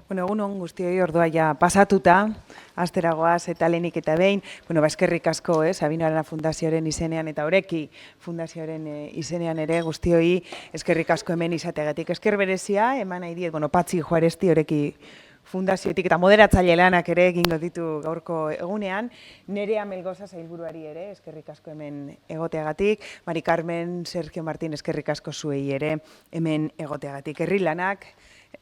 Bueno, egun guztioi ordua ja pasatuta, asteragoaz eta lehenik eta behin, eskerrik asko, Sabino Arana Fundazioaren izenean eta Oreki Fundazioaren izenean ere guztioi eskerrik asko hemen izateagatik. Esker berezia, eman nahi diet, Patxi Juaresti Oreki Fundazioetik eta moderatzaile lanak ere egingo ditu gaurko egunean, Nerea Melgoza sailburuari ere eskerrik asko hemen egoteagatik, Mari Carmen, Sergio Martín eskerrik asko zuei ere hemen egoteagatik. Herri lanak,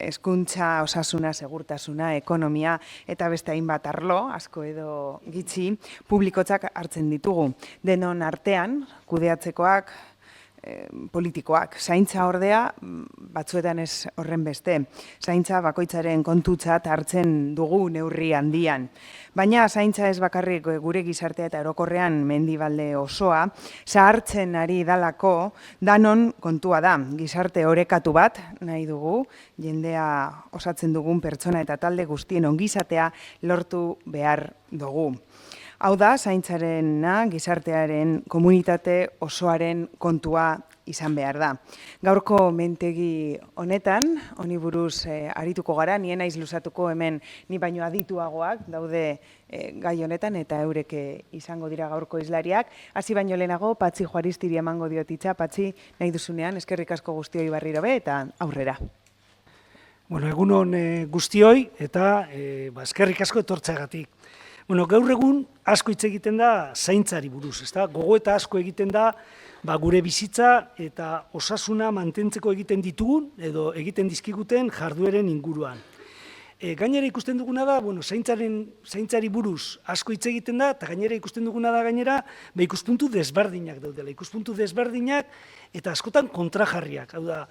hezkuntza, osasuna, segurtasuna, ekonomia eta beste hainbat arlo, asko edo gitxi, publikotzak hartzen ditugu. Denon artean, kudeatzekoak, politikoak. Zaintza ordea, batzuetan ez horren beste. Zaintza bakoitzaren kontutzat hartzen dugu neurri handian. Baina zaintza ez bakarrik gure gizartea eta orokorrean mendibalde osoa, zahartzen ari dalako danon kontua da. Gizarte orekatu bat nahi dugu, jendea osatzen dugun pertsona eta talde guztien ongizatea lortu behar dugu. Hau da, zaintzarena, gizartearen, komunitate osoaren kontua izan behar da. Gaurko mentegi honetan, honi buruz arituko gara, nien naiz luzatuko hemen ni baino adituagoak daude gai honetan eta eurek izango dira gaurko izlariak. Hasi baino lehenago, Patxi Juaristiri emango diotitza, Patxi nahi duzunean, eskerrik asko guztioi barriro be eta aurrera. Egunon guztioi eta eskerrik asko etortzeagatik. Gaur egun asko hitz egiten da zaintzari buruz, gogoeta asko egiten da gure bizitza eta osasuna mantentzeko egiten ditugun edo egiten dizkiguten jardueren inguruan. Gainera ikusten duguna da, zaintzari buruz asko hitz egiten da, eta gainera ikusten duguna da gainera, ikuspuntu desberdinak daudela, ikuspuntu desberdinak eta askotan kontrajarriak, hau da,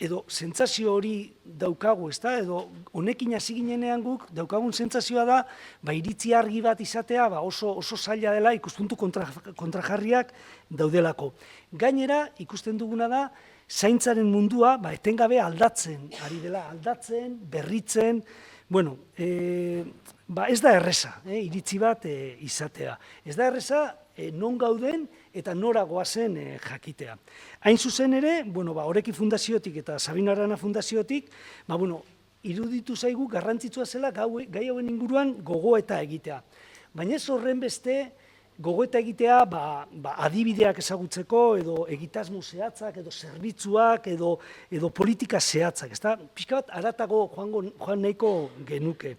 edo sentsazio hori daukagu, edo honekin hasi ginenean guk daukagun sentsazioa da, iritzi argi bat izatea oso zaila dela ikuspuntu kontrajarriak daudelako. Gainera, ikusten duguna da, zaintzaren mundua etengabe aldatzen, ari dela aldatzen, berritzen, ez da erreza, iritzi bat izatea. Ez da erreza, non gauden eta nora goazen jakitea. Hain zuzen ere, Oreki Fundaziotik eta Sabino Arana Fundaziotik, iruditu zaigu garrantzitsua zela gai hauen inguruan gogoeta egitea. Baina ez horren beste gogoeta egitea adibideak ezagutzeko edo egitasmo zehatzak edo zerbitzuak edo politika zehatzak. Pixka bat haratago joan nahiko genuke.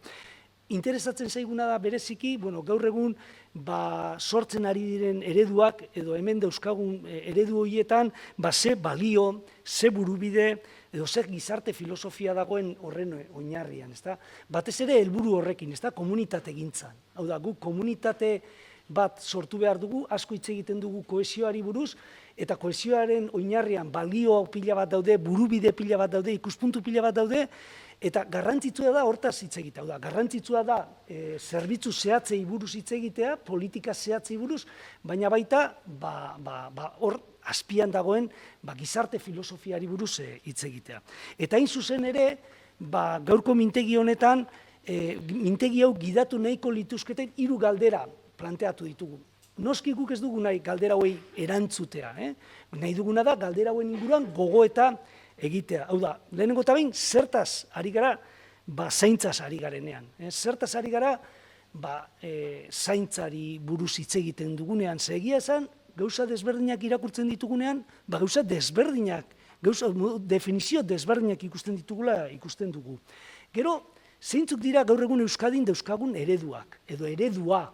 Interesatzen zaiguna da bereziki, gaur egun sortzen ari diren ereduak edo hemen dauzkagun eredu horietan ze balio, ze burubide edo ze gizarte filosofia dagoen horren oinarrian. Batez ere helburu horrekin, komunitate gintzan. Hau da, guk komunitate bat sortu behar dugu, asko hitz egiten dugu kohesioari buruz, eta kohesioaren oinarrian balio pila bat daude, burubide pila bat daude, ikuspuntu pila bat daude, eta garrantzitsua da hortaz hitz egitea. Garrantzitsua da zerbitzu zehatzei buruz hitz egitea, politika zehatzei buruz, baina baita hor azpian dagoen gizarte filosofiari buruz hitz egitea. Eta hain zuzen ere, gaurko mintegi honetan, mintegi hau gidatu nahiko lituzketen 3 galdera planteatu ditugu. Noski guk ez dugu nahi galdera hauei erantzutea. Nahi duguna da galdera hauen inguruan gogoeta egitea. Hau da, lehenengo eta behin, zertaz ari gara, zaintzaz ari garenean. Zertaz ari gara, zaintzari buruz hitz egiten dugunean. Egia esan, gauza desberdinak irakurtzen ditugunean, gauza desberdinak, definizio desberdinak ikusten ditugula ikusten dugu. Gero, zeintzuk dira gaur egun Euskadin dauzkagun ereduak, edo ereduak,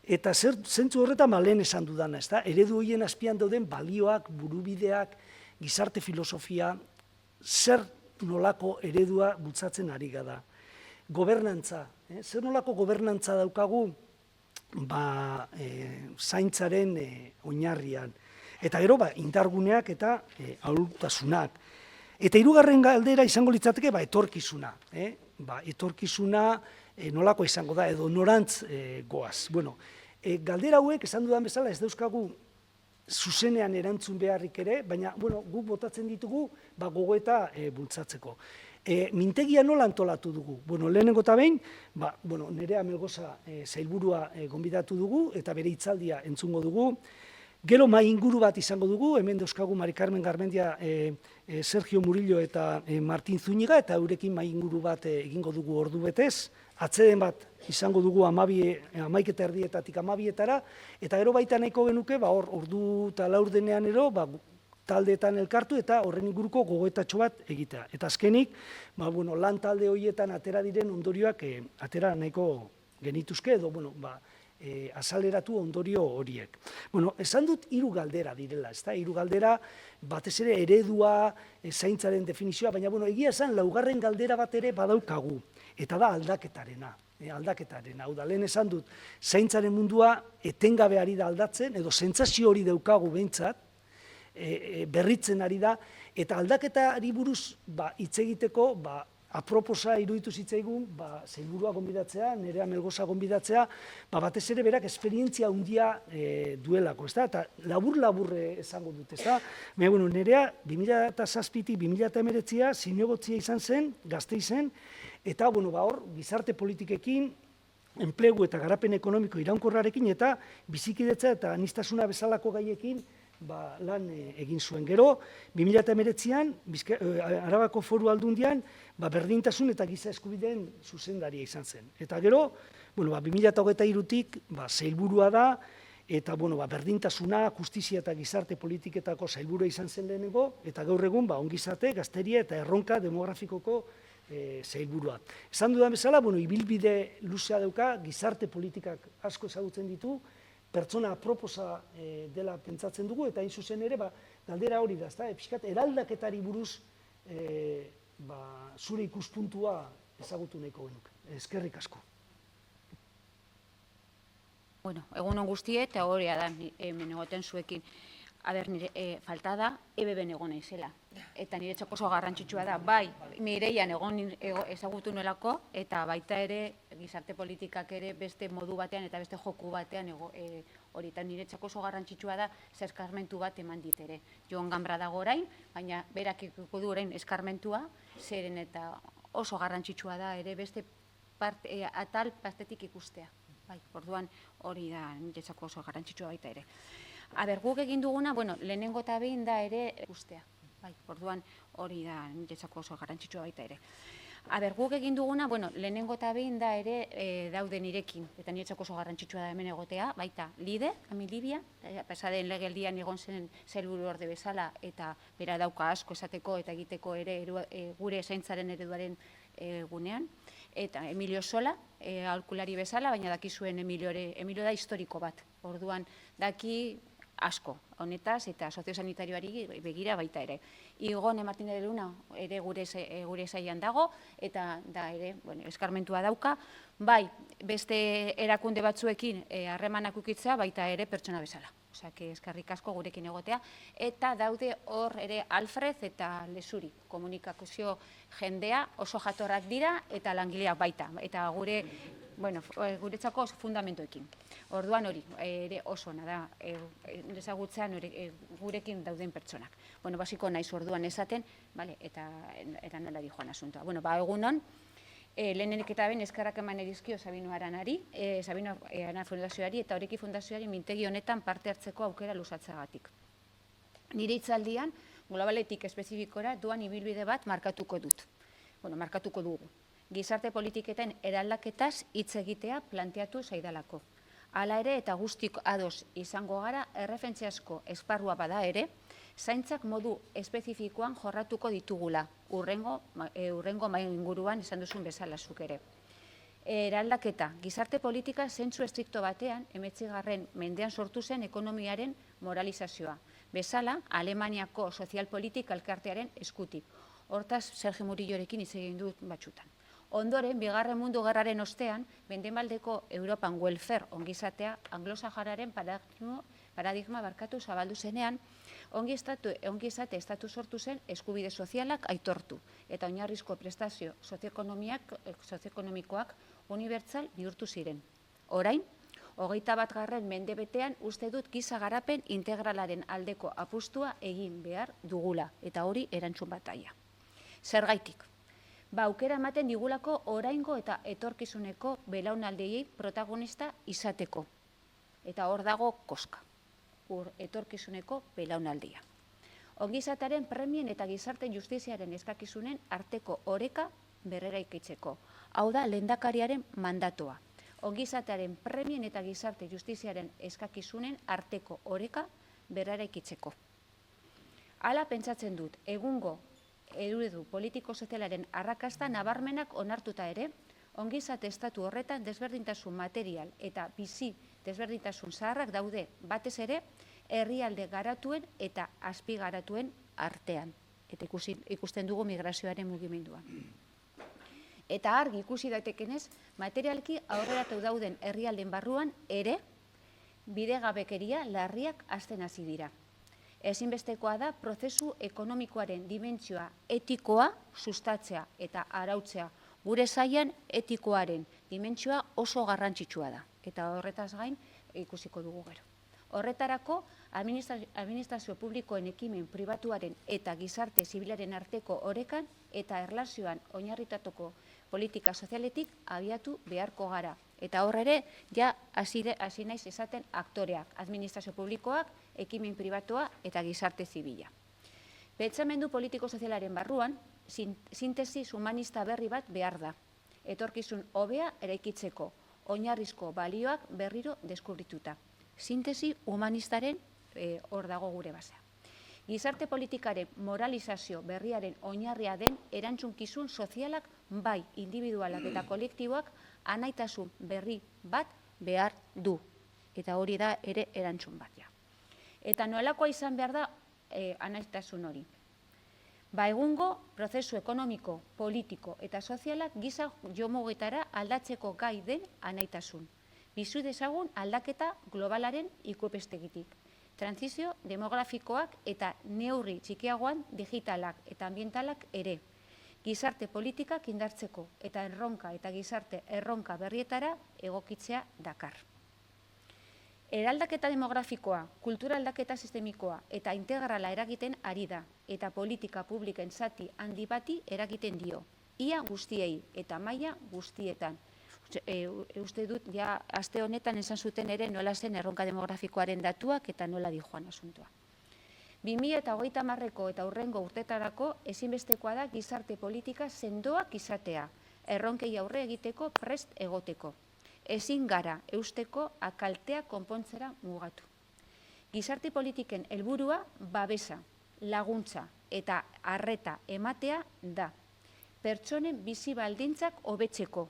eta zentzu horretan lehen esan dudana, eredu horien azpian dauden balioak, burubideak, gizarte filosofia, zer nolako eredua bultzatzen ari gara. Gobernantza, zer nolako gobernantza daukagu zaintzaren oinarrian. Eta gero, indarguneak eta ahultasunak. Eta 3. galdera izango litzateke, etorkizuna. Etorkizuna nolako izango da, edo norantz goaz. Galdera hauek, esan dudan bezala, ez dauzkagu zuzenean erantzun beharrik ere, baina guk botatzen ditugu gogoeta bultzatzeko. Mintegia nola antolatu dugu? Lehenengo eta behin, Nerea Melgoza sailburua gonbidatu dugu, eta bere hitzaldia entzungo dugu. Gero mai inguru bat izango dugu, hemen dauzkagu Mari Carmen Garmendia, Sergio Murillo eta Martin Zúñiga, eta eurekin mai inguru bat egingo dugu ordu betez, atzeden bat izango dugu 11:30 12:00, eta gero baita nahiko genuke, hor ordu eta laurdenean ero, taldeetan elkartu eta horren inguruko gogoetatxo bat egitea. Eta azkenik, lan talde horietan atera diren ondorioak atera nahiko genituzke edo, azaleratu ondorio horiek. Esan dut 3 galdera direla, ez da? 3 galdera, batez ere eredua, zaintzaren definizioa, baina egia esan 4. galdera bat ere badaukagu, eta da aldaketarena. Hau da, lehen esan dut, zaintzaren mundua etengabe ari da aldatzen, edo sentsazio hori daukagu behintzat, berritzen ari da, eta aldaketari buruz hitz egiteko, aproposa iruditu zitzaigun, sailburua gonbidatzea, Nerea Melgoza gonbidatzea, batez ere berak esperientzia handia duelako, ez da? Eta labur-labur esango dut, ez da? Nerea 2007-tik 2019 zinegotzia izan zen, Gasteizen, eta hor, gizarte politikekin, enplegu eta garapen ekonomiko iraunkorrarekin, eta bizikidetza eta aniztasuna bezalako gaiekin, lan egin zuen. Gero, 2019an, Arabako Foru Aldundian, berdintasun eta giza eskubideen zuzendaria izan zen. Eta gero, 2023tik sailburua da, eta berdintasuna, justizia eta gizarte politiketako sailburua izan zen lehenengo, eta gaur egun ongizate, gazteria eta erronka demografikoko sailburua. Esan dudan bezala, ibilbide luzea dauka, gizarte politikak asko ezagutzen ditu, pertsona aproposa dela pentsatzen dugu, eta hain zuzen ere, galdera hori da, pixkat, eraldaketari buruz zure ikuspuntua ezagutu nahiko genuke. Eskerrik asko. Bueno, egunon guztie, eta hori da, hemen egoten zuekin. Nire falta da, EBB-en egon naizela. Eta niretzako oso garrantzitsua da, bai, Mireian ezagutu nuelako, eta baita ere, gizarte politikak ere beste modu batean eta beste joku batean hori. Eta niretzako oso garrantzitsua da, eskarmentu bat eman dit ere. Jon Gambra dago orain, baina berak ikuko du orain eskarmentua, zeren eta oso garrantzitsua da ere beste atal partetik ikustea. Orduan hori da niretzako oso garrantzitsua baita ere. Guk egin duguna, lehenengo eta behin da ere ikustea. Orduan hori da niretzako oso garrantzitsua baita ere. Guk egin duguna, lehenengo eta behin da ere daude nirekin, eta niretzako oso garrantzitsua da hemen egotea, baita Lide, Ami Libia, pasaden legeldian egon zen sailburu orde bezala, eta bera dauka asko esateko eta egiteko ere gure zaintzaren ereduaren gunean, eta Emilio Sola, aholkulari bezala, baina dakizuen Emilio da historiko bat. Orduan daki asko, honetaz, eta soziosanitarioari begira baita ere. Igone Martínez de Luna ere gure saian dago, eta da ere, eskarmentua dauka, bai, beste erakunde batzuekin harremanak ukitzea, baita ere pertsona bezala. Osak, eskarrik asko gurekin egotea, eta daude hor ere Alfred eta Lesuri, komunikazio jendea oso jatorrak dira, eta langileak baita, eta guretzako fundamentoekin. Orduan hori, ere oso ona da, ezagutzean gurekin dauden pertsonak. Basiko naiz orduan esaten, eta nola di joan asuntoa. Egunon, lehenenik eta ben eskerrak eman edizkio Sabino Aranari, Sabino Aran Fundazioari eta Horeki Fundazioari mintegi honetan parte hartzeko aukera luzatzagatik. Nire hitzaldian, globaletik espezifikora doan ibilbide bat markatuko dut. Markatuko dugu. Gizarte politiketan eraldaketaz hitz egitea planteatu zaidalako. Hala ere eta guztik ados izango gara erreferentziazko esparrua bada ere, zaintzak modu espezifikoan jorratuko ditugula, urrengo mai inguruan esan duzun bezala zuk ere. Eraldaketa, gizarte politika zentzu estrikto batean, 19. mendean sortu zen ekonomiaren moralizazioa. Bezala, Alemaniako sozialpolitik elkartearen eskutik. Hortaz, Sergio Murillorekin hitz egin dut batzutan. Ondoren, Bigarren Mundu Gerraren ostean, mendebaldeko Europan welfare ongizatea anglosajararen paradigma zabaldu zenean, ongizate estatu sortu zen eskubide sozialak aitortu, eta oinarrizko prestazio sozioekonomikoak unibertsal bihurtu ziren. Orain, 21. mendebetean uste dut giza garapen integralaren aldeko apustua egin behar dugula, eta hori erantzun bataia. Zergaitik? Aukera ematen digulako oraingo eta etorkizuneko belaunaldiei protagonista izateko. Eta hor dago koska. etorkizuneko belaunaldia. Ongizatearen premien eta gizarte justiziaren eskakizunen arteko oreka berreraikitzeko. Hau da, lehendakariaren mandatua. Ongizatearen premien eta gizarte justiziaren eskakizunen arteko oreka berreraikitzeko. Hala pentsatzen dut, egungo eredu politiko-sozialaren arrakasta nabarmenak onartuta ere, ongizate estatu horretan desberdintasun material eta bizi desberdintasun zaharrak daude batez ere herrialde garatuen eta azpigaratuen artean. Eta ikusten dugu migrazioaren mugimenduan. Eta argi ikusi daitekenez, materialki aurreratu dauden herrialden barruan ere bidegabekeria larriak hasten hasi dira. Ezinbestekoa da prozesu ekonomikoaren dimentsioa etikoa sustatzea eta arautzea. Gure sailan etikoaren dimentsioa oso garrantzitsua da. Eta horretaz gain ikusiko dugu gero. Horretarako, administrazio publikoen ekimen pribatuaren eta gizarte zibilaren arteko orekan eta erlazioan oinarritatutako politika sozialetik abiatu beharko gara. Eta hor ere, ja hasi naiz esaten aktoreak, administrazio publikoak, ekimen pribatua eta gizarte zibila. Pentsamendu politiko-sozialaren barruan, sintesi humanista berri bat behar da. Etorkizun hobea eraikitzeko, oinarrizko balioak berriro deskubrituta. Sintesi humanistaren hor dago gure basea. Gizarte politikaren moralizazio berriaren oinarria den erantzunkizun sozialak bai individualak eta kolektiboak anaitasun berri bat behar du. Eta hori da ere erantzun bat. Eta nolakoa izan behar da anaitasun hori. Ba egungo prozesu ekonomiko, politiko eta sozialak giza jomugetara aldatzeko gai den anaitasun. Bizu dezagun aldaketa globalaren ikuspestegitik. Transizio demografikoak eta neurri txikiagoan digitalak eta ambientalak ere. Gizarte politikak indartzeko eta erronka eta gizarte erronka berrietara egokitzea dakar. Eraldaketa demografikoa, kultura aldaketa sistemikoa eta integrala eragiten ari da eta politika publiken zati handi bati eragiten dio. Ia guztiei eta maila guztietan. Uste dut, ja, aste honetan esan zuten ere nola zen erronka demografikoaren datuak eta nola dijoan asuntua. 2030ko eta hurrengo urtetarako ezinbestekoa da gizarte politika sendoak izatea, erronkei aurre egiteko prest egoteko. Ezin gara eusteko akaltea konpontzera mugatu. Gizarte politiken helburua babesa, laguntza eta arreta ematea da. Pertsonen bizi baldintzak hobetzeko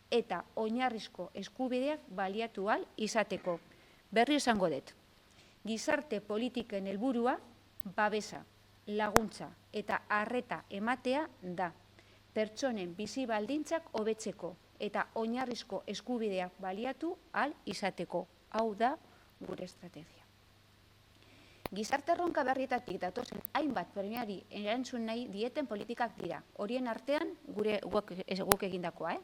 eta oinarrizko eskubideak baliatu ahal izateko. Berri esango dut. Gizarte politiken helburua babesa, laguntza eta arreta ematea da. Pertsonen bizi baldintzak hobetzeko eta oinarrizko eskubideak baliatu ahal izateko. Hau da gure estrategia. Gizarte erronka berrietatik datozen hainbat premiari erantzun nahi dieten politikak dira. Horien artean guk egindakoa.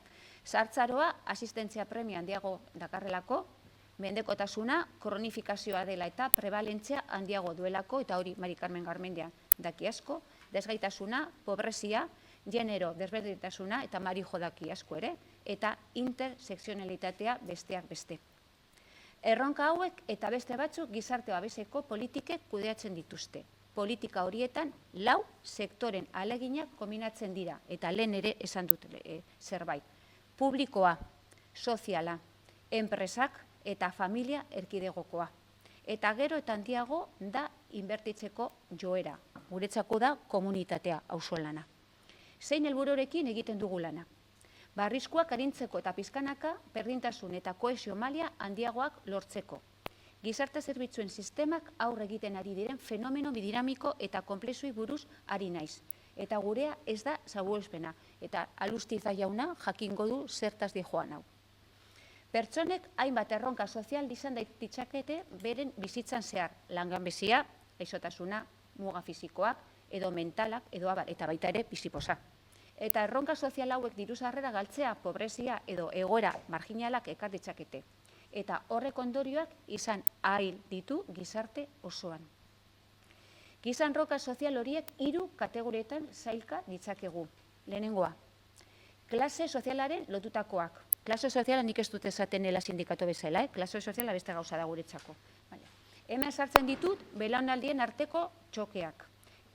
Zahartzaroa asistentzia premia handiago dakarrelako, mendekotasuna kronifikazioa dela eta prebalentzia handiago duelako, eta hori Mari Carmen Garmendia daki asko, desgaitasuna, pobrezia, genero desberdintasuna eta Marijo daki asko ere, eta intersekzionalitatea besteak beste. Erronka hauek eta beste batzuk gizarte babeseko politikek kudeatzen dituzte. Politika horietan 4 sektoren ahaleginak kombinatzen dira, eta lehen ere esan dut zerbait. Publikoa, soziala, enpresak eta familia erkidegokoa. Eta gero eta handiago da inbertitzeko joera. Guretzako da komunitatea auzolana. Zein helbururekin egiten dugu lana? Arriskuak arintzeko eta pizkanaka berdintasun eta kohesio maila handiagoak lortzeko. Gizarte zerbitzuen sistemak aurre egiten ari diren fenomeno dinamiko eta konplexuei buruz ari naiz. Eta gurea ez da salbuespena, eta Alustiza jauna jakingo du zertaz dijoan hau. Pertsonek hainbat erronka sozial izan ditzakete beren bizitzan zehar, langabezia, gaixotasuna, muga fisikoak, edo mentalak, eta baita ere bizipoza. Eta erronka sozial hauek diru sarrera galtzea, pobrezia edo egoera marginalak ekar ditzakete. Eta horrek ondorioak izan ahil ditu gizarte osoan. Gizan roka sozial horiek 3 kategorietan sailka ditzakegu. Lehenengoa, klase sozialaren lotutakoak. Klase soziala nik ez dut esaten ela sindikato bezala, klase soziala beste gauza da guretzako. Hemen sartzen ditut belaunaldien arteko txokeak.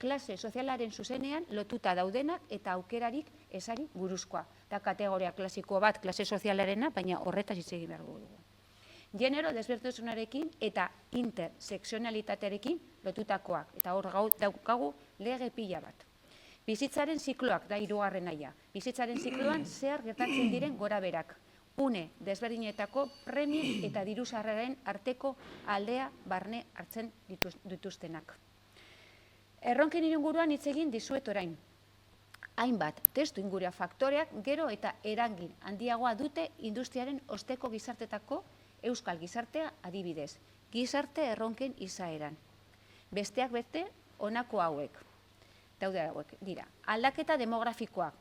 Klase sozialaren zuzenean lotuta daudenak eta aukerarik ezari buruzkoa. Da kategoria klasiko bat klase sozialarena, baina horretaz hitz egin behar dugu. Genero desberdintasunarekin eta interseksionalitatearekin lotutakoak. Eta hor daukagu lege pila bat. Bizitzaren zikloak da 3. aia. Bizitzaren zikloan zehar gertatzen diren goraberak. Une desberdinetako premia eta diru-sarreraren arteko aldea barne hartzen dituztenak. Erronken inguruan hitz egin dizuet orain. Hainbat testu ingurua faktoreak gero eta eragin handiagoa dute industriaren osteko gizartetako euskal gizartea adibidez. Gizarte erronken izaeran. Besteak beste honako hauek. Daude hauek dira. Aldaketa demografikoak.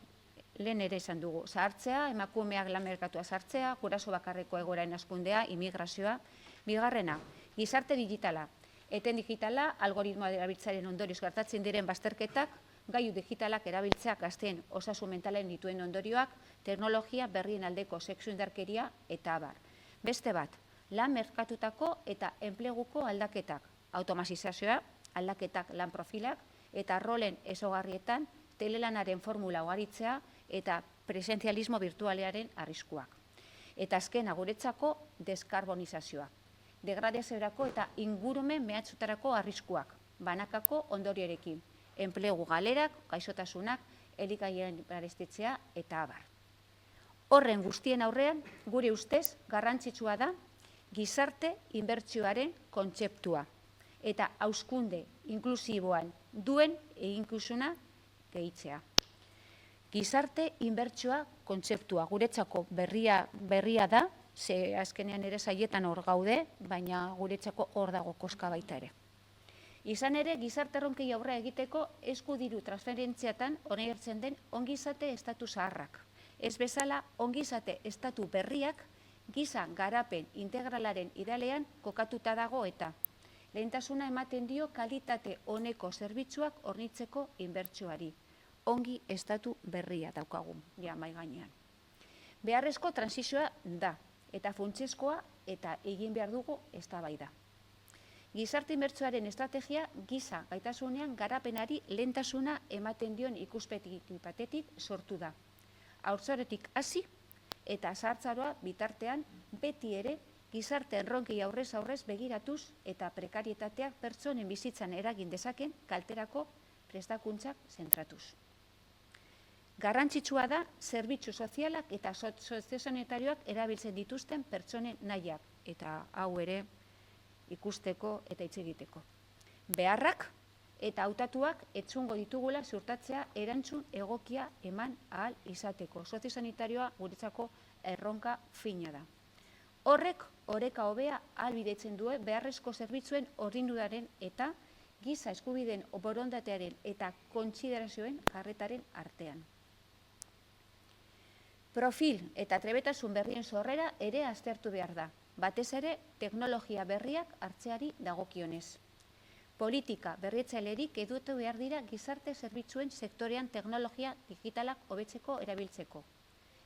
Lehen ere esan dugu, zahartzea, emakumeak lan merkatua sartzea, guraso bakarreko egoeraen hazkundea, immigrazioa. Bigarrena, gizarte digitala. Eten digitala, algoritmoa erabiltzearen ondorioz gertatzen diren bazterketak, gailu digitalak erabiltzeak gazteen osasun mentalen dituen ondorioak, teknologia berrien aldeko sexu indarkeria eta abar. Beste bat, lan merkatutako eta enpleguko aldaketak, automatizazioa, aldaketak lan profilak eta rolen ezogarrietan telelanaren formula ugaritzea eta presentzialismo virtualearen arriskuak. Eta azkena guretzako deskarbonizazioa. Degradaziorako eta ingurumen mehatxutarako arriskuak, banakako ondoriorekin, enplegu galerak, gaixotasunak, elikaien garestitzea eta abar. Horren guztien aurrean, gure ustez, garrantzitsua da gizarte inbertsioaren kontzeptua eta hauskunde inklusiboan duen eginkizuna gehitzea. Gizarte inbertsioa kontzeptua guretzako berria da, ze azkenean ere saietan hor gaude, baina guretzako hor dago koska baita ere. Izan ere, gizarte erronkei aurre egiteko eskudiru transferentziatan oinarritzen den ongizate estatu zaharrak. Ez bezala, ongizate estatu berriak giza garapen integralaren idealean kokatuta dago eta lehentasuna ematen dio kalitate oneko zerbitzuak hornitzeko inbertsioari. Ongi estatu berria daukagu, ja mai gainean. Beharrezko transizioa da, eta funtsezkoa eta egin behar dugu eztabaida. Gizarte inbertsioaren estrategia giza gaitasunean garapenari lehentasuna ematen dion ikuspegitik batetik sortu da. Haurtzarotik hasi eta zahartzaroa bitartean beti ere gizarte erronkei aurrez begiratuz eta prekarietateak pertsonen bizitzan eragin dezaken kalterako prestakuntzak zentratuz. Garrantzitsua da zerbitzu sozialak eta soziosanitarioak erabiltzen dituzten pertsonen nahiak eta hau ere ikusteko eta hitz egiteko. Beharrak eta hautatuak etzungo ditugula ziurtatzea erantzun egokia eman ahal izateko. Soziosanitarioa guretzako erronka fina da. Horrek oreka hobea ahalbidetzen du beharrezko zerbitzuen horniduraren eta giza eskubideen borondatearen eta kontsiderazioen jarretaren artean. Profil eta trebetasun berrien sorrera ere aztertu behar da, batez ere teknologia berriak hartzeari dagokionez. Politika berritzailerik edutu behar dira gizarte zerbitzuen sektorean teknologia digitalak hobetzeko erabiltzeko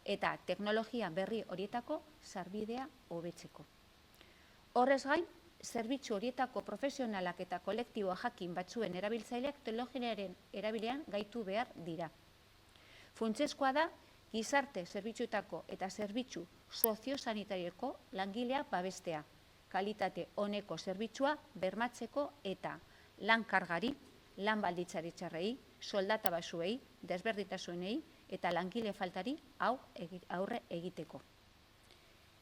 eta teknologia berri horietako sarbidea hobetzeko. Horrez gain, zerbitzu horietako profesionalak eta kolektibo jakin batzuen erabiltzaileak teknologiaren erabilean gaitu behar dira. Funtsezkoa da, gizarte zerbitzuetako eta zerbitzu soziosanitarioko langilea babestea, kalitate oneko zerbitzua bermatzeko eta lan kargari, lan baldintzari txarrei, soldata baxuei, desberdintasunei eta langile faltari aurre egiteko.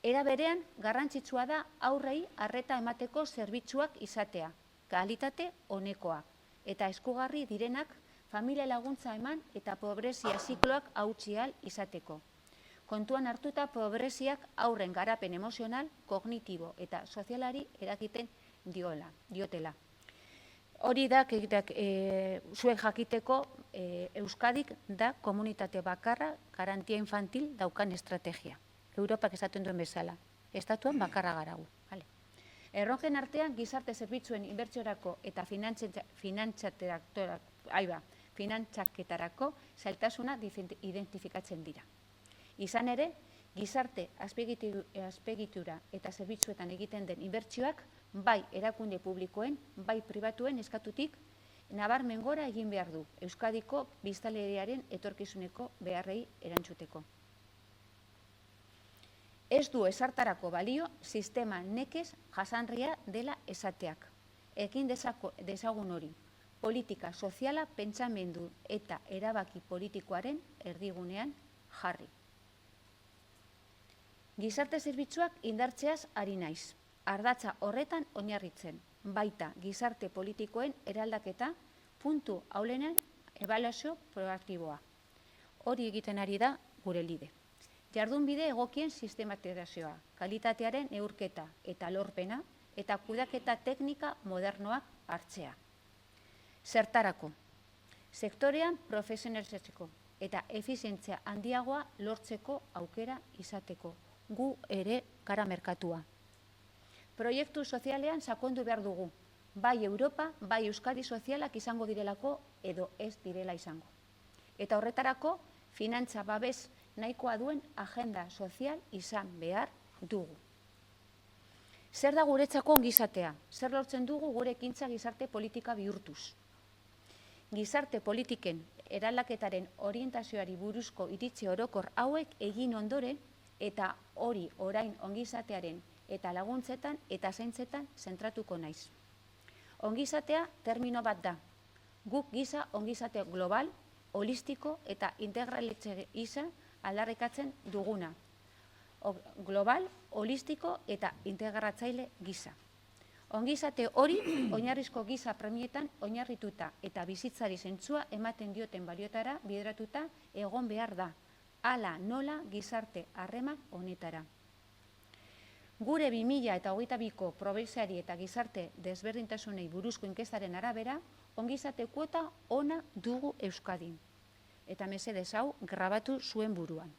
Era berean, garrantzitsua da aurrei arreta emateko zerbitzuak izatea, kalitate onekoa, eta eskugarri direnak familia laguntza eman eta pobrezia zikloak hautsi ahal izateko. Kontuan hartuta pobreziak aurren garapen emozional, kognitibo eta sozialari eragiten diotela. Hori da, zuek jakiteko, Euskadik da komunitate bakarra garantia infantil daukan estrategia. Europak esaten duen bezala. Estatuan bakarra garagu. Erronken artean gizarte zerbitzuen inbertsiorako eta finantzaketarako zailtasuna identifikatzen dira. Izan ere, gizarte azpiegitura eta zerbitzuetan egiten den inbertsioak bai erakunde publikoen, bai pribatuen eskatutik, nabarmen gora egin behar du Euskadiko biztanleriaren etorkizuneko beharrei erantzuteko. Ez du esartarako balio sistema nekez jasanria dela esateak. Ekin dezagun hori, politika soziala pentsamendu eta erabaki politikoaren erdigunean jarri. Gizarte zerbitzuak indartzeaz ari naiz, ardatza horretan oinarritzen, baita gizarte politikoen eraldaketa puntu aulenen ebaluazio proaktiboa. Hori egiten ari da gure lide. Jardunbide egokien sistematizazioa, kalitatearen neurketa eta lorpena eta kudaketa teknika modernoak hartzea. Zertarako, sektorean profesionalizatzeko eta efizientzia handiagoa lortzeko aukera izateko, gu ere gara merkatua. Proiektu sozialean sakondu behar dugu, bai Europa, bai Euskadi sozialak izango direlako edo ez direla izango. Eta horretarako, finantza babes nahikoa duen agenda sozial izan behar dugu. Zer da guretzako ongizatea? Zer lortzen dugu gure ekintza gizarte politika bihurtuz? Gizarte politiken eraldaketaren orientazioari buruzko iritzi orokor hauek egin ondoren eta hori orain ongizatearen eta laguntzetan eta zaintzetan zentratuko naiz. Ongizatea termino bat da. Guk giza ongizate global, holistiko eta integralitze gisa aldarrikatzen duguna. Global, holistiko eta integratzaile gisa. Ongizate hori oinarrizko giza premietan oinarrituta eta bizitzari zentzua ematen dioten baliotara bideratuta egon behar da. Hala nola gizarte harreman honetara. Gure 2022ko probeitzari eta gizarte desberdintasunei buruzko inkestaren arabera, ongizate kuota ona dugu Euskadin. Eta mesedez hau grabatu zuen buruan.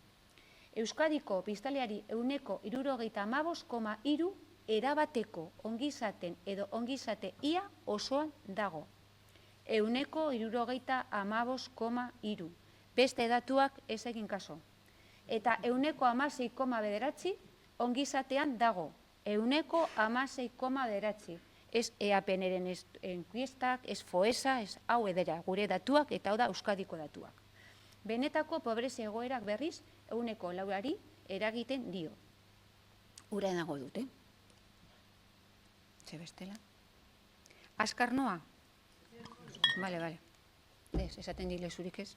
Euskadiko biztanleari 75,3 erabateko ongizaten edo ongizate ia osoan dago. 75,3. Beste datuak ez egin kaso. Eta 16,9 ongizatean dago. 16,9. Ez EAPN-eren enkuestak, ez FOESA, ez hau edera gure datuak eta hau da Euskadiko datuak. Benetako pobrezia egoerak berriz 4% eragiten dio. Ura dago dute. Ze bestela. Azkar noa? Bale. Ez, esaten dile zurik ez.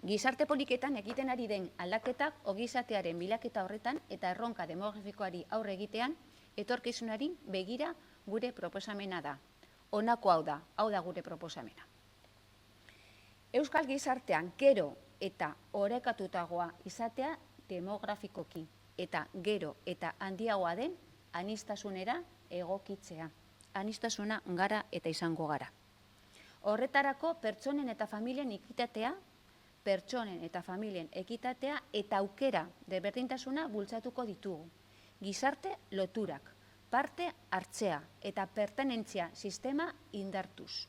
Gizarte politiketan egiten ari den aldaketak ongizatearen bilaketa horretan eta erronka demografikoari aurre egitean etorkizunari begira gure proposamena da. Honako hau da gure proposamena. Euskal gizartean gero eta orekatutagoa izatea demografikoki eta gero eta handiagoa den aniztasunera egokitzea. Aniztasuna gara eta izango gara. Horretarako pertsonen eta familien ekitatea eta aukera desberdintasuna bultzatuko ditugu. Gizarte loturak, parte hartzea eta pertenentzia sistema indartuz.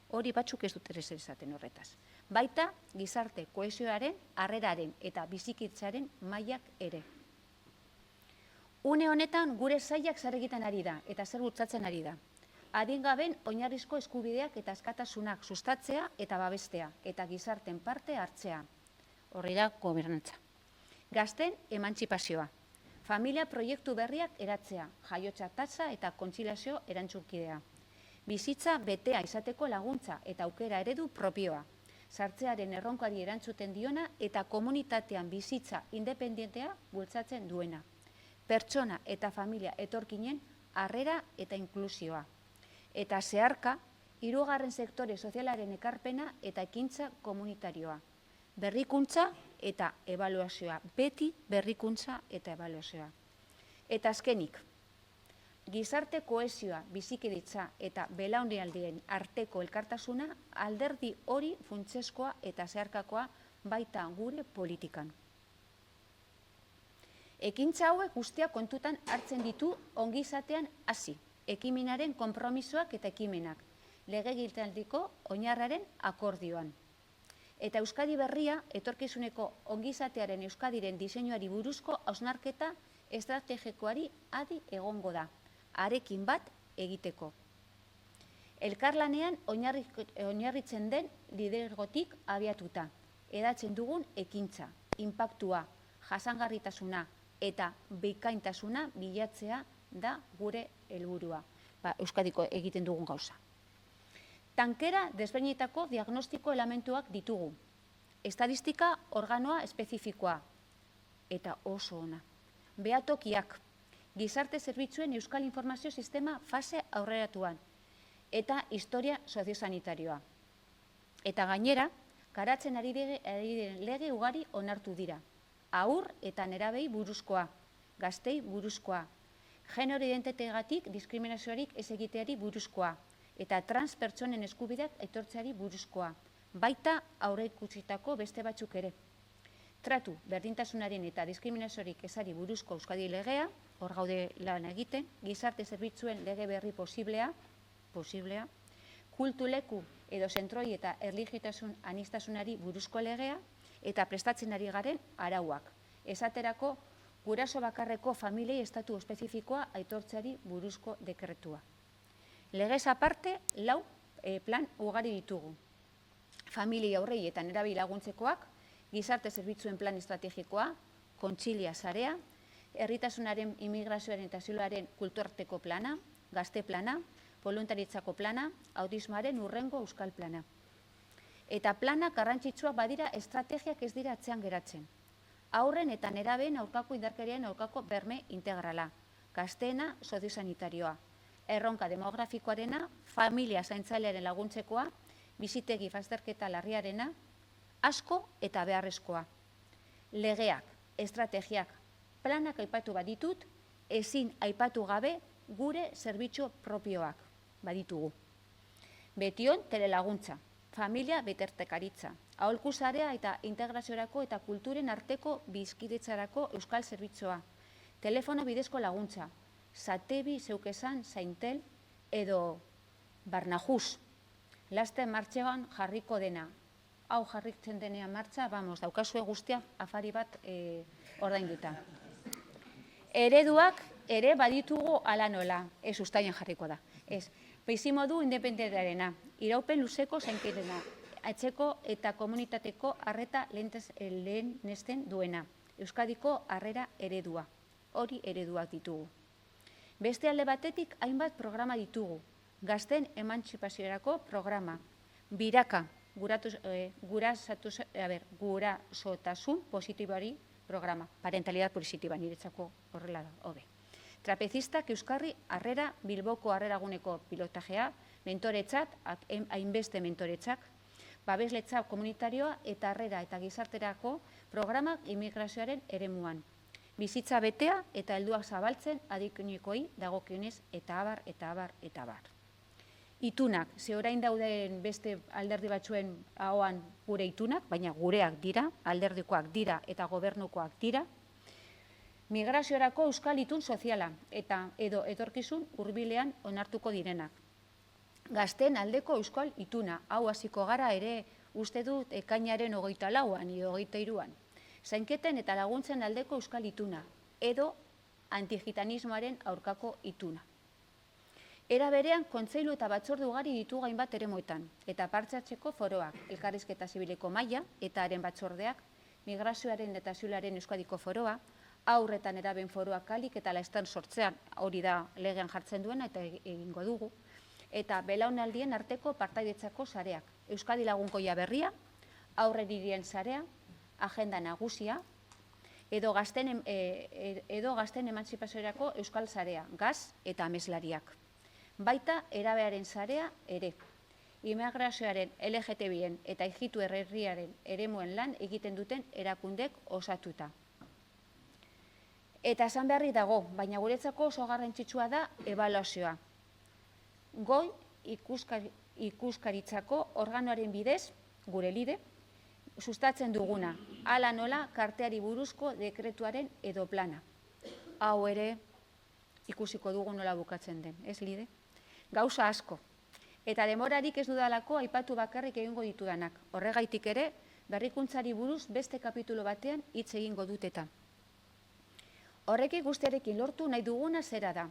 Hori batzuk ez dut ere esaten horretaz. Baita gizarte kohesioaren, harreraren eta bizikitzaren mailak ere. Une honetan gure sailak zer egiten ari da eta zer bultzatzen ari da. Adingaben oinarrizko eskubideak eta askatasunak sustatzea eta babestea eta gizarten parte hartzea. Horri da gobernantza. Gazten emantzipazioa. Familia proiektu berriak eratzea, jaiotza tasa eta kontziliazio erantzukidea. Bizitza betea izateko laguntza eta aukera eredu propioa. Sartzearen erronkari erantzuten diona eta komunitatean bizitza independentea bultzatzen duena. Pertsona eta familia etorkinen harrera eta inklusioa. Eta zeharka, 3. sektore sozialaren ekarpena eta ekintza komunitarioa. Berrikuntza eta ebaluazioa. Beti berrikuntza eta ebaluazioa. Eta azkenik, gizarte kohesioa, bizikidetza eta belaunaldiaren arteko elkartasuna alderdi hori funtsezkoa eta zeharkakoa baita gure politikan. Ekintza hauek guztiak kontutan hartzen ditu ongizatean hasi. Ekimenaren konpromisoak eta ekimenak, legegiltzaldiko oinarraren akordioan. Eta Euskadi berria, etorkizuneko ongizatearen Euskadiren diseinuari buruzko hausnarketa estrategikoari adi egongo da, arekin bat egiteko. Elkarlanean oinarritzen den lidergotik abiatuta, edatzen dugun ekintza, inpaktua, jasangarritasuna eta bikaintasuna bilatzea da gure helburua, Euskadiko egiten dugun gauza. Tankera desberdinetako diagnostiko elementuak ditugu, estadistika organoa espezifikoa eta oso ona. Behatokiak, gizarte zerbitzuen Euskal Informazio Sistema fase aurreratuan eta historia soziosanitarioa. Eta gainera, garatzen ari diren lege ugari onartu dira. Haur eta nerabei buruzkoa, gaztei buruzkoa, genero identitateagatik diskriminazioarik ez egiteari buruzkoa, eta trans pertsonen eskubideak aitortzeari buruzkoa, baita aurreikutsitako beste batzuk ere. Tratu, berdintasunaren eta diskriminazioarik ezari buruzko Euskadi legea, hor gaude lan egiten, gizarte zerbitzuen lege berri posiblea, kultuleku edo zentroi eta erlijitasun anistasunari buruzko legea, eta prestatzen ari garen arauak. Esaterako, guraso bakarreko familiei estatu espezifikoa aitortzeari buruzko dekretua. Legez aparte, 4 plan ugari ditugu. Familia aurrei eta nerabei laguntzekoak, gizarte zerbitzuen plan estrategikoa, kontxilia sarea, herritasunaren, immigrazioaren eta asiloaren kulturarteko plana, gazte plana, voluntaritzako plana, autismoaren hurrengo euskal plana. Eta planak garrantzitsuak badira estrategiak ez dira atzean geratzen. Haurren eta nerabeen aurkako indarkeriaren aurkako berme integrala, gazteena soziosanitarioa, erronka demografikoarena, familia zaintzailearen laguntzekoa, bizitegi bazterketa larriarena, asko eta beharrezkoa. Legeak, estrategiak, planak aipatu baditut, ezin aipatu gabe gure zerbitzu propioak baditugu. Betion telelaguntza, familia betertekaritza, aholkusarea eta integraziorako eta kulturen arteko bizkidetzarako euskal zerbitzua, telefono bidezko laguntza, Satebi, Zeukesan, Zaintel edo Barnahus. Laste martxean jarriko dena. Hau jarritzen denean martxa, daukazue guztia afari bat ordainduta. Ereduak ere baditugu ala nola, ez ustaian jarriko da. Ez, bizimodu independentearena, iraupen luzeko zainketena, etxeko eta komunitateko arreta lehenesten duena. Euskadiko harrera eredua, hori ereduak ditugu. Beste alde batetik hainbat programa ditugu, gazten emantzipaziorako programa, biraka, gurasotasun positiboari programa, parentalidad positiba, niretzako horrela da, hobe. Trapezistak Euskarri harrera, Bilboko harreraguneko pilotajea, mentoretzat, hainbeste mentoretzak, babesletza komunitarioa eta harrera eta gizarterako programak immigrazioaren eremuan. Bizitza betea eta helduak zabaltzen adikunekoi dagokionez eta abar, eta abar, eta abar. Itunak, ze orain dauden beste alderdi batzuen ahoan gure itunak, baina gureak dira, alderdikoak dira eta gobernukoak dira, migraziorako euskal itun soziala eta edo etorkizun hurbilean onartuko direnak. Gazten aldeko euskal ituna, hau hasiko gara ere uste dut ekainaren 24an edo 23an. Zainketen eta laguntzen aldeko euskal ituna, edo antigitanismoaren aurkako ituna. Era berean, kontseilu eta batzorde ugari ditu gainbat eremuetan, eta partxatzeko foroak, elkarrizketa zibileko maila eta haren batzordeak, migrazioaren eta asilaren Euskadiko foroa, haurretan eraben foroak kalik eta laestan sortzean, hori da legean jartzen duena eta egingo dugu, eta belaunaldien arteko partaidetzako sareak, Euskadi lagunkoia berria, aurreririen sarea, agenda nagusia, edo gazten emantzipaziorako euskal sarea, gaz eta ameslariak. Baita erabearen sarea ere, immigrazioaren LGTBien eta hijitu herriaren eremuen lan egiten duten erakundek osatuta. Eta esan beharri dago, baina guretzako oso garrantzitsua da ebaluazioa. Goi ikuskaritzako organoaren bidez, gure lide, sustatzen duguna, hala nola karteari buruzko dekretuaren edo plana. Hau ere ikusiko dugu nola bukatzen den, ez lide? Gauza asko. Eta demorarik ez dudalako aipatu bakarrik egingo ditudanak. Horregaitik ere, berrikuntzari buruz beste kapitulo batean hitz egingo dut eta. Horrekin guztiarekin lortu nahi duguna zera da.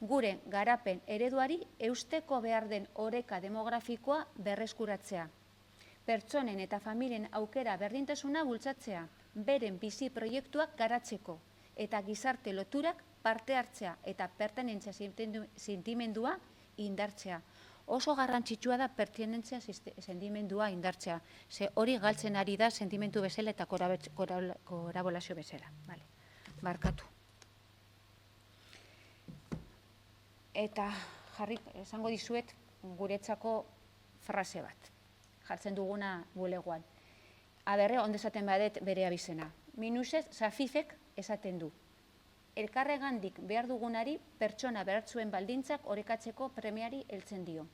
Gure garapen ereduari eusteko behar den oreka demografikoa berreskuratzea. Pertsonen eta familien aukera berdintasuna bultzatzea, beren bizi proiektuak garatzeko eta gizarte loturak parte hartzea eta pertenentzia sentimendua indartzea. Oso garrantzitsua da pertenentzia sentimendua indartzea. Ze hori galtzen ari da sentimendu bezala eta kolaborazio bezala. Barkatu. Eta esango dizuet guretzako frase bat. Jartzen duguna bulegoan. Aberre, ondo esaten badet bere abizena. Minusez, Safifek esaten du. Elkarregandik behar dugunari pertsona behartzuen baldintzak orekatzeko premiari heltzen dio.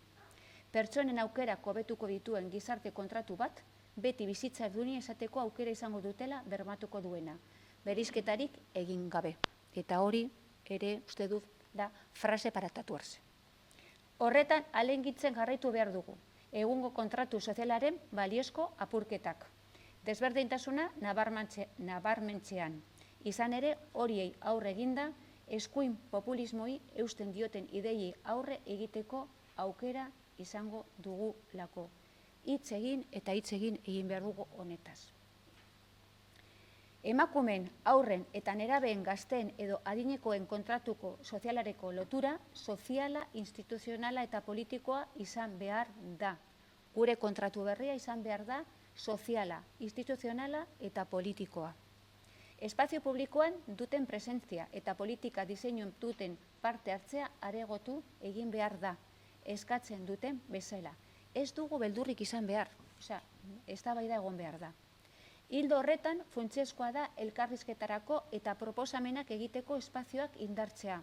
Pertsonen aukera hobetuko dituen gizarte kontratu bat, beti bizitza erduni esateko aukera izango dutela bermatuko duena. Berizketarik egin gabe. Eta hori ere uste dut da frase para tatuarse. Horretan, alengitzen jarraitu behar dugu. Egungo kontratu sozialaren baliozko apurketak. Desberdintasuna nabarmentzean. Izan ere, horiei aurre eginda, eskuin populismoi eusten dioten idei aurre egiteko aukera izango dugulako. Hitz egin eta hitz egin behar dugu honetaz. Emakumeen, aurren eta nerabeen gazteen edo adinekoen kontratuko sozialareko lotura, soziala, instituzionala eta politikoa izan behar da. Gure kontratu berria izan behar da soziala, instituzionala eta politikoa. Espazio publikoan duten presentzia eta politika diseinuen duten parte hartzea areagotu egin behar da, eskatzen duten bezala. Ez dugu beldurrik izan behar, eztabaida egon behar da. Hildo horretan, funtsezkoa da elkarrizketarako eta proposamenak egiteko espazioak indartzea.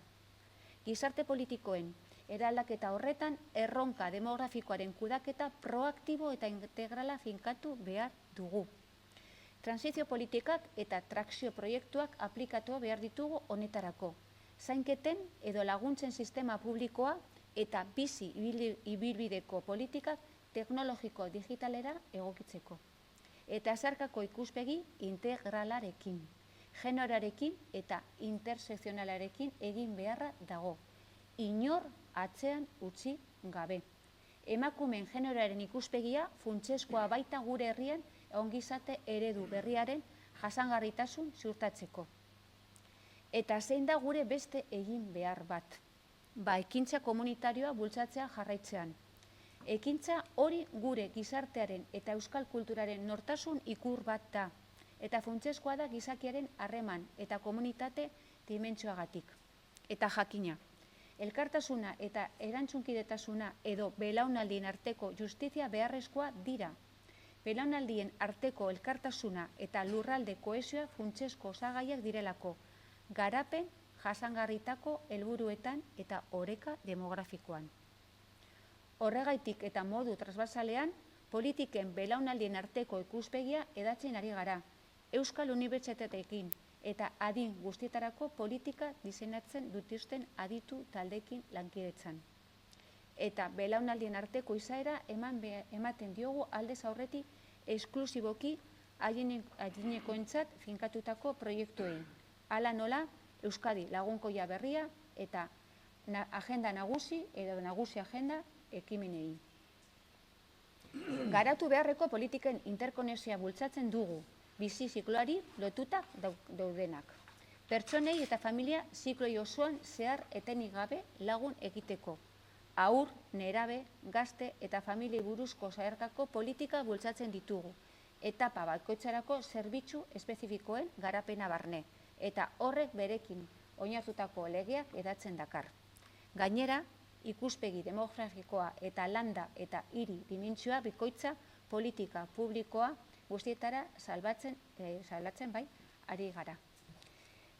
Gizarte politikoen eraldaketa horretan erronka demografikoaren kudaketa proaktibo eta integrala finkatu behar dugu. Transizio politikak eta trakzio proiektuak aplikatu behar ditugu honetarako. Zainketen edo laguntzen sistema publikoa eta bizi ibilbideko politikak teknologiko digitalera egokitzeko. Eta zeharkako ikuspegi integralarekin, genorarekin eta intersekzionalarekin egin beharra dago. Inor atzean utzi gabe. Emakumeen generoaren ikuspegia funtsezkoa baita gure herrian ongizate eredu berriaren jasangarritasun ziurtatzeko. Eta zein da gure beste egin behar bat? Ekintza komunitarioa bultzatzea jarraitzean. Ekintza hori gure gizartearen eta euskal kulturaren nortasun ikur bat da, eta funtsezkoa da gizakiaren harreman eta komunitate dimentsioagatik. Eta jakina, elkartasuna eta erantzunkidetasuna edo belaunaldien arteko justizia beharrezkoa dira. Belaunaldien arteko elkartasuna eta lurralde kohesioa funtsezko osagaiak direlako, garapen jasangarritako helburuetan eta oreka demografikoan. Horregaitik eta modu transversalean, politiken belaunaldien arteko ikuspegia edatzen ari gara, Euskal Unibertsitateekin eta adin guztietarako politika diseinatzen dituzten aditu taldekin lankidetzan. Eta belaunaldien arteko izaera ematen diogu aldez aurretik esklusiboki adinekoentzat finkatutako proiektuei. Hala nola, Euskadi lagunkoia berria eta agenda nagusi edo nagusi agenda ekimenei. Garatu beharreko politiken interkonexioa bultzatzen dugu, bizi zikloari lotuta daudenak. Pertsonei eta familia zikloi osoan zehar etenik gabe lagun egiteko. Haur, nerabe, gazte eta familiei buruzko zeharkako politika bultzatzen ditugu. Etapa bakoitzarako zerbitzu espezifikoen garapena barne, eta horrek berekin oinartutako legeak edatzen dakar. Gainera, ikuspegi demografikoa eta landa eta hiri dimentsioa bikoitza politika publikoa guztietara salatzen ari gara.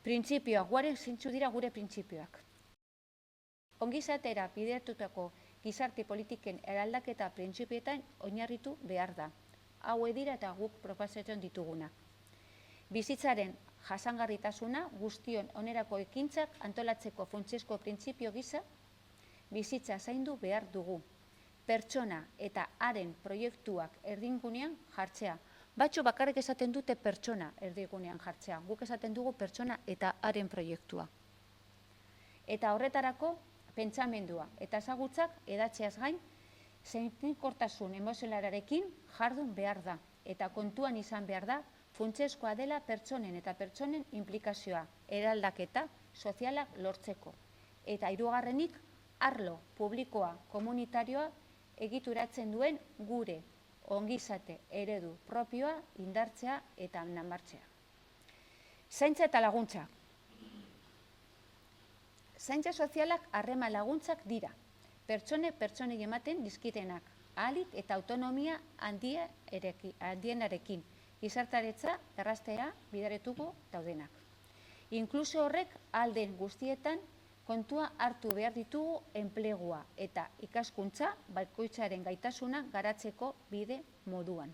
Printzipioak, zintzu dira gure printzipioak. Ongizatera bideratutako gizarte politiken eraldaketa printzipietan oinarritu behar da. Hau dira eta guk proposatzen dituguna. Bizitzaren jasangarritasuna guztion onerako ekintzak antolatzeko funtsezko printzipio gisa, bizitza zaindu behar dugu. Pertsona eta haren proiektuak erdingunean jartzea, Batxo bakarrik esaten dute pertsona erdigunean jartzea. Guk esaten dugu pertsona eta haren proiektua. Eta horretarako pentsamendua eta ezagutzak edatzeaz gain, sentikortasun emozionalarekin jardun behar da. Eta kontuan izan behar da, funtsezkoa dela pertsonen eta pertsonen implikazioa, eraldaketa sozialak lortzeko. Eta hirugarrenik, arlo publikoa komunitarioa egituratzen duen gure ongizate eredu propioa indartzea eta namartzea. Zaintza eta laguntza. Zaintza sozialak harreman laguntzak dira. Pertsonei ematen dizkitenak, ahalik eta autonomia handienarekin, gizartaretza erraztera bidaretuko daudenak. Inklusio horrek alden guztietan kontua hartu behar ditugu enplegua eta ikaskuntza bakoitzaren gaitasuna garatzeko bide moduan.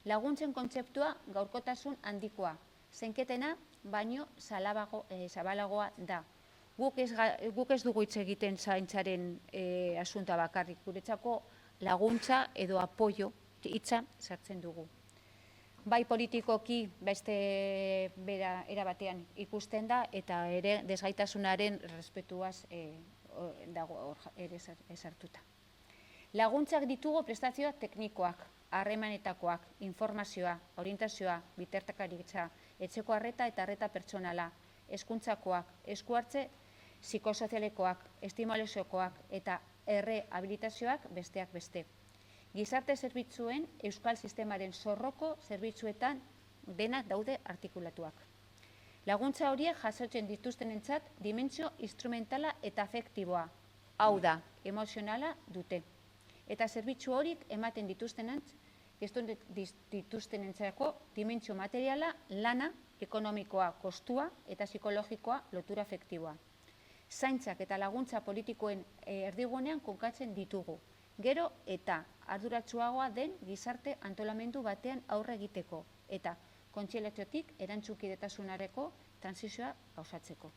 Laguntzen kontzeptua gaurkotasun handikoa, zeinketena baino zabalagoa da. Guk ez dugu hitz egiten zaintzaren asunta bakarrik, guretzako laguntza edo apoio hitza sartzen dugu. Bai politikoki beste bera erabatean ikusten da eta ere desgaitasunaren respetuaz dago ere esartuta. Laguntzak ditugu prestazioa teknikoak, harremanetakoak, informazioa, orientazioa, bitartekaritza, etxeko arreta eta arreta pertsonala, hezkuntzakoak, eskuhartze psikosozialekoak, estimulaziokoak eta errehabilitazioak besteak beste. Gizarte zerbitzuen euskal sistemaren zorroko zerbitzuetan denak daude artikulatuak. Laguntza horiek jasotzen dituztenentzat dimentsio instrumentala eta afektiboa, hau da, emozionala dute. Eta zerbitzu horiek ematen dituztenentzako dimentsio materiala, lana, ekonomikoa, kostua eta psikologikoa lotura afektiboa. Zaintzak eta laguntza politikoen erdigunean konkatzen ditugu. Gero eta arduratsuagoa den gizarte antolamendu batean aurre egiteko eta kontzientziatik erantzukidetasunareko transizioa gauzatzeko.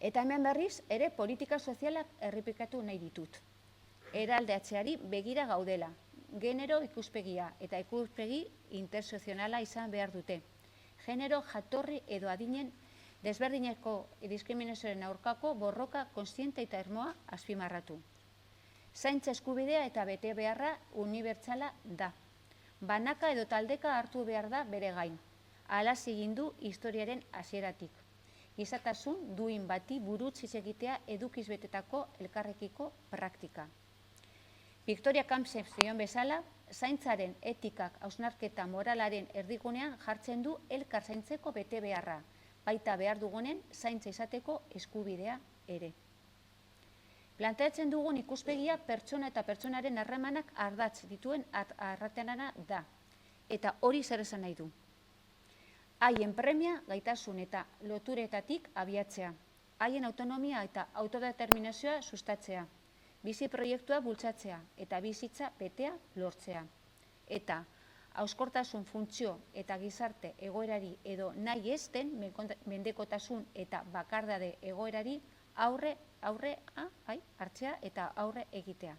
Eta hemen berriz ere politika sozialak errepikatu nahi ditut. Eraldatzeari begira gaudela, genero ikuspegia eta ikuspegi intersozionala izan behar dute. Genero jatorri edo adinen desberdineko diskriminazioaren aurkako borroka kontziente eta irmoa azpimarratu. Zaintza eskubidea eta bete beharra unibertsala da. Banaka edo taldeka hartu behar da bere gain. Hala egin du historiaren hasieratik. Gizatasun duin bati burutz hitz egitea edukiz betetako elkarrekiko praktika. Victoria Campsek zion bezala, zaintzaren etikak hausnarketa moralaren erdigunean jartzen du elkar zaintzeko bete beharra, baita behar dugunen zaintza izateko eskubidea ere. Planteatzen dugun ikuspegia pertsona eta pertsonaren harremanak ardatz dituen arratenana da. Eta hori zer esan nahi du. Haien premia, gaitasun eta loturetatik abiatzea. Haien autonomia eta autodeterminazioa sustatzea. Bizi proiektua bultzatzea eta bizitza betea lortzea. Eta hauskortasun funtzio eta gizarte egoerari edo nahi ez den mendekotasun eta bakardade egoerari aurre hartzea eta aurre egitea.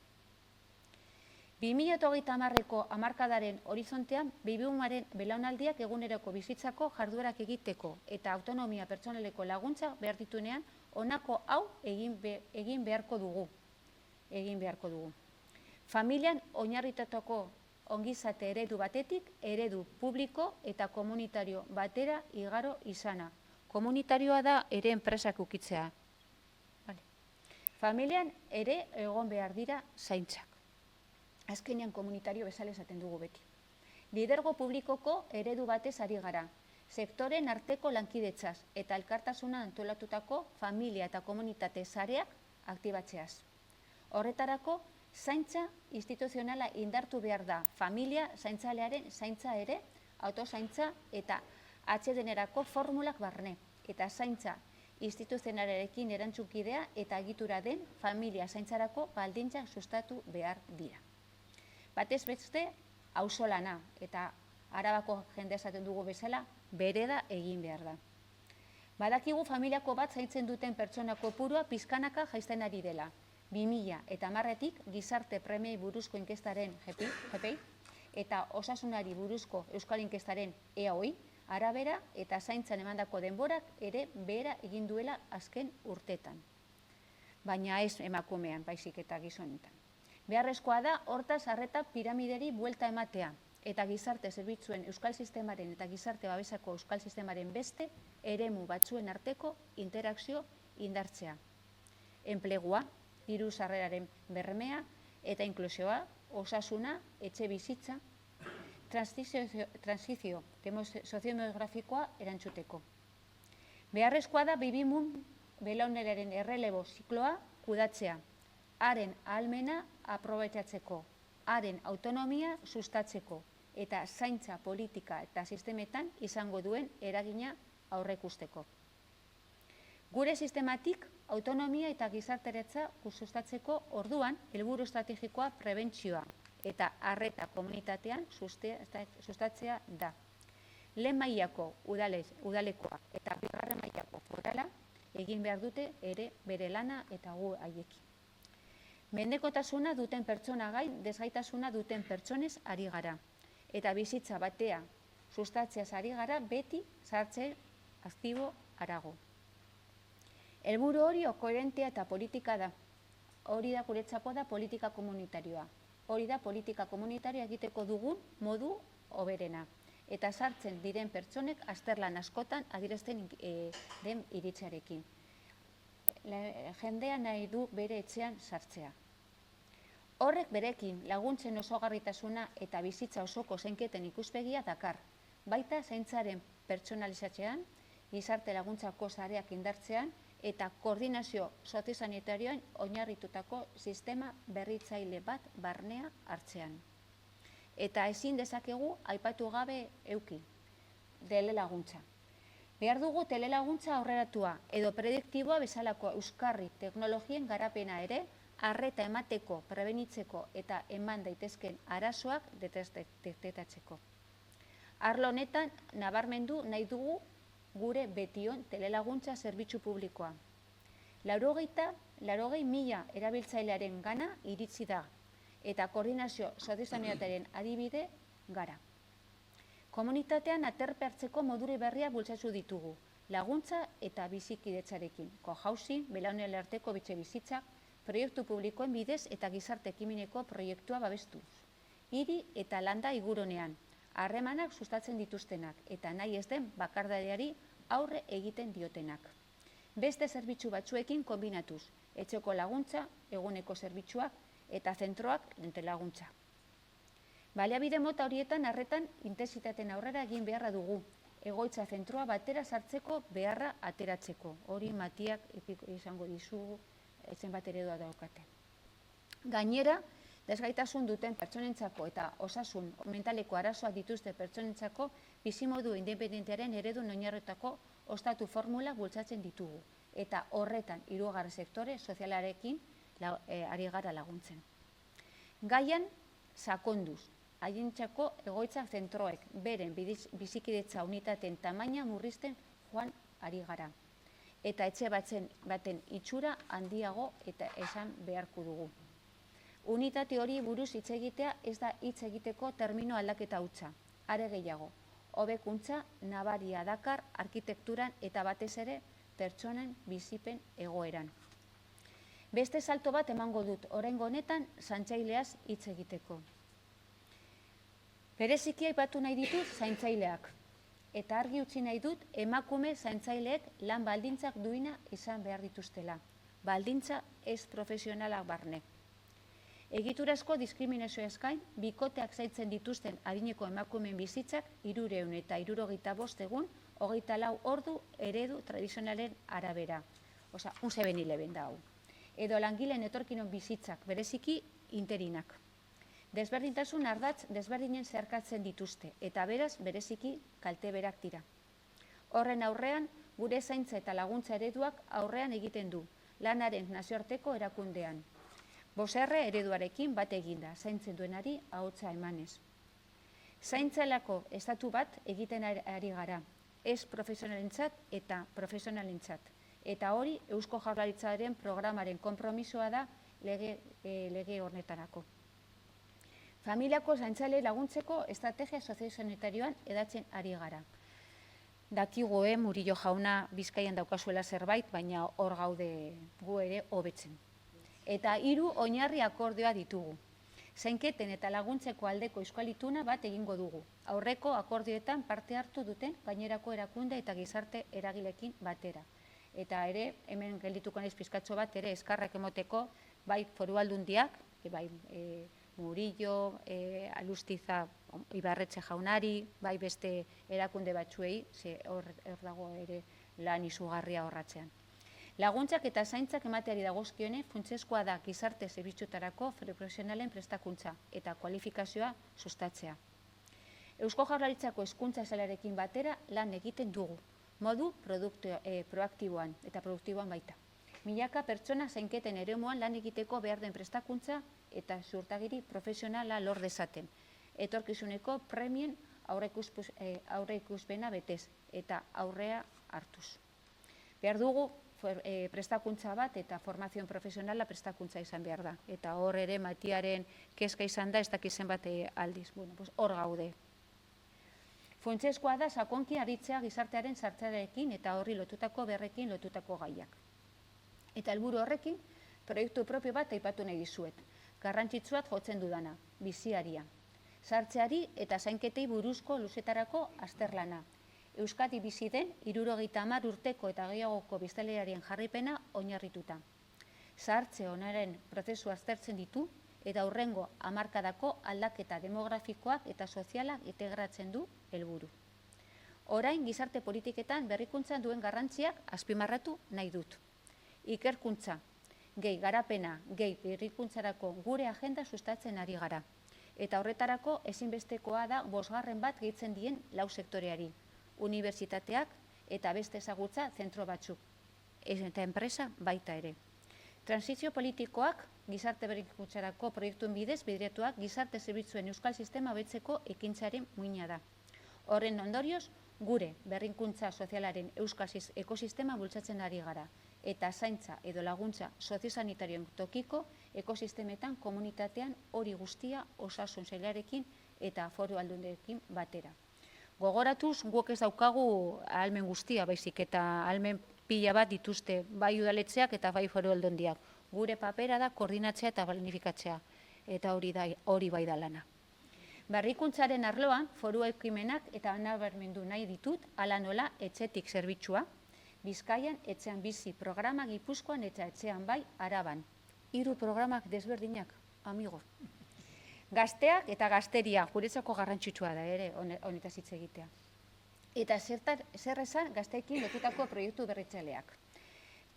2030ko hamarkadaren horizontean bibumaren belaunaldiak eguneroko bizitzako jarduerak egiteko eta autonomia pertsonaleko laguntza behar dituenean honako hau egin beharko dugu. Familian oinarritutako ongizate eredu batetik eredu publiko eta komunitario batera igaro izana. Komunitarioa da ere enpresak ukitzea. Familian ere egon behar dira zaintzak. Azkenean komunitario bezala esaten dugu beti. Lidergo publikoko eredu batez ari gara. Sektoren arteko lankidetzaz eta elkartasuna antolatutako familia eta komunitate sareak aktibatzeaz. Horretarako, zaintza instituzionala indartu behar da. Familia zaintzalearen zaintza ere, autozaintza eta atsedenerako formulak barne. Eta zaintza instituzionalarekin erantzukidea eta egitura den familia zaintzarako baldintzak sustatu behar dira. Batez beste, auzolana eta Arabako jende esaten dugu bezala, bereda egin behar da. Badakigu familiako bat zaintzen duten pertsona kopurua pizkanaka jaisten ari dela. 2010etik gizarte premiei buruzko inkestaren GPI eta osasunari buruzko Euskal Inkestaren EAOI arabera eta zaintzan emandako denborak ere behera egin duela azken urtetan. Baina ez emakumean, baizik eta gizonetan. Beharrezkoa da, hortaz arreta piramideri buelta ematea eta gizarte zerbitzuen euskal sistemaren eta gizarte babesako euskal sistemaren beste eremu batzuen arteko interakzio indartzea. Enplegua, diru sarreraren bermea eta inklusioa, osasuna, etxe bizitza, transizio soziodemografikoa erantzuteko. Beharrezkoa da bibimun belauneraren errelebo zikloa kudatzea, haren ahalmena aprobetxatzeko, haren autonomia sustatzeko eta zaintza politika eta sistemetan izango duen eragina aurrekusteko. Gure sistematik autonomia eta gizarteretza sustatzeko orduan helburu estrategikoa prebentzioa eta arreta komunitatean sustatzea da. Lehen mailako udalekoa eta bigarren mailako forala egin behar dute ere bere lana eta gu haiekin. Mendekotasuna duten pertsona gain, desgaitasuna duten pertsonez ari gara. Eta bizitza batea sustatzeaz ari gara beti sartze aktibo arago. Helburu hori koherentea eta politika da. Hori da guretzako da politika komunitarioa. Hori da politika komunitarioa egiteko dugun modu hoberena. Eta sartzen diren pertsonek azterlan askotan adierazten den iritziarekin. Jendea nahi du bere etxean sartzea. Horrek berekin laguntzen osogarritasuna eta bizitza osoko zeinketen ikuspegia dakar. Baita zaintzaren pertsonalizatzean, gizarte laguntzako sareak indartzean eta koordinazio soziosanitarioan oinarritutako sistema berritzaile bat barnea hartzean. Eta ezin dezakegu aipatu gabe euki, telelaguntza. Behar dugu telelaguntza aurreratua edo prediktiboa bezalako euskarri teknologien garapena ere arreta emateko, prebenitzeko eta eman daitezken arazoak detektatzeko. Arlo honetan nabarmendu nahi dugu gure betion telelaguntza zerbitzu publikoa. 80.000 erabiltzailearen gana iritsi da eta koordinazio soziosanitarioaren adibide gara. Komunitatean aterpe hartzeko modure berria bultzatu ditugu, laguntza eta bizikidetzarekin, cohousing, belaunen arteko bitxe bizitzak, proiektu publikoen bidez eta gizarte ekimeneko proiektua babestuz. Hiri eta landa iguronean, harremanak sustatzen dituztenak eta nahi ez den bakardadeari aurre egiten diotenak. Beste zerbitzu batzuekin kombinatuz, etxeko laguntza, eguneko zerbitzuak eta zentroak laguntza. Baliabide mota horietan arretan intensitaten aurrera egin beharra dugu, egoitza zentroa batera sartzeko beharra ateratzeko. Hori Matiak izango dizugu zenbat eredua daukate. Gainera, desgaitasun duten pertsonentzako eta osasun mentaleko arazoak dituzte pertsonentzako bizimodu independentearen eredu oinarritutako ostatu formula bultzatzen ditugu eta horretan hirugarren sektore sozialarekin ari gara laguntzen. Gaian sakonduz, haientzako egoitza zentroek beren bizikidetza unitateen tamaina murrizten joan ari gara. Eta etxe baten itxura handiago eta esan beharko dugu. Unitate hori buruz hitz egitea ez da hitz egiteko termino aldaketa hutsa. Are gehiago, hobekuntza nabaria dakar arkitekturan eta batez ere pertsonen bizipen egoeran. Beste salto bat emango dut, oraingo honetan zaintzaileaz hitz egiteko. Bereziki aipatu nahi ditut zaintzaileak. Eta argi utzi nahi dut emakume zaintzaileek lan baldintzak duina izan behar dituztela. Baldintza ez profesionalak barne. Egiturazko diskriminazioaz gain, bikoteak zaintzen dituzten adineko emakumeen bizitzak 300 eta 75 egun, 24 ordu eredu tradizionalen arabera. Osa, un 7-Eleven da hau. Edo langileen etorkinon bizitzak, bereziki interinak. Desberdintasun ardatz desberdinen zeharkatzen dituzte eta beraz bereziki kalte berak dira. Horren aurrean, gure zaintza eta laguntza ereduak aurrean egiten du, lanaren nazioarteko erakundean. Boserre ereduarekin bat eginda, zaintzen duenari ahotsa emanez. Zaintzailako estatu bat egiten ari gara, ez profesionalentzat eta profesionalentzat. Eta hori Eusko Jaurlaritzaren programaren konpromisoa da lege honetarako. Familiako zaintzale laguntzeko estrategia soziosanitarioan edatzen ari gara. Dakigu, Murillo jauna Bizkaian daukazuela zerbait, baina hor gaude gu ere hobetzen. Eta 3 oinarri akordioa ditugu. Zainketen eta laguntzeko aldeko euskal ituna bat egingo dugu. Aurreko akordioetan parte hartu duten gainerako erakunde eta gizarte eragilekin batera. Eta ere, hemen geldituko naiz pizkatxo bat ere eskarrak emoteko, bai Foru Aldundiak, bai Murillo, Alustiza, Ibarretxe jaunari, bai beste erakunde batzuei, hor dago ere lan izugarria horratzean. Laguntzak eta zaintzak emateari dagozkione funtsezkoa da gizarte zerbitzuetarako profesionalen prestakuntza eta kualifikazioa sustatzea. Eusko Jaurlaritzako hezkuntza sailarekin batera lan egiten dugu, modu proaktiboan eta produktiboan baita. Milaka pertsona zainketen eremuan lan egiteko behar den prestakuntza eta ziurtagiri profesionala lor dezaten. Etorkizuneko premien aurreikuspena betez eta aurrea hartuz. Behar dugu prestakuntza bat eta formazioen profesionala prestakuntza izan behar da. Eta hor ere Matiaren kezka izan da, ez dakizen bat aldiz. Hor gaude. Funtsezkoa da sakonki aritzea gizartearen sartzearekin eta horri lotutako berrekin lotutako gaiak. Eta helburu horrekin, proiektu propio bat aipatu nahi dizuet. Garrantzitsuat jotzen dudana, biziaria. Sartzeari eta zainketei buruzko luzetarako azterlana. Euskadi bizi den 70 urteko eta gehiagoko biztanleriaren jarripena oinarrituta. Zahartze onaren prozesu aztertzen ditu eta hurrengo hamarkadako aldaketa demografikoak eta sozialak integratzen du helburu. Orain gizarte politiketan berrikuntzan duen garrantziak azpimarratu nahi dut. Ikerkuntza, gehi garapena, gehi berrikuntzarako gure agenda sustatzen ari gara. Eta horretarako ezinbestekoa da 5. bat gehitzen dien 4 sektoreari. Unibertsitateak eta beste ezagutza zentro batzuk, eta enpresa baita ere. Transizio politikoak gizarte berrikuntzarako proiektuen bidez bideratuak gizarte zerbitzuen euskal sistema hobetzeko ekintzaren muina da. Horren ondorioz, gure berrikuntza sozialaren euskal ekosistema bultzatzen ari gara, eta zaintza edo laguntza soziosanitarioen tokiko ekosistemetan komunitatean hori guztia osasun sailarekin eta Foru Aldundiarekin batera. Gogoratuz, guk ez daukagu ahalmen guztia, baizik eta ahalmen pila bat dituzte bai udaletxeak eta bai Foru Aldundiak. Gure papera da koordinatzea eta planifikatzea, eta hori bai da lana. Berrikuntzaren arloan, foru ekimenak eta nabarmendu nahi ditut, hala nola etxetik zerbitzua, Bizkaian etxean bizi programa Gipuzkoan eta etxean bai Araban. 3 programak desberdinak, amigo. Gazteak eta gazteria, guretzako garrantzitsua da ere, honetaz hitz egitea. Eta zer esan gazteekin lotutako proiektu berritzaileak.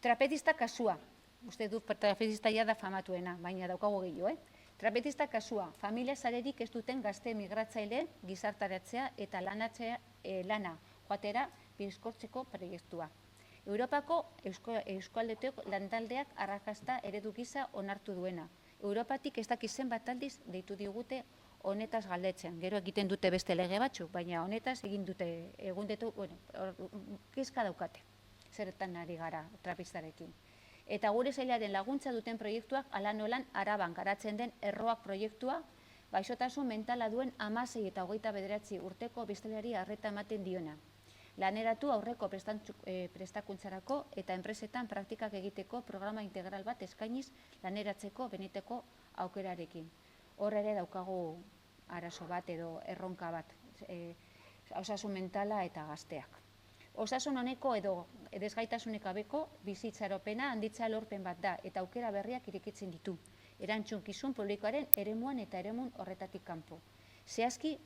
Trapezista kasua, uste dut trapezista da famatuena, baina daukago gehiago, Trapezista kasua, familia sarerik ez duten gazte migratzaileen gizartaratzea eta lana joatera bizkortzeko proiektua. Europako euskaldeteok lantaldeak arrakasta eredu gisa onartu duena. Europatik ez dakizen bat aldiz deitu digute honetaz galdetzen. Gero egiten dute beste lege batzuk, baina honetaz egin dute egundetu, kezka daukate, zerretan ari gara trapistarekin. Eta gure sailaren laguntza duten proiektuak hala nolan Araban garatzen den erroak proiektua, gaixotasun mentala duen 16 eta 29 urteko biztanleari arreta ematen diona. Laneratu aurreko prestakuntzarako eta enpresetan praktikak egiteko programa integral bat eskainiz laneratzeko beneteko aukerarekin. Hor ere daukagu arazo bat edo erronka bat, osasun mentala eta gazteak. Osasun honeko edo desgaitasunik gabeko bizitzaropena handitza lorpen bat da eta aukera berriak irekitzen ditu. Erantzunkizun publikoaren eremuan eta eremun horretatik kanpo. Zehazki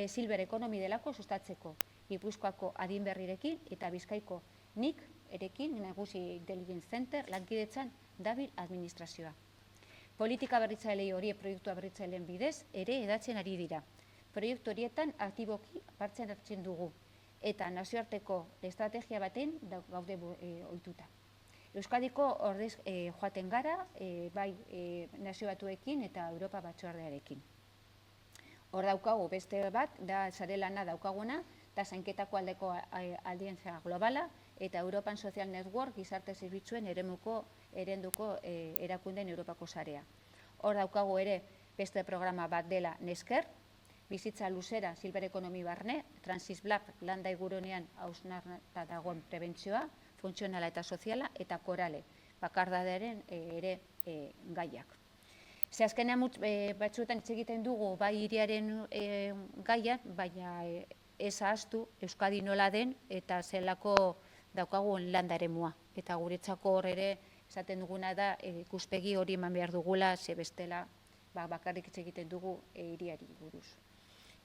Silver Economy delako sustatzeko. Gipuzkoako adin berrirekin eta Bizkaiko nik erekin, Nagusi Intelligence Center, lankidetzan dabil administrazioa. Politika berritzailei horiek proiektua berritzaileen bidez ere edatzen ari dira. Proiektu horietan aktiboki partzen hartzen dugu eta nazioarteko estrategia baten gaude ohituta. Euskadiko ordez joaten gara, bai nazio batuekin eta Europa Batzordearekin. Hor daukagu beste bat, da sare lana daukaguna, eta zainketako aldeko aldientzia globala, eta Europan Social Network gizarte zerbitzuen erenduko erakunden Europako sarea. Hor daukagu ere beste programa bat dela Nesker, bizitza luzera silber ekonomi barne, Transisblab landa igurunean hausnarta dagoen prebentzioa, funtzionala eta soziala, eta Korale, bakardadearen ere gaiak. Ze azkenean batzuetan hitz egiten dugu bai hiriaren gaiak, baina ez ahaztu Euskadi nola den eta zelako daukagun landa eremua. Eta guretzako hor ere esaten duguna da ikuspegi hori eman behar dugula, ze bestela bakarrik hitz egiten dugu hiriari buruz.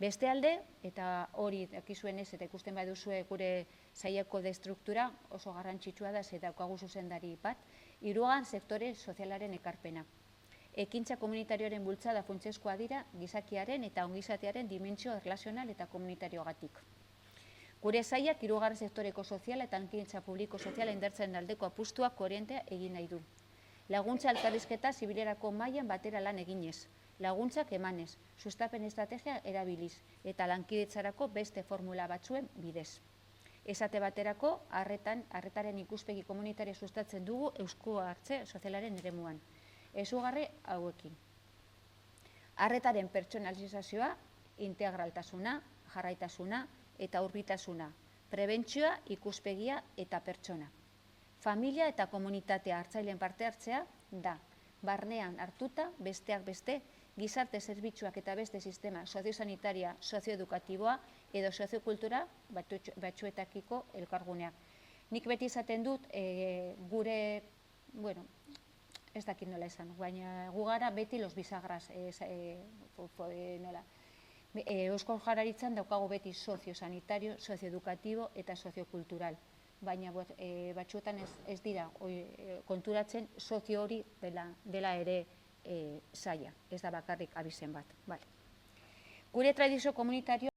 Beste alde, eta hori dakizuenez eta ikusten baduzue gure saileko destruktura oso garrantzitsua da, ze daukagu zuzendari bat, hirugarren sektore sozialaren ekarpena. Ekintza komunitarioaren bultzada funtsezkoa dira gizakiaren eta ongizatearen dimentsio erlazional eta komunitariogatik. Gure sailak hirugarren sektoreko soziala eta ekintza publiko soziala indartzen aldeko apustua koherentea egin nahi du. Laguntza elkarrizketa zibilerako mailan batera lan eginez, laguntzak emanez, sustapen estrategia erabiliz eta lankidetzarako beste formula batzuen bidez. Esate baterako, arretaren ikuspegi komunitario sustatzen dugu esku hartze sozialaren eremuan. Ezugarri hauekin. Arretaren pertsonalizazioa, integraltasuna, jarraitasuna eta hurbiltasuna, prebentzioa, ikuspegia eta pertsona. Familia eta komunitatea hartzaileen parte hartzea da, barnean hartuta, besteak beste, gizarte zerbitzuak eta beste sistema soziosanitaria, sozioedukatiboa edo soziokultura batzuetakiko elkarguneak. Nik beti izaten dut gure, ez dakit nola esan, baina gu gara beti los bisagras, Eusko Jaurlaritzan daukagu beti soziosanitario, sozioedukatibo eta soziokultural, baina batzuetan ez dira konturatzen sozio hori dela ere saia, ez da bakarrik abizen bat. Gure tradizio komunitario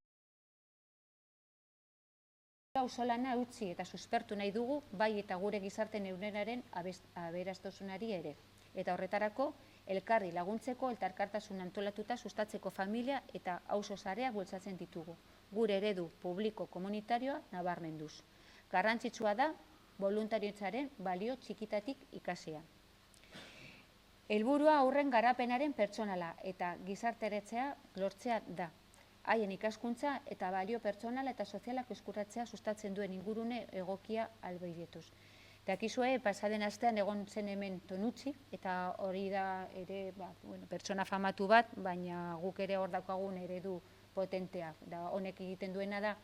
auzolana utzi eta suspertu nahi dugu, bai eta gure gizarte neurrenaren aberastasunari ere. Eta horretarako, elkarri laguntzeko, elkartasun antolatuta sustatzeko familia eta auzo sarea bultzatzen ditugu. Gure eredu publiko komunitarioa nabarmenduz. Garrantzitsua da, boluntariotzaren balio txikitatik ikasia. Helburua aurren garapenaren pertsonala eta gizarteretzea lortzea da. Haien ikaskuntza eta balio pertsonala eta sozialak eskuratzea sustatzen duen ingurune egokia albeidetuz. Dakizue, pasaden astean egon zen hemen Tonutzi, eta hori da ere pertsona famatu bat, baina guk ere hor daukagun eredu potentea. Honek egiten duena da,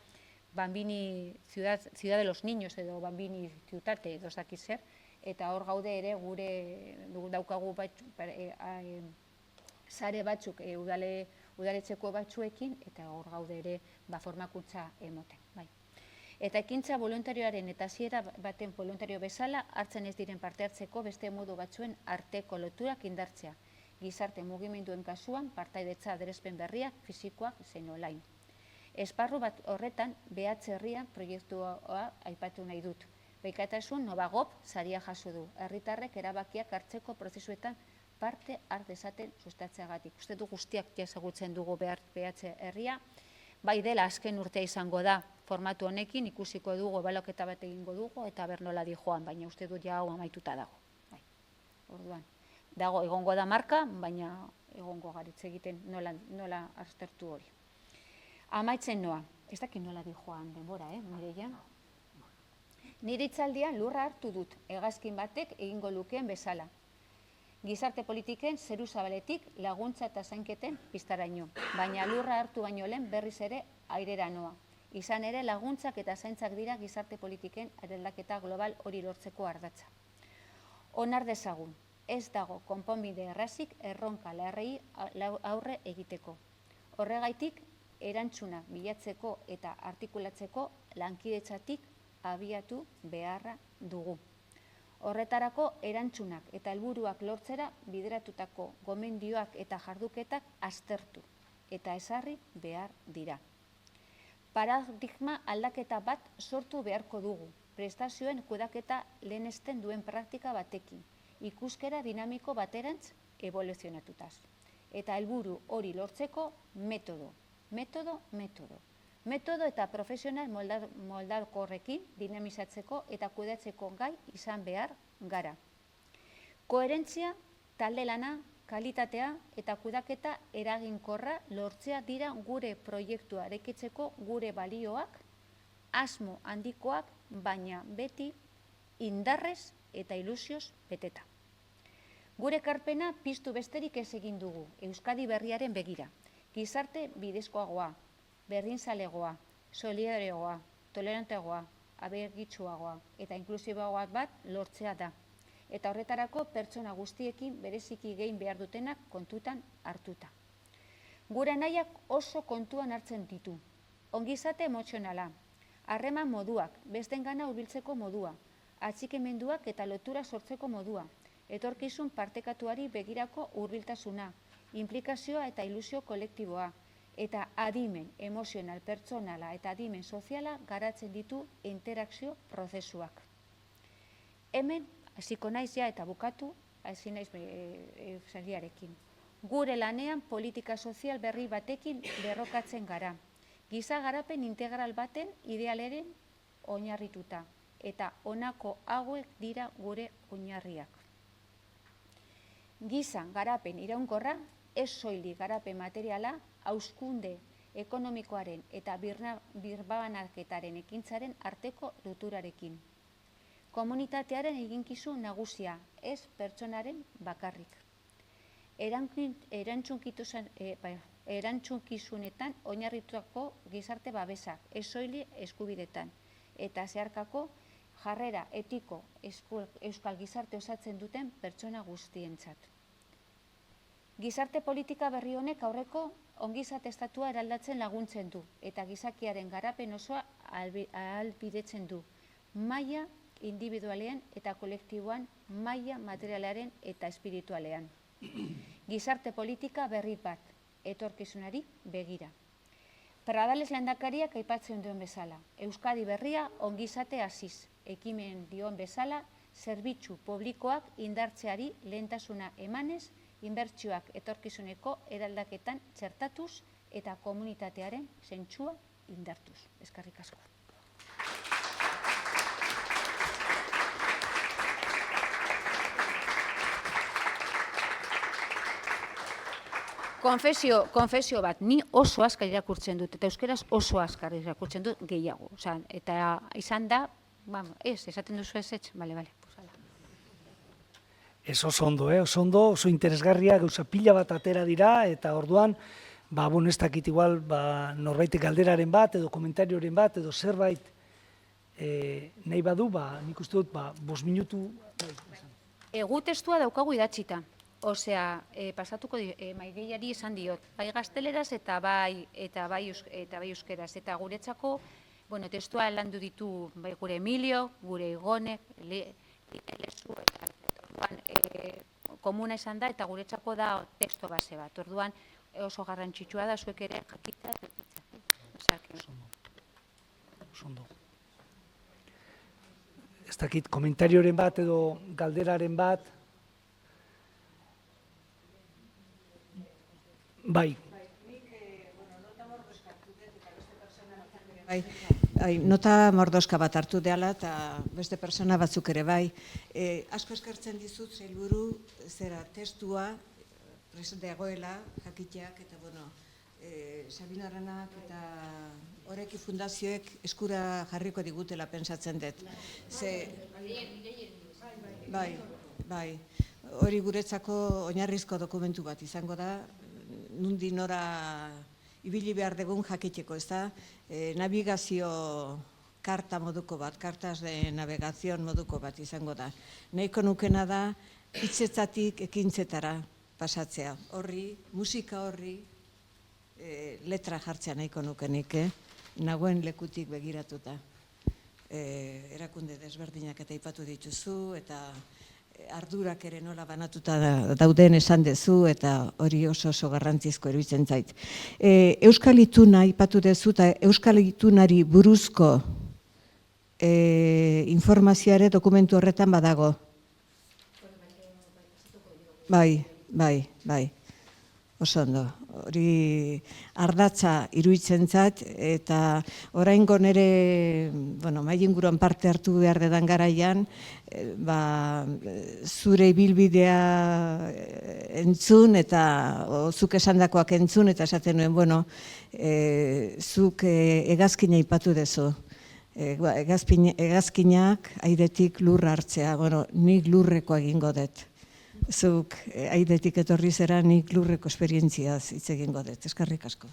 Bambini Ciudad de los Niños edo Bambini Ciutate edo zakiz zer, eta hor gaude ere gure daukagu sare batzuk udaletxeko batzuekin, eta hor gaude ere formakuntza emoten. Eta ekintza voluntarioaren eta hasiera baten voluntario bezala hartzen ez diren parte hartzeko beste modu batzuen arteko loturak indartzea. Gizarte mugimenduen kasuan partaidetza adierazpen berriak, fisikoak zein online. Esparru bat horretan BH Herria proiektua aipatu nahi dut. Beikatasun Novagop saria jaso du. Herritarrek erabakiak hartzeko prozesuetan parte har dezaten sustatzeagatik. Uste du guztiak ezagutzen dugu BH Herria. Bai dela azken urtea izango da formatu honekin, ikusiko dugu, ebaloketa bat egingo dugu, eta bernola di joan, baina uste dut ja hau amaituta dago. Orduan, dago egongo da marka, baina egongo garitz egiten nola aztertu hori. Amaitzen noa, ez dakit nola di joan denbora, Mireia? Nire hitzaldian lurra hartu dut, hegazkin batek egingo lukeen bezala. Gizarte politiken zeru zabaletik laguntza eta zainketen piztaraino, baina lurra hartu baino lehen berriz ere airera noa. Izan ere laguntzak eta zaintzak dira gizarte politiken eraldaketa global hori lortzeko ardatza. Onar dezagun, ez dago konponbide errazik erronka larrei aurre egiteko. Horregaitik, erantzuna bilatzeko eta artikulatzeko lankidetzatik abiatu beharra dugu. Horretarako erantzunak eta helburuak lortzera bideratutako gomendioak eta jarduketak aztertu eta ezarri behar dira. Paradigma aldaketa bat sortu beharko dugu, prestazioen kudeaketa lehenesten duen praktika batekin, ikuskera dinamiko baterantz evoluzionatutaz. Eta helburu hori lortzeko metodo. Metodo eta profesional moldakorrekin dinamizatzeko eta kudeatzeko gai izan behar gara. Koherentzia, talde lana, kalitatea eta kudaketa eraginkorra lortzea dira gure proiektua eraikitzeko gure balioak, asmo handikoak, baina beti indarrez eta ilusioz beteta. Gure ekarpena piztu besterik ez egin dugu, Euskadi berriaren begira. Gizarte bidezkoagoa, berdinzalegoa, solidarioagoa, toleranteagoa, abergitsuagoa eta inklusiboagoa bat lortzea da. Eta horretarako pertsona guztiekin bereziki gehin behar dutenak kontutan hartuta. Gure nahiak oso kontuan hartzen ditu. Ongizate emozionala, harreman moduak, bestengana hurbiltzeko modua, atxikimenduak eta lotura sortzeko modua, etorkizun partekatuari begirako hurbiltasuna, inplikazioa eta ilusio kolektiboa, eta adimen emozional pertsonala eta adimen soziala garatzen ditu interakzio prozesuak. Hemen, hasiko naiz ja eta bukatu, hasi naiz zerriarekin. Gure lanean politika sozial berri batekin lerrokatzen gara. Giza garapen integral baten idealeren oinarrituta, eta honako hauek dira gure oinarriak. Giza garapen iraunkorra, ez soilik garapen materiala, hauskunde ekonomikoaren eta birbanaketaren ekintzaren arteko loturarekin. Komunitatearen eginkizun nagusia, ez pertsonaren bakarrik. Erantzunkizunetan oinarritutako gizarte babesak, ez soilik eskubidetan, eta zeharkako jarrera etiko euskal gizarte osatzen duten pertsona guztientzat. Gizarte politika berri honek aurreko ongizate estatua eraldatzen laguntzen du, eta gizakiaren garapen osoa ahalbidetzen du, maila individualean eta kolektiboan, maila materialaren eta espiritualean. Gizarte politika berri bat, etorkizunari begira. Pradales lehendakariak aipatzen duen bezala, Euskadi berria ongizate hasiz, ekimen dion bezala, zerbitzu publikoak indartzeari lehentasuna emanez, inbertsioak etorkizuneko eraldaketan txertatuz eta komunitatearen zentsua indartuz. Eskerrik asko. Konfesio bat, ni oso azkar irakurtzen dut, eta euskeraz oso azkar irakurtzen dut gehiago. Eta izan da, esaten duzu ez, bale. Ez oso ondo, oso interesgarria, gauza pila bat atera dira, eta orduan, ez dakit igual, norbaitek galderaren bat, edo komentarioren bat, edo zerbait nahi badu, nik uste dut, 5 minutu. Egu testua daukagu idatzita. Osea, pasatuko maigeiari esan diot, bai gazteleraz eta bai euskeraz. Eta guretzako, testua landu ditu gure Emilio, gure Igonek, Lezu, komuna izan da, eta guretzako da testo base bat. Orduan oso garrantzitsua da, zuek ere jakitea. Oso. Ez dakit, komentarioren bat edo galderaren bat. Bai. Nota mordoska bat hartu dela eta beste persona batzuk ere bai. Asko eskertzen dizut sailburu zera testua presente dagoela jakiteak eta Sabino Arranak eta Oreki Fundazioek eskura jarriko digutela pentsatzen dut. Bai. Hori guretzako oinarrizko dokumentu bat izango da, nundi nora ibili behar dugun jakiteko, ez da? Navigazio karta moduko bat, kartas de navegazion moduko bat izango da. Nahiko nukena da, hitzetzatik ekintzetara pasatzea. Horri, musika horri, letra jartzea nahiko nukenik, nagoen lekutik begiratuta. Erakunde desberdinak eta aipatu dituzu, eta ardurak ere nola banatuta dauden esan dezu, eta hori oso garrantzizko eruditzen zait. Euskal Ituna aipatu dezu, eta Euskal Itunari buruzko informazioare dokumentu horretan badago. Bai. Oso ondo, hori ardatza iruditzen zait, eta oraingo nire mahai inguruan parte hartu behar dedan garaian, zure ibilbidea entzun eta zuk esandakoak entzun eta esaten nuen, zuk hegazkina aipatu dezu. Hegazkinak airetik lurra hartzea, nik lurreko egingo dut. Zuk airetik etorri zera, nik lurreko esperientziaz hitz egingo dut. Eskerrik asko.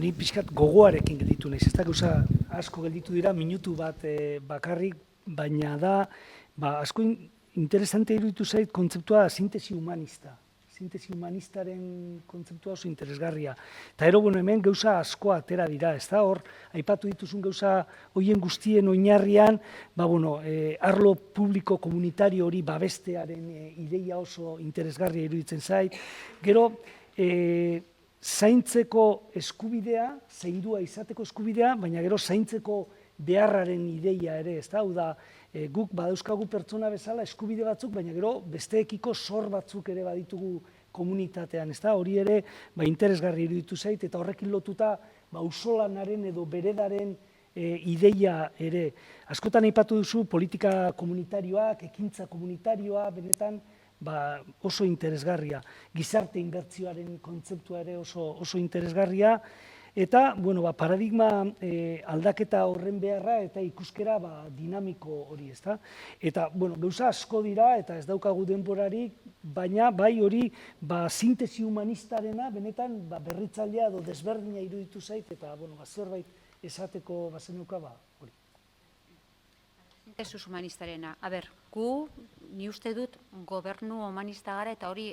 Ni pixkat gogoarekin gelditu naiz. Ez da gauza asko gelditu dira, minutu bat bakarrik, baina da, asko interesante iruditu zait kontzeptua sintesi humanista. Sintesi humanistaren kontzeptua oso interesgarria. Eta hemen gauza asko atera dira, ez da hor, aipatu dituzun gauza horien guztien oinarrian, arlo publiko komunitario hori babestearen ideia oso interesgarria iruditzen zait. Gero, zaintzeko eskubidea, zaindua izateko eskubidea, baina gero zaintzeko beharraren ideia ere, ez da, hau da, guk badauzkagu pertsona bezala eskubide batzuk, baina gero besteekiko zor batzuk ere baditugu komunitatean, ez da, hori ere interesgarri iruditu zait, eta horrekin lotuta auzolanaren edo beredaren ideia ere. Askotan aipatu duzu politika komunitarioak, ekintza komunitarioa, benetan oso interesgarria. Gizarte inbertsioaren kontzeptua ere oso interesgarria, eta paradigma aldaketa horren beharra eta ikuskera dinamiko hori, ez da. Eta gauza asko dira eta ez daukagu denborarik, baina bai hori sintesi humanistarena benetan berritzailea edo desberdina iruditu zait, eta zerbait esateko bazeneuka hori. Sintesis humanistarena. Ni uste dut gobernu humanista gara eta hori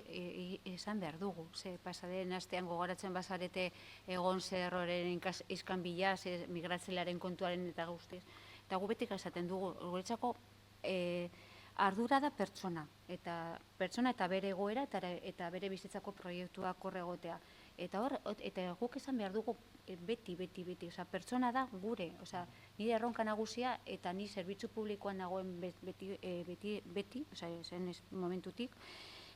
esan behar dugu. Pasaden astean gogoratzen bazarete egon zerroren izkan bilaz, migratzelaren kontuaren eta guztiz. Eta gu betik esaten dugu, guretzako ardura da pertsona eta bere egoera eta bere bizitzako proiektuak horregotea. Eta guk esan behar dugu beti, pertsona da gure, nire erronka nagusia eta ni zerbitzu publikoan nagoen beti, zen momentutik,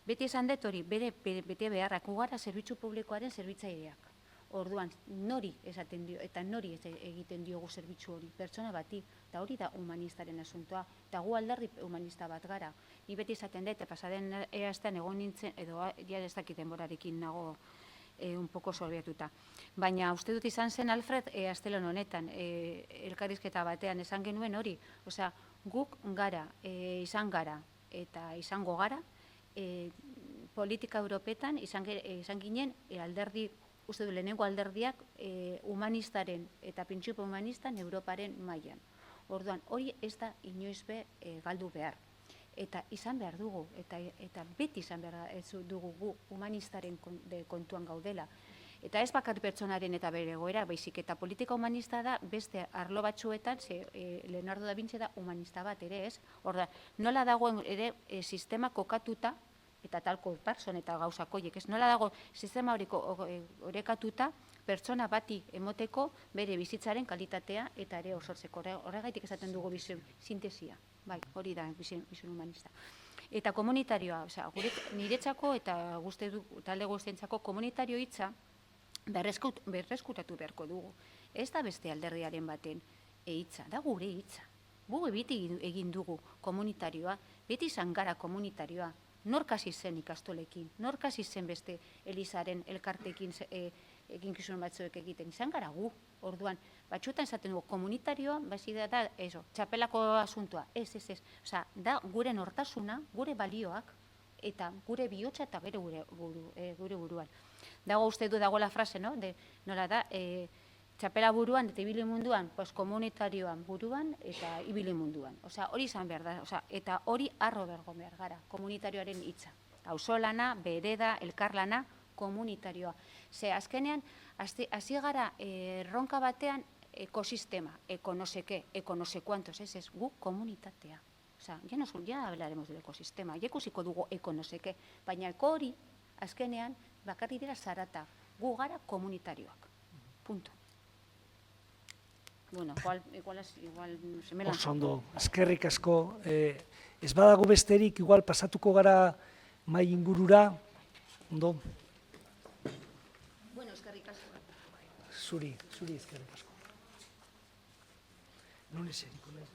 beti esan dut hori, bete beharrak, gara zerbitzu publikoaren zerbitzaileak. Orduan, nori esaten dio, eta nori egiten diogu zerbitzu hori, pertsona bati, eta hori da humanistaren asuntoa, eta gu alderdi humanista bat gara. Ni beti esaten dut, pasaden astean egon nintzen, edo ja ez dakit denborarekin nago un poco sorbiatuta. Baina uste dut izan zen, Alfred, astelehen honetan, elkarrizketa batean esan genuen hori, guk gara, izan gara, eta izango gara, politika europetan izan ginen alderdi, uste du lehenengo alderdiak humanistaren eta printzipio humanistan Europaren mailan. Orduan, hori ez da inoiz be galdu behar. Eta izan behar dugu, eta beti izan behar dugu gu humanistaren kontuan gaudela. Eta ez bakar pertsonaren eta bere egoera, baizik eta politika humanista da beste arlo batzuetan, Leonardo da Vinci da humanista bat ere ez, orda, nola dagoen ere sistema kokatuta, eta talko person eta gauzakoiek, ez nola dago sistema horekatuta pertsona bati emoteko bere bizitzaren kalitatea eta ere osortzeko. Horregaitik esaten dugu sintesia. Bai, hori da, bizun humanista. Eta komunitarioa, niretzako eta talde guztientzako komunitario hitza berreskutatu beharko dugu. Ez da beste alderdiaren baten hitza, da gure hitza. Gu beti egin dugu komunitarioa, beti izan gara komunitarioa. Nork hasi zen ikastolekin, nork hasi zen beste Elizaren elkartekin eginkizun batzuek egiten, izan gara gu. Orduan, batzuetan esaten dugu, komunitarioa, da, txapelako asuntoa, ez. Da gure nortasuna, gure balioak, eta gure bihotza eta gure buruan. Dago uste du dagoela frase, nola da, txapela buruan eta ibili munduan, komunitarioan buruan eta ibili munduan. Hori izan behar da, eta hori arro bergon behar gara, komunitarioaren hitza. Auzolana, bereda, elkarlana, komunitarioa. Azkenean, hasi gara erronka batean ekosistema, ekonoseke, ekonosekuantos, ez, gu komunitatea. Ya hablaremos del ekosistema, ya ikusiko dugu ekonoseke, baina eko hori, azkenean, bakarri dira zarata, gu gara komunitarioak. Punto. bueno, igual semela. Oso ondo, eskerrik asko. Ez badago besterik, igual pasatuko gara mai ingurura, ondo? Bueno, eskerrik asko. Zuri eskerrik asko. Non eseriko nahi?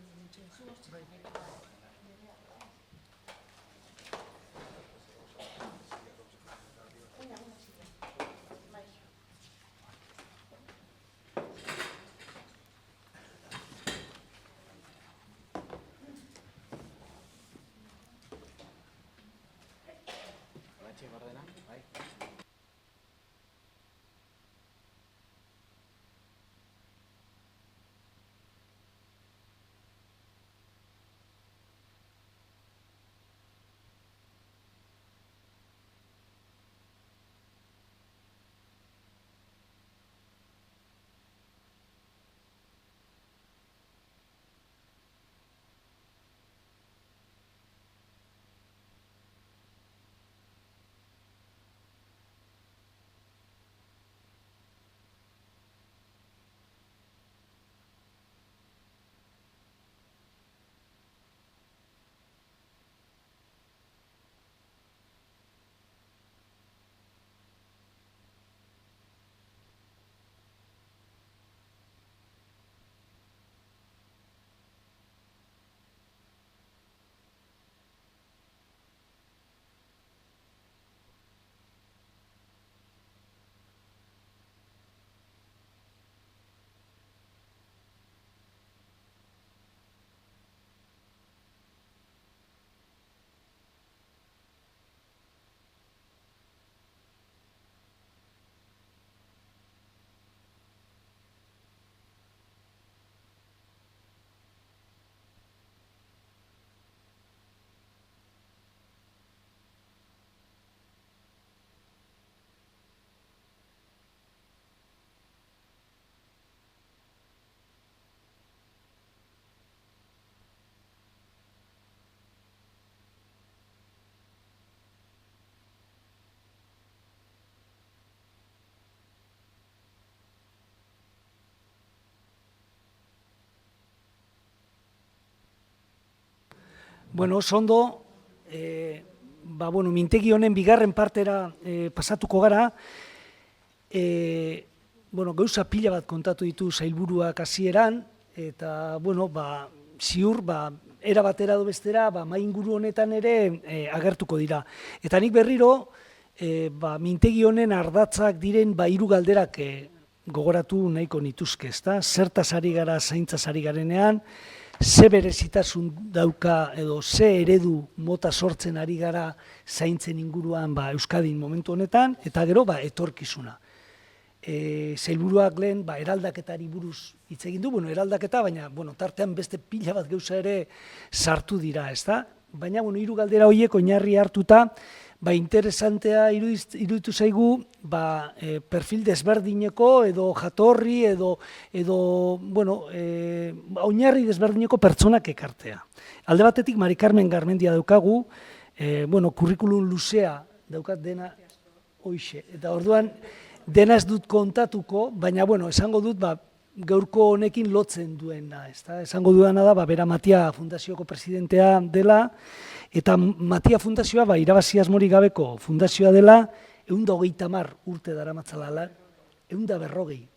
Bueno, oso ondo, mintegi honen bigarren partera pasatuko gara. Gauza pila bat kontatu ditu sailburuak hasieran, eta, ziur, era batera edo bestera, mai inguru honetan ere agertuko dira. Eta nik berriro, mintegi honen ardatzak diren hiru galderak gogoratu nahiko nituzke, ezta? Zertaz ari gara, zaintzaz ari garenean, ze berezitasun dauka edo ze eredu mota sortzen ari gara zaintzen inguruan Euskadin momentu honetan, eta gero etorkizuna. Sailburuak lehen eraldaketari buruz hitz egin du, eraldaketa, baina tartean beste pila bat gauza ere sartu dira, ezta? Baina hiru galdera horiek oinarri hartuta, interesantea iruditu zaigu perfil desberdineko edo jatorri edo oinarri desberdineko pertsonak ekartea. Alde batetik Mari Carmen Garmendia daukagu, kurrikulum luzea daukat dena hoixe, eta orduan dena ez dut kontatuko, baina esango dut gaurko honekin lotzen duena, esango duena da bera Matia Fundazioko presidentea dela, eta Matia Fundazioa irabazi asmorik gabeko fundazioa dela, 130 urte daramatzala, 140.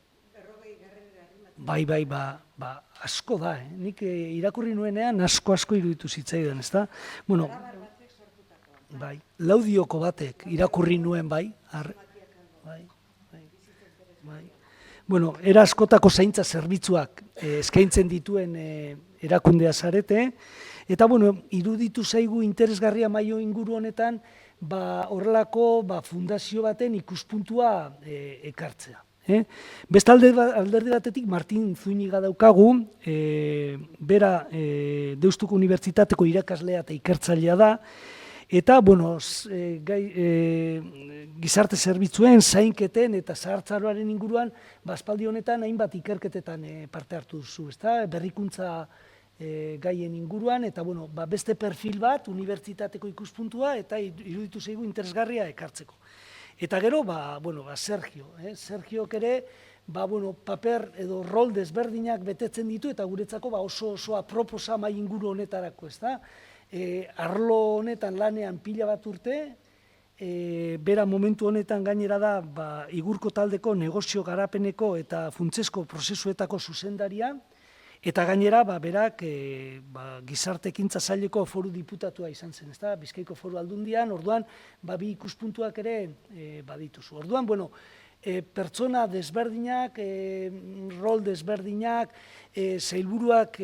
Asko da, nik irakurri nuenean asko iruditu zitzaidan, ezta? Laudioko batek irakurri nuen, era askotako zaintza zerbitzuak eskaintzen dituen erakundea zarete, eta iruditu zaigu interesgarria maio inguru honetan horrelako fundazio baten ikuspuntua ekartzea. Beste alderdi batetik Martin Zúñiga daukagu, bera Deustuko Unibertsitateko irakaslea eta ikertzailea da, eta gizarte zerbitzuen, zainketen eta zahartzaroaren inguruan, aspaldi honetan hainbat ikerketetan parte hartu duzu, berrikuntza gaien inguruan, eta beste perfil bat, unibertsitateko ikuspuntua, eta iruditu zaigu interesgarria ekartzeko. Eta gero, Sergio. Sergiok ere, paper edo rol desberdinak betetzen ditu eta guretzako oso aproposa mai inguru honetarako, ezta? Arlo honetan lanean pila bat urte, bera momentu honetan gainera da Igurko taldeko negozio garapeneko eta funtsezko prozesuetako zuzendaria, eta gainera berak gizarte ekintza saileko foru diputatua izan zen, ezta? Bizkaiko foru aldundian, orduan bi ikuspuntuak ere badituzu. Orduan, pertsona desberdinak, rol desberdinak, sailburuak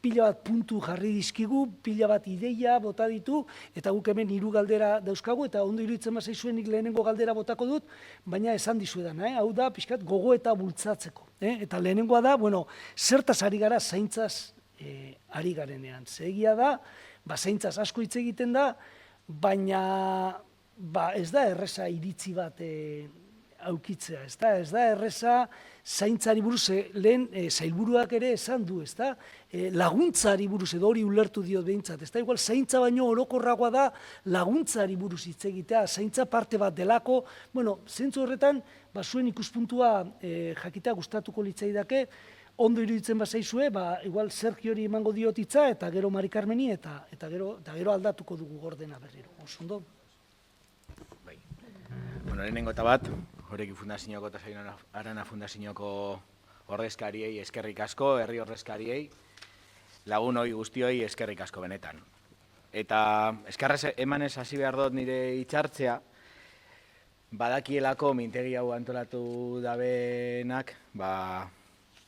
pila bat puntu jarri dizkigu, pila bat ideia bota ditu, eta guk hemen 3 galdera dauzkagu, eta ondo iruditzen bazaizuen nik lehenengo galdera botako dut, baina esan dizuedan, hau da, pixkat, gogo eta bultzatzeko. Eta lehenengoa da, zertaz ari gara zaintzaz ari garenean. Zegia da, zaintzaz asko hitz egiten da, baina ez da erreza iritzi bat aukitzea, ez da erreza zaintzari buruz, lehen sailburuak ere esan du, ez da, laguntzari buruz, edo hori ulertu diot behintzat, ez da, igual zaintza baino orokorragoa da laguntzari buruz hitz egitea, zaintza parte bat delako, zentzu horretan, zuen ikuspuntua jakitea gustatuko litzaidake, ondo iruditzen bazaizue, igual Sergiori emango diot hitza, eta gero Mari Carmeni, eta gero aldatuko dugu gordena berriro, oso ondo? Lehenengo eta bat, Oreki Fundazioko eta Sabino Arana Fundazioko ordezkariei eskerrik asko, herri ordezkariei, lagun hori guztioi eskerrik asko benetan. Eta eskerraz emanez hasi behar dut nire hitzartzea, badakielako mintegi hau antolatu dabenak,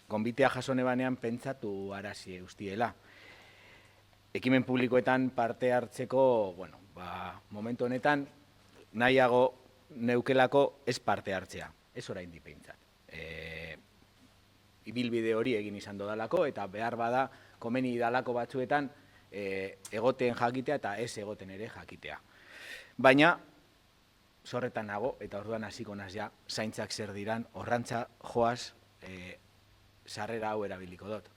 gonbitea jasone banean pentsatu arazi eustiela. Ekimen publikoetan parte hartzeko, momentu honetan, nahiago neukelako ez parte hartzea, ez orain dipeintzat. Ibilbide hori egin izan dodalako, eta behar bada, komeni idalako batzuetan egoten jakitea eta ez egoten ere jakitea. Baina, zorretan nago, eta orduan hasiko naz ja, zaintzak zer diran, horrantza joaz, sarrera hau erabiliko dut.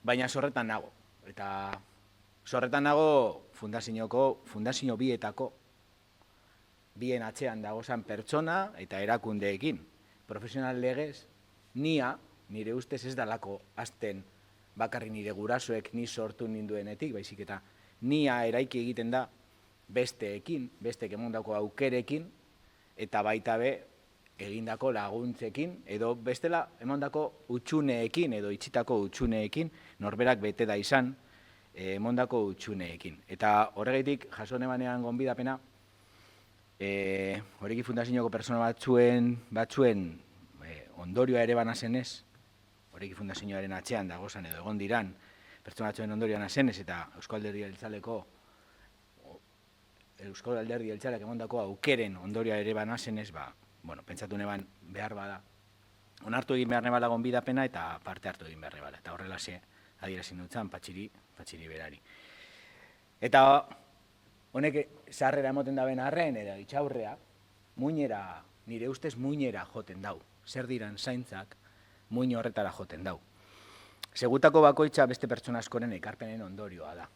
Baina zorretan nago, eta zorretan nago fundazio bietako, bien atzean dagozan pertsona eta erakundeekin. Profesional legez, nire ustez ez dalako azten bakarri nire gurasoek ni sortu ninduenetik, baizik eta nia eraiki egiten da besteekin, bestek emondako aukerekin, eta baita be egindako laguntzekin, edo bestela emondako utxuneekin, edo itxitako utxuneekin, norberak bete da izan emondako utxuneekin. Eta horregatik, jasone banean gonbidapena, Oreki Fundazioko pertsona batzuen ondorioa ere banazenez, Oreki Fundazioaren atzean dagozan edo egon diran, pertsona batzuen ondorioa nazenez, eta Euskal Alderdi Jeltzaleak emondako aukeren ondorioa ere banazenez, pentsatu neban behar bada, onartu egin behar nebala gonbidapena eta parte hartu egin behar nebala, eta horrelase adierazin dutzen patxiri berari. Eta honek sarrera emoten daben arren, eta itxaurrea, nire ustez muinera joten dau. Zer diran zaintzak, muin horretara joten dau. Segutako bakoitza beste pertsona askoren ekarpenen ondorioa da.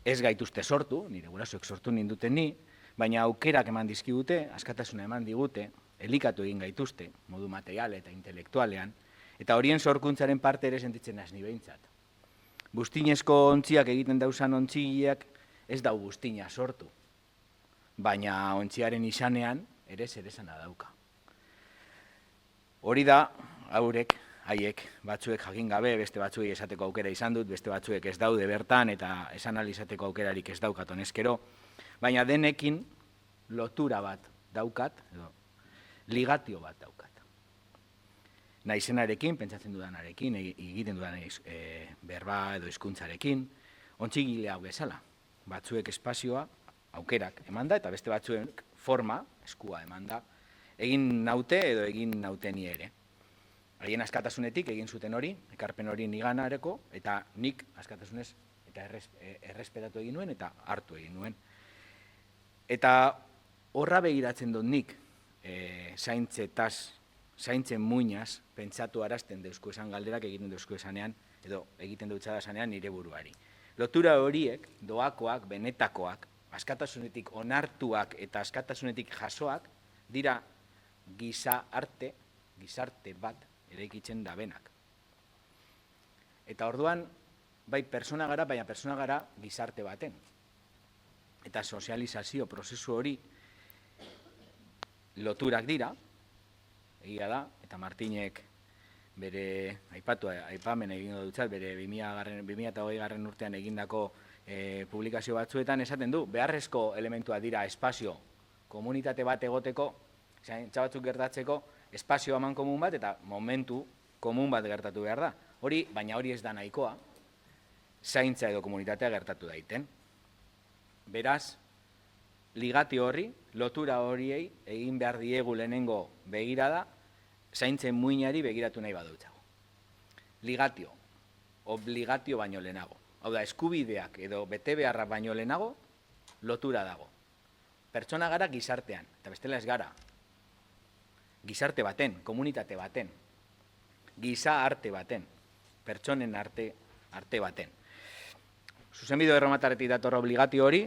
Ez gaituzte sortu, nire gurasoek sortu ninduten ni, baina aukerak eman dizkigute, askatasuna eman digute, elikatu egin gaituzte, modu material eta intelektualean, eta horien sorkuntzaren parte ere sentitzen naiz ni behintzat. Buztinezko ontziak egiten dauzan ontziak, ez dau guztina sortu, baina ontziaren izanean ere zerezana dauka. Hori da, haiek, batzuek jakin gabe, beste batzuek esateko aukera izan dut, beste batzuek ez daude bertan, eta esan alizateko aukerarik ez daukat honezkero, baina denekin lotura bat daukat, edo ligatio bat daukat. Naizenarekin, pentsatzen dudanarekin, egiten dudan berba edo hizkuntzarekin, ontzigile hau bezala. Batzuek espazioa, aukerak eman da, eta beste batzuek forma, eskua eman da, egin naute edo egin nauteni ere. Haien askatasunetik egin zuten hori, ekarpen hori niganareko, eta nik askatasunez eta errespetatu egin nuen eta hartu egin nuen. Eta horra begiratzen dut nik zaintzen muinaz pentsatu arazten deuzko esan galderak egiten deuzko esanean, edo egiten dutxada esanean nire buruari. Lotura horiek, doakoak, benetakoak, askatasunetik onartuak eta askatasunetik jasoak, dira giza arte gizarte bat eraikitzen dabenak. Eta orduan, bai pertsona gara, baina pertsona gara gizarte baten. Eta sozializazio prozesu hori loturak dira, egia da, eta Martinek bere aipamen egingo dutzat, bere 2008 urtean egindako publikazio batzuetan esaten du, beharrezko elementua dira espazio, komunitate bat egoteko, zaintza batzuk gertatzeko, espazio eman komun bat eta momentu komun bat gertatu behar da. Baina hori ez da nahikoa, zaintza edo komunitatea gertatu daiten. Beraz, ligati horri, lotura horiei egin behar diegu lehenengo begirada, zaintzen muinari begiratu nahi badutzago. Ligatio, obligatio baino lehenago. Hau da, eskubideak edo bete beharra baino lehenago, lotura dago. Pertsona gara gizartean, eta bestela ez gara. Gizarte baten, komunitate baten, giza arte baten, pertsonen arte baten. Zuzenbide erromatarretik dator obligatio hori,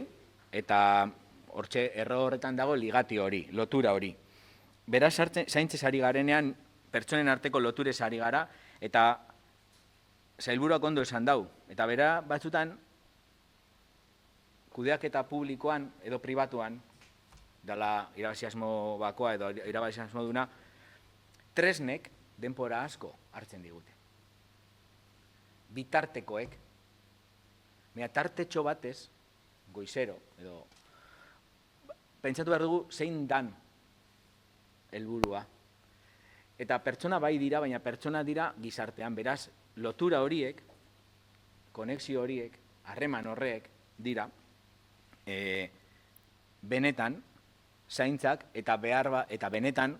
eta hortxe erro horretan dago ligatio hori, lotura hori. Beraz, zaintzez ari garenean, pertsonen arteko loturez ari gara, eta sailburuak ondo esan dau. Eta bera, batzutan, kudeaketa publikoan edo pribatuan, dala irabaziasmo bakoa edo irabaziasmo duna, tresnek denpora asko hartzen digute. Bitartekoek, tartetxo batez, goizero, edo pentsatu behar dugu zein dan helburua. Eta pertsona bai dira, baina pertsona dira gizartean. Beraz, lotura horiek, konexio horiek, harreman horrek dira, benetan, zaintzak eta benetan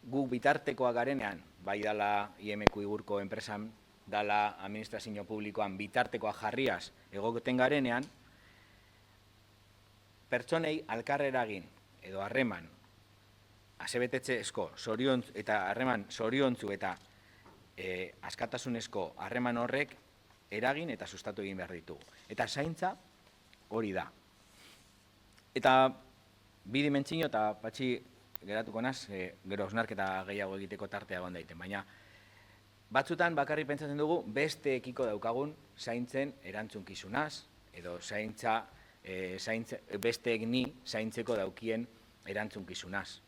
guk bitartekoa garenean, bai dala IMQ igurko enpresan, dala administrazio publikoan bitartekoa jarriaz egoten garenean, pertsonei alkarreragin edo harreman asebetetzeezko eta harreman zoriontzu eta askatasunezko harreman horrek eragin eta sustatu egin behar ditugu. Eta zaintza hori da. Eta bi dimentsio eta patxi geratuko naz, gero osnarketa gehiago egiteko tartea egon daiten, baina batzutan bakarrik pentsatzen dugu besteekiko daukagun zaintzen erantzunkizunaz, edo besteek ni zaintzeko daukien erantzunkizunaz.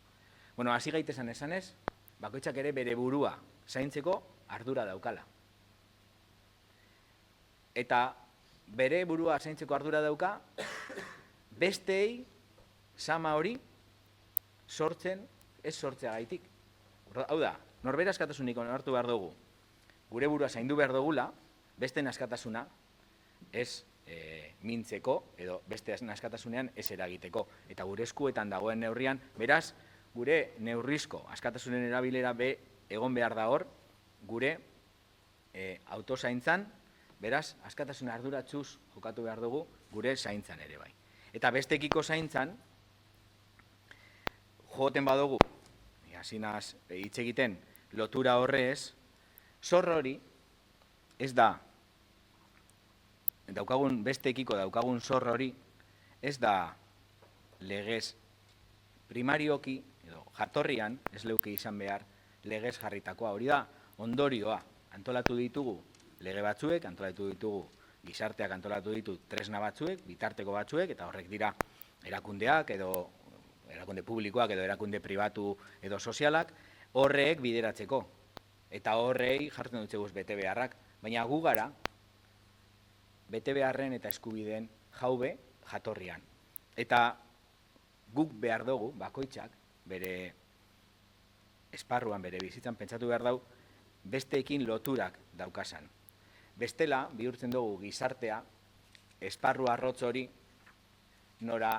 Bueno, hasi gaitezen esanez, bakoitzak ere bere burua zaintzeko ardura daukala. Eta bere burua zaintzeko ardura dauka, besteei sama hori sortzen, ez sortzeagaitik. Hau da, norbera askatasunik onartu behar dugu, gure burua zaindu behar dugula, besteen askatasuna ez mintzeko, edo beste askatasunean ez eragiteko. Eta gure eskuetan dagoen neurrian, beraz, gure neurrizko askatasunen erabilera egon behar da hor, gure autozaintzan, beraz, askatasun arduratsuz jokatu behar dugu gure zaintzan ere bai. Eta bestekiko zaintzan, joten badugu, hasinaz hitz egiten lotura horrez, zor hori ez da, bestekiko daukagun zor hori, ez da legez primarioki, edo jatorrian, ez leuke izan behar, legez jarritakoa. Hori da, ondorioa, antolatu ditugu lege batzuek, antolatu ditugu gizarteak antolatu ditu tresna batzuek, bitarteko batzuek, eta horrek dira erakundeak, edo erakunde publikoak, edo erakunde pribatu edo sozialak, horrek bideratzeko. Eta horrei jartzen dut zeguz bete beharrak, baina gu gara, bete beharren eta eskubideen jaube jatorrian. Eta guk behar dugu, bakoitzak, bere esparruan, bere bizitzan pentsatu behar dau, besteekin loturak daukasan. Bestela, bihurtzen dugu gizartea, esparru arrotz hori, nora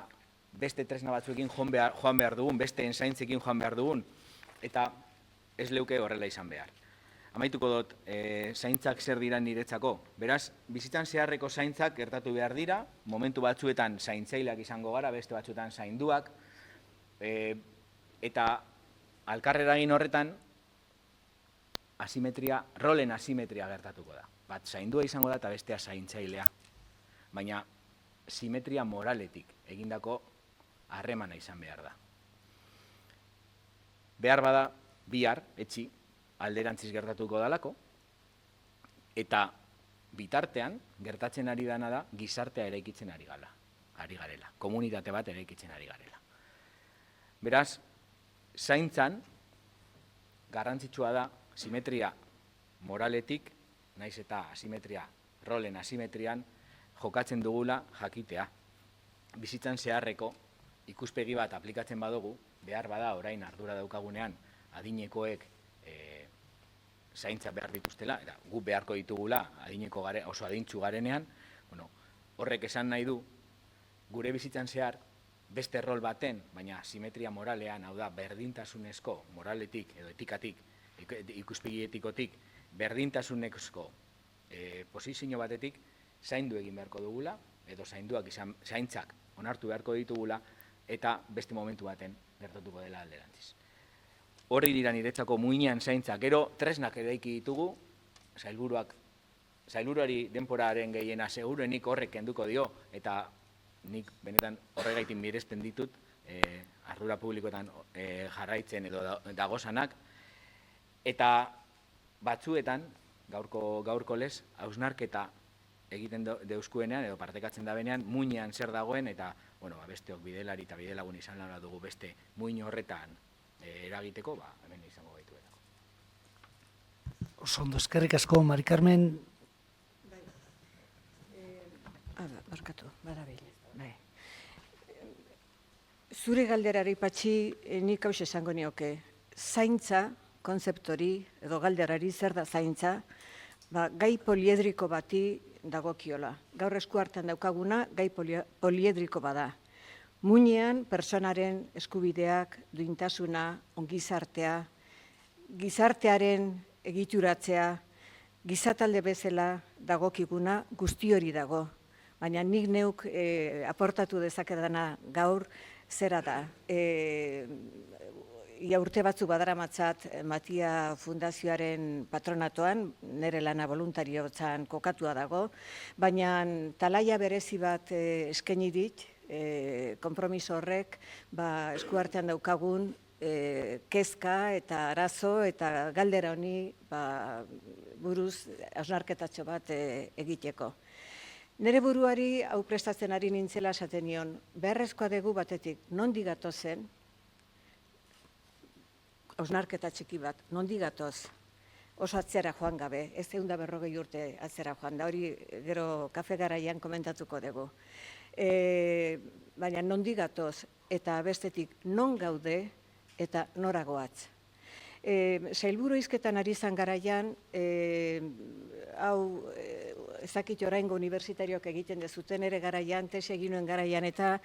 beste tresna batzuekin joan behar dugun, beste zaintzekin joan behar dugun, eta ez leuke horrela izan behar. Amaituko dut, zaintzak zer dira niretzako. Beraz, bizitzan zeharreko zaintzak gertatu behar dira, momentu batzuetan zaintzaileak izango gara, beste batzuetan zainduak, eta alkarreragin horretan, rolen asimetria gertatuko da. Bat zaindua izango da eta bestea zaintzailea. Baina simetria moraletik egindako harremana izan behar da. Behar bada, bihar, etxi, alderantziz gertatuko dalako, eta bitartean, gertatzen ari dana da, gizartea eraikitzen ari garela, komunitate bat eraikitzen ari garela. Beraz, zaintzan, garrantzitsua da, simetria moraletik, naiz eta rolen asimetrian, jokatzen dugula jakitea. Bizitzan zeharreko ikuspegi bat aplikatzen badugu, behar bada orain ardura daukagunean adinekoek zaintza behar dituztela, eta gu beharko ditugula oso adintzu garenean, horrek esan nahi du, gure bizitzan zehar, beste rol baten, baina simetria moralean, hau da, berdintasunezko moraletik edo etikatik, ikuspegi etikotik, berdintasunezko posizio batetik, zaindu egin beharko dugula, edo zaintzak onartu beharko ditugula, eta beste momentu baten gertatuko dela alderantziz. Hori dira niretzako muinean zaintza. Gero tresnak eraiki ditugu, sailburuari denporaren gehiena seguruenik horrek kenduko dio, eta nik benetan horregaitik miresten ditut, ardura publikoetan jarraitzen edo dagozanak, eta batzuetan, gaurko lez, hausnarketa egiten deuskuenean, edo partekatzen da benean, muinean zer dagoen, eta besteok bidelari eta bidelagun izan lan dugu beste muin horretan eragiteko, hemen izango gaituetako. Oso ondo, eskerrik asko, Mari Carmen. Barkatu, barabil. Zure galderari patxi, nik hau esango nioke, zaintza, konzeptori edo galderari zer da zaintza, gai poliedriko bati dagokiola. Gaur esku hartan daukaguna gai poliedriko bada. Muinean, personaren eskubideak, duintasuna, ongizartea, gizartearen egituratzea, gizatalde bezala dagokiguna guzti hori dago. Baina nik neuk aportatu dezakedana gaur zera da. Ia urte batzu badaramatzat Matia Fundazioaren patronatoan, nire lana voluntariotzan kokatua dago, baina talaia berezi bat eskaini dit, konpromiso horrek eskuartean daukagun kezka eta arazo eta galdera honi buruz hausnarketatxo bat egiteko. Nire buruari hau prestatzen ari nintzela esaten nion, beharrezkoa dugu batetik nondik gatozen, hausnarketa txiki bat, nondik gatoz, oso atzera joan gabe, ez 140 urte atzera joan, da hori gero kafe garaian komentatuko dugu. Baina nondik gatoz eta bestetik non gaude eta nora goatz. Sailburu hizketan ari zan garaian, hau ezakit oraingo unibertsitarioak egiten dezuten ere garaian, tesi egin nuen garaian eta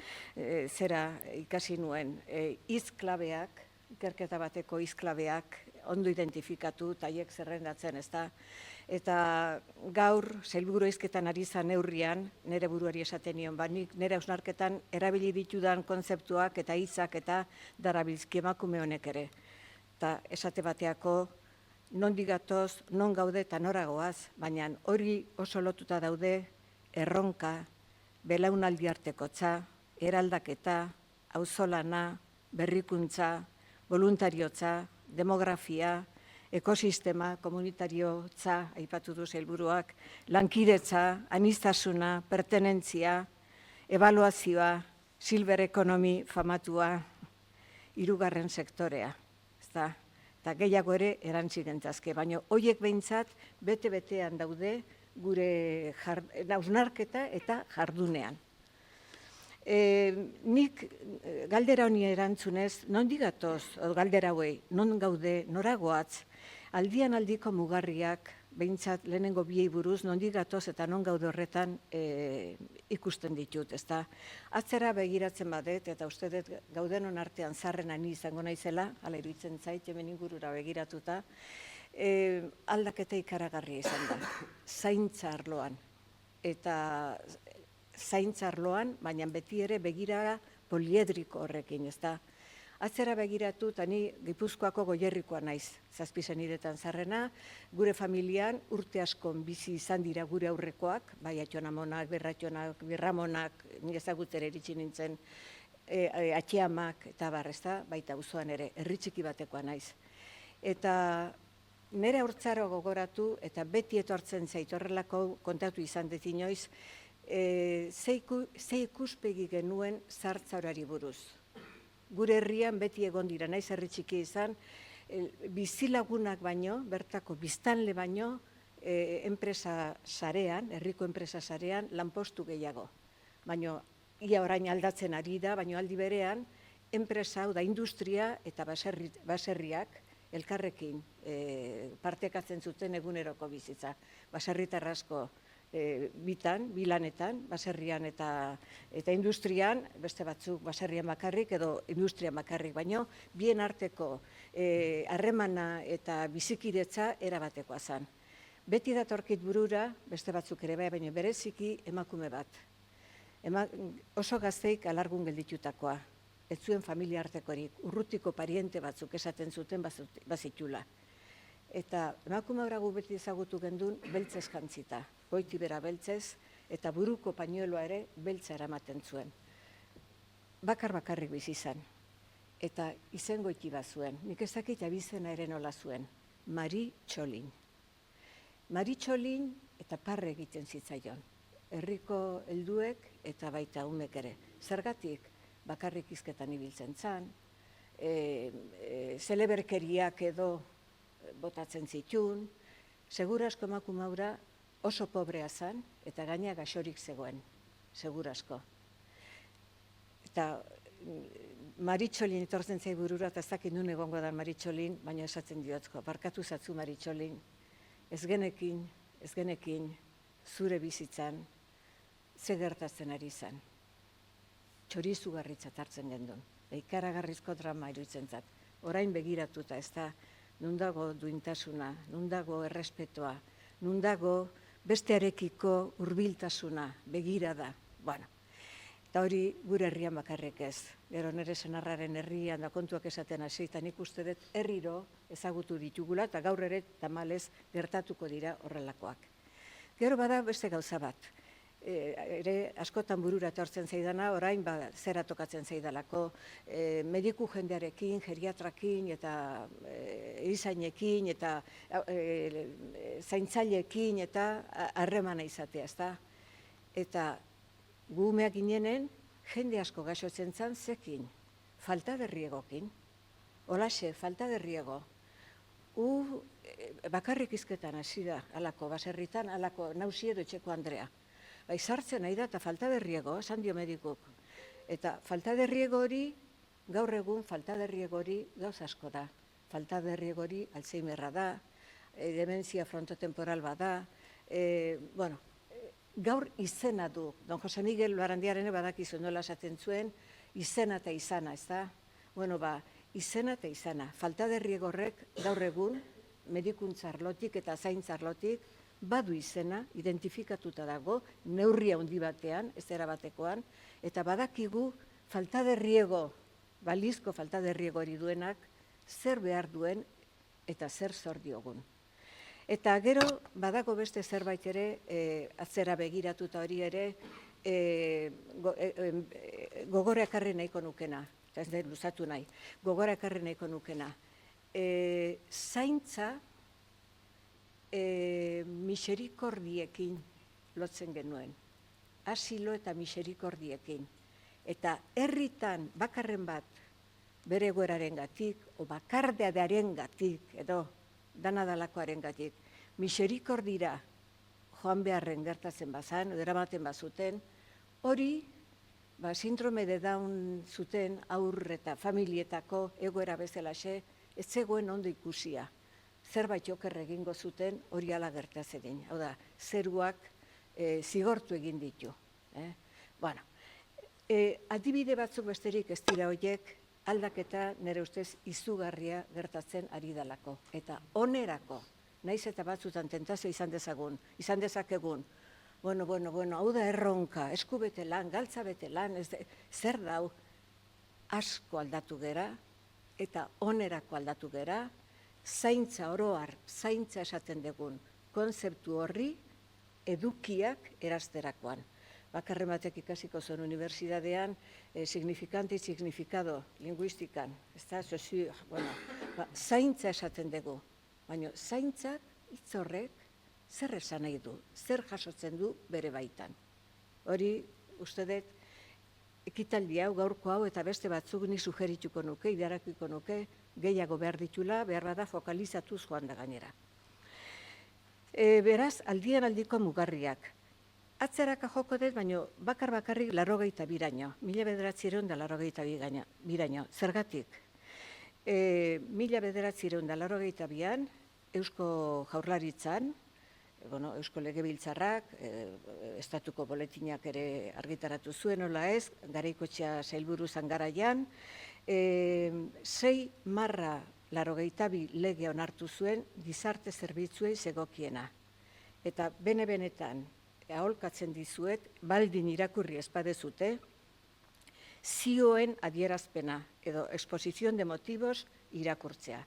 zera ikasi nuen hizklabeak, ikerketa bateko hizklabeak ondo identifikatu, taiek zerrendatzen, ezta? Eta gaur, sailburu hizketan ari zan neurrian, nire buruari esaten nion, nik nire hausnarketan erabili ditudan kontzeptuak eta hitzak eta darabilzki emakume honek ere. Eta esate bateako, nondik gatoz, non gaude eta nora goaz, baina hori oso lotuta daude erronka, belaunaldi artekotza, eraldaketa, auzolana, berrikuntza, voluntariotza, demografia, ekosistema, komunitariotza, aipatu du sailburuak, lankidetza, aniztasuna, pertenentzia, ebaluazioa, silver economy famatua, 3. sektorea. Eta gehiago ere erantzi gentzazke, baina horiek behintzat bete-betean daude gure hausnarketa eta jardunean. Nik galdera honi erantzunez, nondik gatoz, galdera hauei, non gaude, nora goatz, aldian aldiko mugarriak, behintzat lehenengo biei buruz, nondik gatoz eta non gaude horretan ikusten ditut, ezta? Atzera begiratzen badet, eta uste dut gaudenon artean zarrena ni izango naizela, hala iruditzen zait, hemen ingurura begiratuta, aldaketa ikaragarria izan da, zaintza arloan, eta zaintza arloan, baina beti ere begirara poliedriko horrekin, ezta? Atzera begiratu, eta ni Gipuzkoako Goierrikoa naiz, 7 senidetan zarrena, gure familian urte askon bizi izan dira gure aurrekoak, bai Atxonamonak, Berratxonak, Birramonak, nire ezagutzera iritsi nintzen, Atxiamak eta barrezta, baita auzoan ere, herri txiki batekoa naiz. Eta nire haurtzaro gogoratu, eta beti etortzen zait horrelako kontatu izan dut inoiz, ze ikuspegi genuen zahartzaurari buruz. Gure herrian beti egon dira, naiz herri txiki izan, bizilagunak baino, bertako biztanle baino, enpresa sarean, herriko enpresa sarean, lanpostu gehiago. Baina, ia orain aldatzen ari da, baina aldi berean, enpresa, hau da, industria eta baserriak elkarrekin partekatzen zuten eguneroko bizitza. Baserritar asko bilanetan, baserrian eta industrian, beste batzuk baserrian bakarrik edo industrian bakarrik, baino bien arteko harremana eta bizikidetza erabatekoa zen. Beti datorkit burura, beste batzuk ere bai, baina bereziki emakume bat. Oso gazteik alargun gelditutakoa, ez zuen familia artekorik, urrutiko pariente batzuk esaten zuten bazitula. Eta emakume gu beti ezagutu gendun beltzez jantzita, goiti bera beltzez, eta buruko pañueloa ere beltza eramaten zuen. Bakarrik bizi izan, eta izen goiti bat zuen, nik ez dakit abizena ere nola zuen, Mari Txolin. Mari Txolin eta parre egiten zitzaion, herriko helduek eta baita umek ere. Zergatik bakarrik hizketan ibiltzen zan, zeleberkeriak edo botatzen zitun, segurasko emakumaura oso pobrea zan eta gaina gaxorik zegoen, segurasko. Eta Mari Txolin etortzen zai burura, eta ez dakit nun egongo da Mari Txolin, baina esatzen diotko, barkatu zatzu Mari Txolin, ez genekin zure bizitzan ze gertatzen ari zen. Txorizugarritzat hartzen gendun, ikaragarrizko drama iruditzen zat. Orain begiratuta ez da, nundago duintasuna, nundago errespetoa, nundago bestearekiko hurbiltasuna, begirada. Bueno, eta hori gure herrian bakarrik ez. Gero nire senarraren herrian da kontuak esaten hasi, eta nik uste dut herriro ezagutu ditugula, eta gaur ere tamalez gertatuko dira horrelakoak. Gero bada beste gauza bat. Ere askotan burura etortzen zaidana, orain zera tokatzen zaidalako, mediku jendearekin, geriatrakin eta erizainekin eta zaintzailekin eta harremana izatea, ezta? Eta gu umeak ginenen, jende asko gaixotzen zan zekin, falta de riegokin, holaxe, falta de riego. Bakarrik hizketan hasi da, alako baserritan, alako nausi edo etxeko Andrea. Bai, sartzen nahi da, eta falta de riego, esan dio medikuk. Eta falta de riego hori, gaur egun falta de riego hori gauz asko da. Falta de riego hori Alzheimerra da, dementzia frontotemporal bada, bueno, gaur izena du. Don Jose Miguel Barandiaren badakizu nola esaten zuen, izena eta izana, ez da? Bueno, izena eta izana. Falta de riego horrek gaur egun, medikuntza arlotik eta zaintza arlotik, badu izena, identifikatuta dago, neurria handi batean, ez erabatekoan, eta badakigu falta de riego, balizko falta de riego hori duenak, zer behar duen eta zer zor diogun. Eta gero, badago beste zerbait ere, atzera begiratuta hori ere, gogora ekarri nahiko nukena, eta ez da luzatu nahi, gogora ekarri nahiko nukena. Zaintza, miserikordiekin lotzen genuen, asilo eta miserikordiekin. Eta herritan bakarren bat bere egoeraren gatik, o bakardearen gatik, edo danadalakoaren gatik, miserikordira joan beharren gertatzen bazan, edo eramaten bazuten, hori sindrome de Down zuten aur eta familietako egoera bezalaxe, ez zegoen ondo ikusia. Zerbait oker egingo zuten hori ala gertatzen. Hau da, zeruak zigortu egin ditu. Bueno, adibide batzuk besterik ez dira horiek, aldaketa nire ustez izugarria gertatzen ari dalako. Eta onerako, naiz eta batzutan tentazio izan dezakegun, bueno, hau da erronka, esku bete lan, galtza bete lan, zer dau, asko aldatu gera, eta onerako aldatu gera, zaintza oroar, zaintza esaten dugun konzeptu horri edukiak erazterakoan. Bakarren batek ikasiko zuen unibertsitatean, signifikante y significado, linguistikan, ez da, zaintza esaten dugu. baina zaintzak hitz horrek zer esan nahi du, zer jasotzen du bere baitan. Hori, uste dut, ekitaldi hau, gaurko hau, eta beste batzuk ni sugerituko nuke, idarakiko nuke, gehiago behar ditula, behar bada fokalizatuz joan da gainera. Beraz, aldian aldiko mugarriak. Atzeraka joko dut, baina bakarrik 82raino, 1982raino. Zergatik? 1982an, Eusko Jaurlaritzan, Eusko Legebiltzarrak, estatuko boletinak ere argitaratu zuen, hola ez, Garaikoetxea sailburu zan garaian, 6/82 lege onartu zuen gizarte zerbitzuei zegokiena. Eta benetan, aholkatzen dizuet, baldin irakurri espadezute, zioen adierazpena edo exposizion de motivos irakurtzea.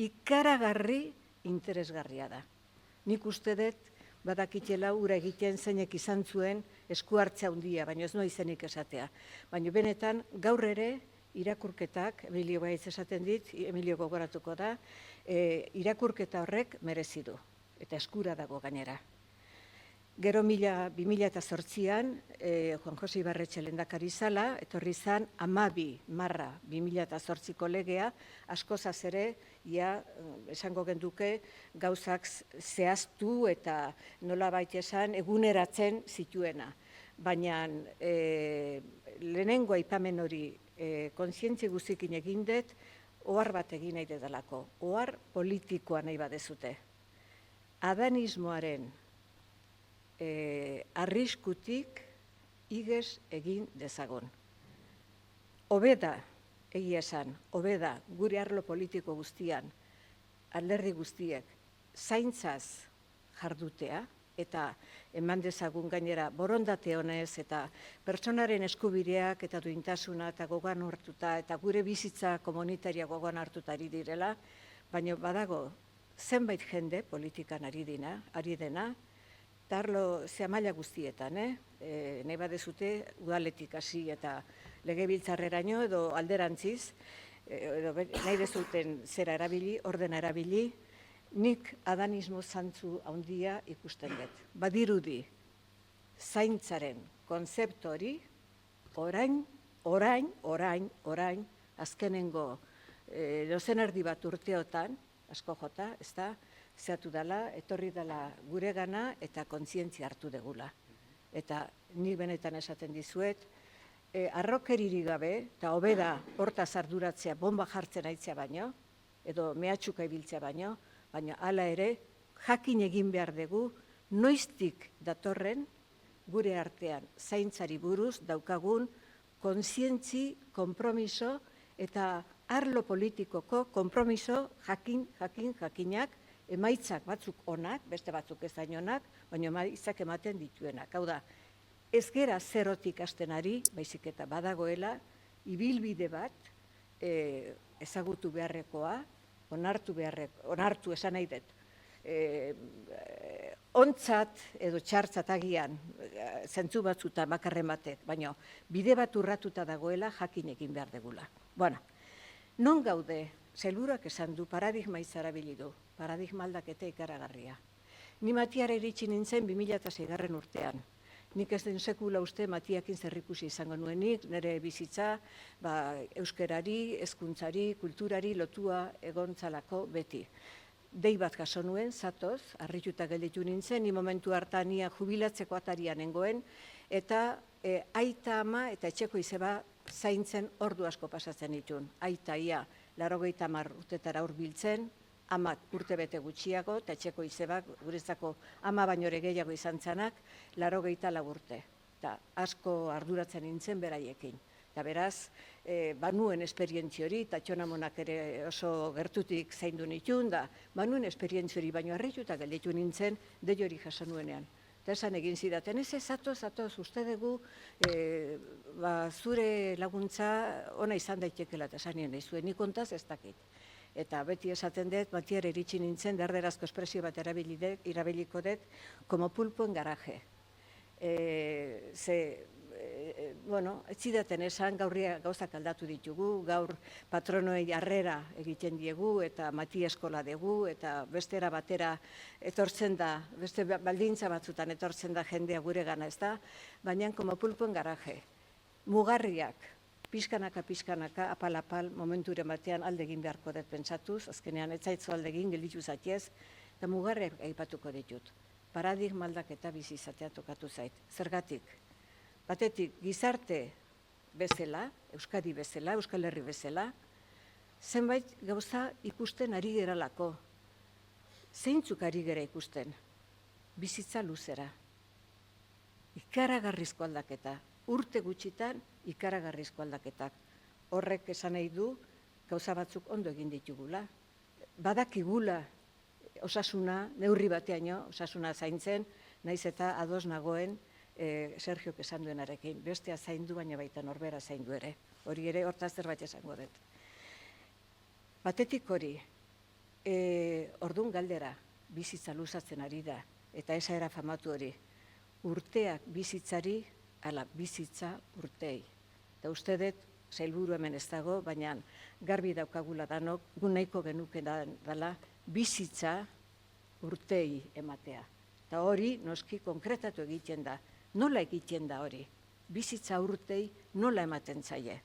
Ikaragarri interesgarria da. Nik uste dut, badakitela ura egiten zeinek izan zuen esku hartzea handia, baina ez noa izenik esatea. Baina benetan, gaur ere, irakurketak, Emilio Gaitz esaten dit, Emilio gogoratuko da, irakurketa horrek merezi du, eta eskura dago gainera. Gero 2008an, Juan Jose Ibarretxe lehendakari zala, etorri zan 12/2008ko legea, askozaz ere, esango genduke, gauzak zehaztu eta nolabait esan eguneratzen zituena. Baina lehenengo aipamen hori kontzientzi guztikin egin dut, ohar bat egin nahi dedalako, ohar politikoa nahi badezute. Adanismoaren arriskutik igez egin dezagon. Hobeda, egia esan, hobeda gure arlo politiko guztian, alderdi guztiek, zaintzaz jardutea, eta eman dezagun gainera borondate honez, eta pertsonaren eskubideak eta duintasuna eta gogoan hartuta, eta gure bizitza komunitaria gogoan hartuta ari direla, baina badago zenbait jende politikan ari dena, eta arlo zehamaila guztietan, nahi badezute udaletik hasi eta legebiltzarreraino edo alderantziz, nahi dezuten zera erabili, ordena erabili, nik adanismo zantzu handia ikusten dut. Badirudi, zaintzaren konzeptu hori, orain, azkenengo dozen erdi bat urteotan, asko jota, ez da, zehatu dela, etorri dela gure gana eta kontzientzia hartu degula. Eta nik benetan esaten dizuet, arrokeriri gabe, eta hobeda hortaz arduratzea bomba jartzen aitzea baino, edo mehatxuka ibiltzea baino, baina hala ere, jakin egin behar dugu, noiztik datorren gure artean zaintzari buruz daukagun kontzientzi, konpromiso eta arlo politikoko konpromiso jakinak, emaitzak batzuk onak, beste batzuk ez onak, baina emaitzak ematen dituenak. Hau da, ez gera zerotik hasten ari, baizik eta badagoela, ibilbide bat ezagutu beharrekoa, onartu esan nahi dut, ontzat edo txartzat agian, zentzu batzuta bakarren batek, baina bide bat urratuta dagoela jakin egin behar degula. Bueno, non gaude, sailburuak esan du, paradigma izarabili du, paradigma aldaketa ikaragarria. Ni Matiara iritsi nintzen 2006 urtean. Nik ez den sekula uste Matiakin zerrikusi izango nuenik, nire bizitza euskerari, hezkuntzari, kulturari lotua egontzalako beti. Dei bat jaso nuen, zatoz, harrituta gelditu nintzen, ni momentu hartan nia jubilatzeko atarian nengoen, eta aita ama eta etxeko izeba zaintzen ordu asko pasatzen ditun. Aita ia 80 urtetara hurbiltzen, amak urte bete gutxiago, eta etxeko izebak, guretzako ama baino ere gehiago izan zanak, 84 urte. Eta asko arduratzen nintzen beraiekin. Eta beraz, banuen esperientzi hori, eta txonamonak ere oso gertutik zaindu nitun, da banuen esperientzi hori, baino harrituta gelditu nintzen, dei hori jasan nuenean. Eta esan egin zidaten, ez zatoz, uste dugu, zure laguntza ona izan daitekela, eta esan nien dizuen, nik kontaz ez dakit. Eta beti esaten dut, Matiara iritsi nintzen, derderazko espresio bat erabiliko dut, como pulpo en garaje. ez zidaten esan, gauzak aldatu ditugu, gaur patronoei harrera egiten diegu, eta mati eskola dugu, eta bestera batera etortzen da, beste baldintza batzutan etortzen da jendea gure gana, ez da, baina como pulpo en garaje, mugarriak, pixkanaka, apal, momenturen batean alde egin beharko dut pentsatuz, azkenean ez zaitzu alde egin, gelditu zatiez, eta mugarriak aipatuko ditut. Paradigma aldaketa bizi izatea tokatu zait. Zergatik? Batetik, gizarte bezala, Euskadi bezala, Euskal Herri bezala, zenbait gauza ikusten ari geralako. Zeintzuk ari gera ikusten? Bizitza luzera. Ikaragarrizko aldaketa. Urte gutxitan ikaragarrizko aldaketak. Horrek esan nahi du gauza batzuk ondo egin ditugula. Badakigula osasuna, neurri bateaino, osasuna zaintzen, naiz eta ados nagoen Sergiok esan duenarekin. Bestea zaindu, baina baita norbera zaindu ere. Hori ere, hortaz zerbait esango dut. Batetik hori, ordun galdera, bizitza luzatzen ari da, eta esaera famatu hori, urteak bizitzari, ala bizitza urtei. Eta uste dut, sailburu hemen ez dago, baina garbi daukagula danok, gu nahiko genuke dela, bizitza urtei ematea. Eta hori, noski, konkretatu egiten da. Nola egiten da hori? Bizitza urtei nola ematen zaie?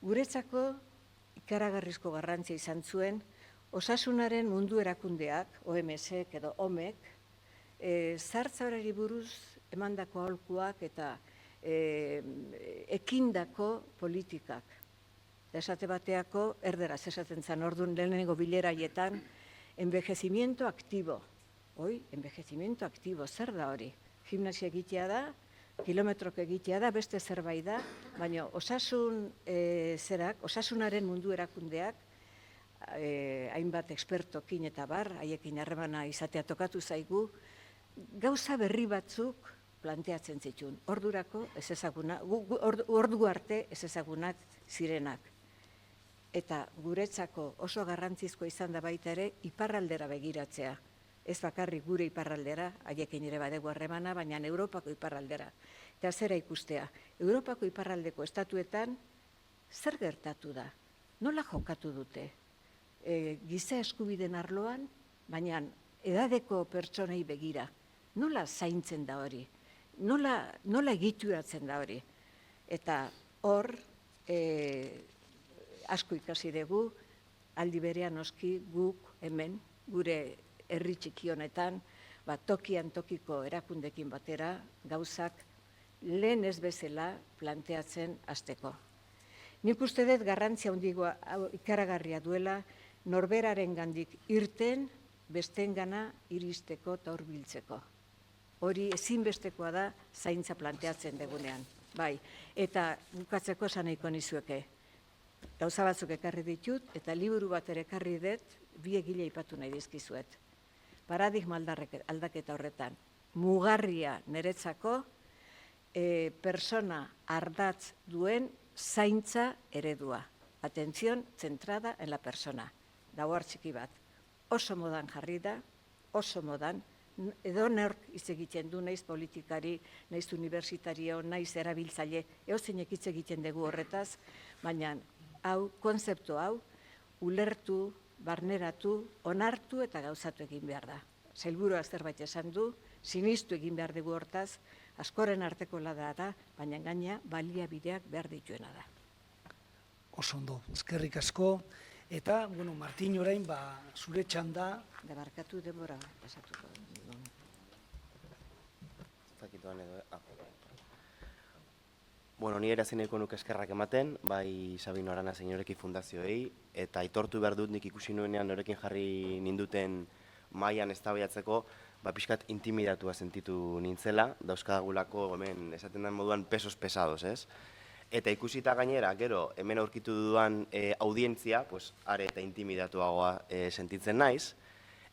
Guretzako ikaragarrizko garrantzia izan zuen, osasunaren mundu erakundeak, OMS-ek edo OMEK, zahartzaurari buruz emandako aholkuak eta ekindako politikak. Esate bateako, erderaz esaten zen orduan lehenengo bileraietan, envejecimiento aktibo. Envejecimiento aktibo, zer da hori? Gimnasia egitea da, kilometrok egitea da, beste zerbait da, baina osasunaren mundu erakundeak, hainbat ekspertokin eta bar, haiekin harremana izatea tokatu zaigu, gauza berri batzuk planteatzen zituen. Ordurako ez ezaguna, ordu arte ez ezagunak zirenak. Eta guretzako oso garrantzizkoa izan da baita ere, iparraldera begiratzea. Ez bakarrik gure iparraldera, haiekin ere badegu harremana, baina Europako iparraldera. Eta zera ikustea, Europako iparraldeko estatuetan zer gertatu da? Nola jokatu dute? Giza eskubideen arloan, baina edadeko pertsonei begira. Nola zaintzen da hori? Nola egituratzen da hori? Eta hor, asko ikasi dugu, aldi berean noski guk hemen, gure herri txiki honetan, tokian tokiko erakundekin batera gauzak lehen ez bezala planteatzen hasteko. Nik uste dut garrantzia handigoa ikaragarria duela norberaren gandik irten, bestengana iristeko eta hurbiltzeko. Hori ezinbestekoa da zaintza planteatzen degunean. Bai, eta bukatzeko esan nahiko nizueke. Gauza batzuk ekarri ditut, eta liburu bat ere ekarri dut, bi egile aipatu nahi dizkizuet. Paradigma aldaketa horretan, mugarria niretzako persona ardatz duen zaintza eredua. Atención centrada en la persona. Dagoar txiki bat. Oso modan jarri da, oso modan, edo nork hitz egiten du, naiz politikari, naiz unibertsitario, naiz erabiltzaile, eozeinek hitz egiten dugu horretaz, baina konzeptu hau, ulertu, barneratu, onartu eta gauzatu egin behar da. Sailburua zerbait esan du, sinistu egin behar dugu hortaz, askoren arteko lada da, baina gaina baliabideak behar dituena da. Oso ondo, eskerrik asko, eta, Martin orain, zure txanda. Debarkatu denbora pasatuko. Ni ere zineko nuke eskerrak ematen, bai Sabino Arana Seinyoreki fundazioei, eta aitortu behar dut nik ikusi nuenean norekin jarri ninduten mailan eztabaidatzeko, pixkat intimidatua sentitu nintzela, dauzkagulako hemen esaten den moduan pesos pesados, ez? Eta ikusita gainera, gero, hemen aurkitu dudan audientzia, are eta intimidatuagoa sentitzen naiz,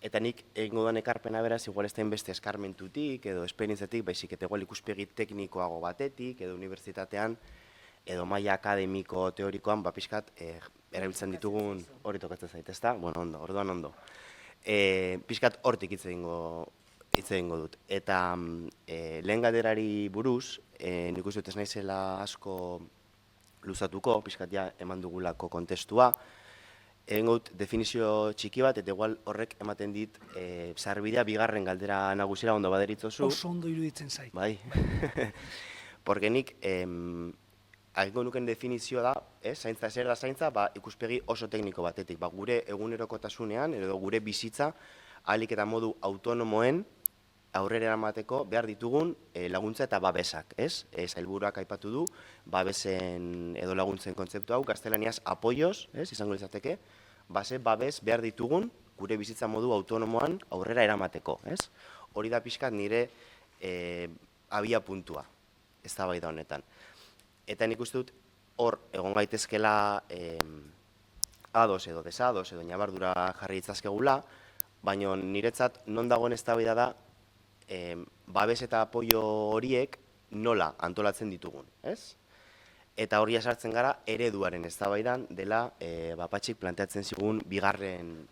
eta nik egingo duan ekarpena beraz, igual ez da beste eskarmentutik, edo esperientzatik, baizik eta igual ikuspegi teknikoago batetik, edo unibertsitatean, edo maila akademiko teorikoan, pixkat, erabiltzen ditugun hori tokatzen zait, ezta? Ondo, orduan ondo. Pixkat hortik hitz egingo hitz egingo dut. Eta lehen galderari buruz, nik uste dut ez naizela asko luzatuko, pixkat ja eman dugulako kontestua, egingo dut definizio txiki bat, eta igual horrek ematen dit sarbidea bigarren galdera nagusira ondo baderitzozu. Oso ondo iruditzen zait. Bai. Porque nik egingo nuken definizioa da, zaintza zer da zaintza, ikuspegi oso tekniko batetik. Gure egunerokotasunean, edo gure bizitza, ahalik eta modu autonomoen aurrera eramateko behar ditugun laguntza eta babesak, ez? Sailburuak aipatu du, babesen edo laguntzen kontzeptu hau, gaztelaniaz apoios, izango izateke, babes behar ditugun gure bizitza modu autonomoan aurrera eramateko, ez? Hori da pixkat nire abia puntua, eztabaida honetan. Eta nik uste dut hor egon gaitezkela ados edo desados edo ñabardura jarri ditzazkegula, baina niretzat non dagoen eztabaida da babes eta apoio horiek nola antolatzen ditugun, ez? Eta hori sartzen gara ereduaren eztabaidan dela Patxik planteatzen zigun bigarren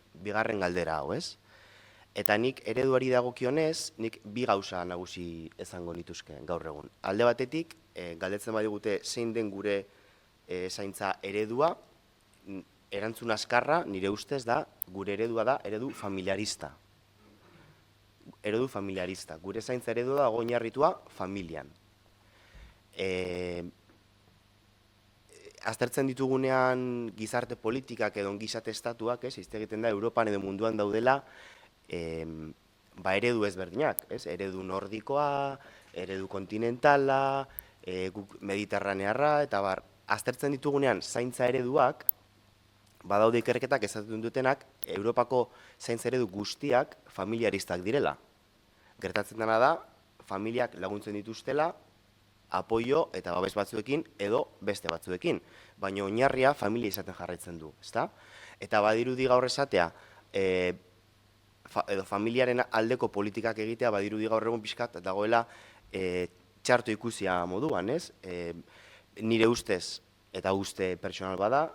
galdera hau, ez? Eta nik ereduari dagokionez, nik bi gauza nagusi izango nituzke gaur egun. Alde batetik, galdetzen badigute zein den gure zaintza eredua, erantzun azkarra nire ustez da, gure eredua da eredu familiarista. Eredu familiarista. Gure zaintza eredua dago oinarritua familian. Aztertzen ditugunean gizarte politikak edo gizarte estatuak, hitz egiten da Europan edo munduan daudela eredu ezberdinak, eredu nordikoa, eredu kontinentala, mediterranearra, eta aztertzen ditugunean zaintza ereduak, badaude ikerketak esaten dutenak, Europako zaintza eredu guztiak familiaristak direla. Gertatzen dena da, familiak laguntzen dituztela, apoio eta babes batzuekin edo beste batzuekin. Baina oinarria familia izaten jarraitzen du, ezta? Eta badirudi gaur esatea, edo familiaren aldeko politikak egitea, badirudi gaur egun pixkat dagoela txarto ikusia moduan, ez? Nire ustez, eta uste pertsonal bada,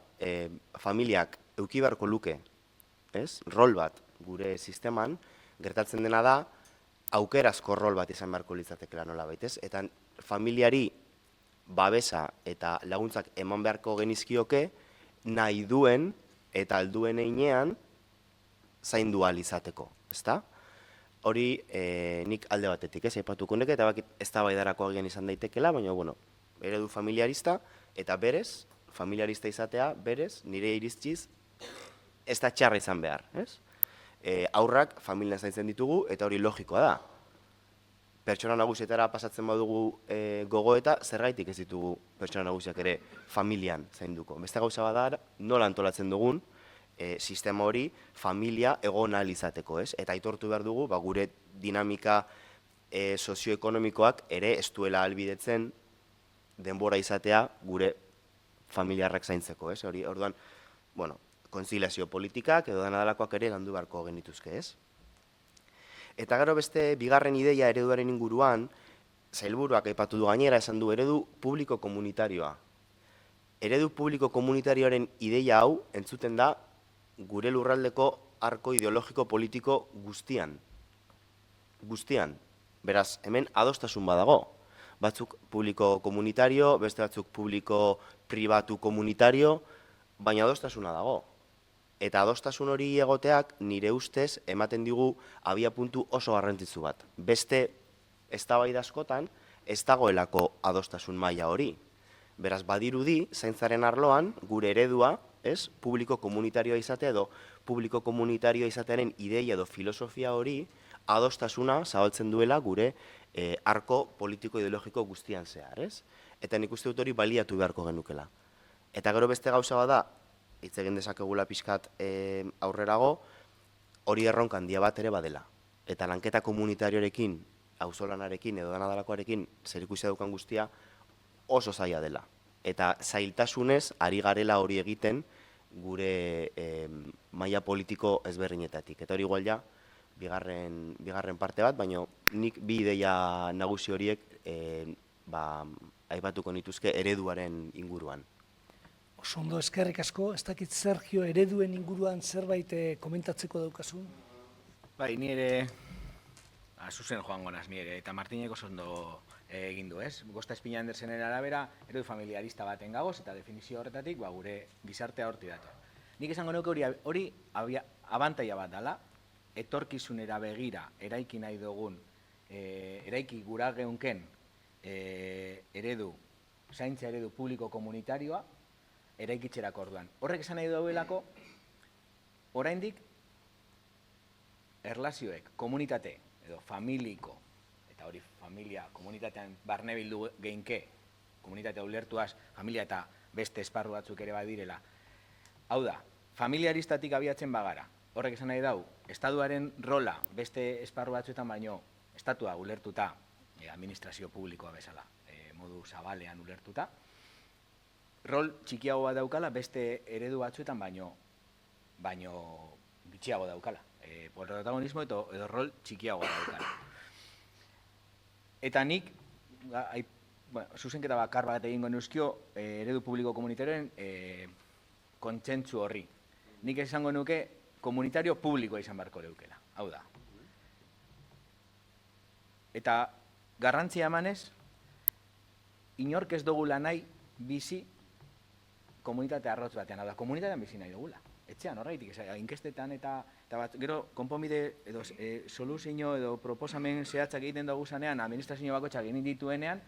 familiak eduki beharko luke, ez? Rol bat gure sisteman, gertatzen dena da, aukerazko rol bat izan beharko litzatekela nola baitez, eta familiari babesa eta laguntzak eman beharko genizkioke, nahi duen eta alduen einean zaindu ahal izateko, ezta? Hori nik alde batetik, aipatuko nuke, eta eztabaidarako agian izan daitekela, baina, bueno, eredu familiarista, eta berez, familiarista izatea, berez, nire iriztziz, ez da txarra izan behar, ez? Aurrak familian zaintzen ditugu, eta hori logikoa da. Pertsona nagusietara pasatzen badugu gogoeta, zergaitik ez ditugu pertsona nagusiak ere familian zainduko. Beste gauza bada, nola antolatzen dugun, sistema hori familia egon ahal izateko, ez? Eta aitortu behar dugu, gure dinamika sozioekonomikoak ere ez duela ahalbidetzen denbora izatea gure familiarrak zaintzeko, ez? Orduan, bueno, konziliazio politikak edo danadalakoak ere landu beharko genituzke, ez? Eta gero beste bigarren ideia ereduaren inguruan, sailburuak aipatu du gainera esan du eredu publiko komunitarioa. Eredu publiko komunitarioaren ideia hau entzuten da gure lurraldeko arko ideologiko politiko guztian. Guztian. Beraz, hemen adostasun badago. Batzuk publiko komunitario, beste batzuk publiko pribatu komunitario, baina adostasuna dago. Eta adostasun hori egoteak nire ustez ematen digu abiapuntu oso garrantzitsu bat. Beste eztabaida askotan ez dagoelako adostasun maila hori. Beraz, badirudi, zaintzaren arloan, gure eredua, publiko komunitarioa izatea edo publiko komunitarioa izatearen ideia edo filosofia hori adostasuna zabaltzen duela gure arko politiko ideologiko guztian zehar, ez? Eta nik uste dut hori baliatu beharko genukela. Eta gero beste gauza bada, hitz egin dezakegula pixkat aurrerago, hori erronka handia bat ere badela. Eta lanketa komunitarioarekin, auzolanarekin edo danadalakoarekin zerikusia daukan guztia oso zaila dela. Eta zailtasunez ari garela hori egiten gure maila politiko ezberdinetatik. Eta hori igual ja, bigarren parte bat, baina nik bi ideia nagusi horiek aipatuko nituzke ereduaren inguruan. Oso ondo, eskerrik asko, ez dakit Sergio ereduen inguruan zerbait komentatzeko daukazu? Bai, ni ere zuzen joango naz ni ere, eta Martinek oso ondo egin du, ez? Gosta Espina Andersenen arabera, eredu familiarista baten gagoz, eta definizio horretatik gure gizartea horti dator. Nik esango nuke hori abantaia bat dela, etorkizunera begira eraiki nahi dugun, eraiki gura geunken zaintza eredu publiko komunitarioa, eraikitxerako orduan. Horrek esan nahi daudelako, oraindik erlazioek, komunitate, edo familiko, eta hori familia, komunitatean barne bildu geinke, komunitatea ulertuaz, familia eta beste esparru batzuk ere badirela. Hau da, familiaristatik abiatzen bagara, horrek esan nahi dau, estatuaren rola beste esparru batzuetan baino, estatua ulertuta, administrazio publikoa bezala, modu zabalean ulertuta, rol txikiago bat daukala beste eredu batzuetan baino bitxiago daukala. Protagonismo edo rol txikiago daukala. Eta nik, zuzenketa bakar bat egingo neuzkio eredu publiko komunitarioen kontsentsu horri. Nik esango nuke komunitario publikoa izan beharko leukela. Hau da. Eta garrantzia emanez, inork ez dugula nahi bizi komunitate arrotz batean. Hau da, komunitatean bizi nahi dugula. Etxean, horreitik, inkestetan eta gero, konponbide edo soluzio edo proposamen zehatzak egiten dugu zanean, administrazio bakotxak egin dituenean,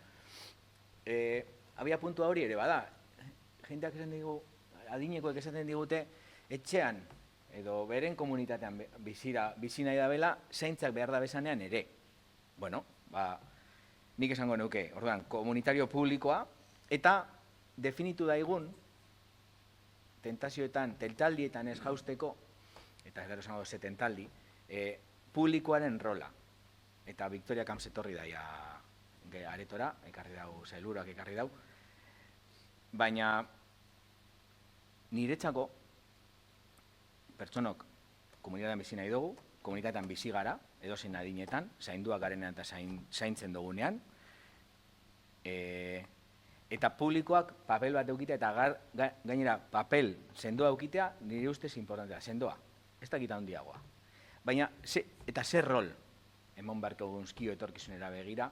abia puntua hori ere bada. Jenteak esan digu, adinekoek esaten digute, etxean edo beren komunitatean bizi nahi dabela, zaintzak behar da bezanean ere. Bueno, nik esango nuke, orduan, komunitario publikoa, eta definitu daigun, tentazioetan, teltaldietan ez jausteko, eta gero esango ze tentaldi, publikoaren rola. Eta Victoria Camps etorri daia aretora, ekarri dau, sailburuak ekarri dau, baina niretzako pertsonok komunitatean bizi nahi dugu, komunitatean bizi gara, edozein adinetan, zainduak garenean eta zaintzen dugunean, eta publikoak papel bat eukitea eta gainera papel sendoa eukitea nire ustez importantea, sendoa, ez dakita handiagoa. Baina, eta zer rol emon beharko gunzkio etorkizunera begira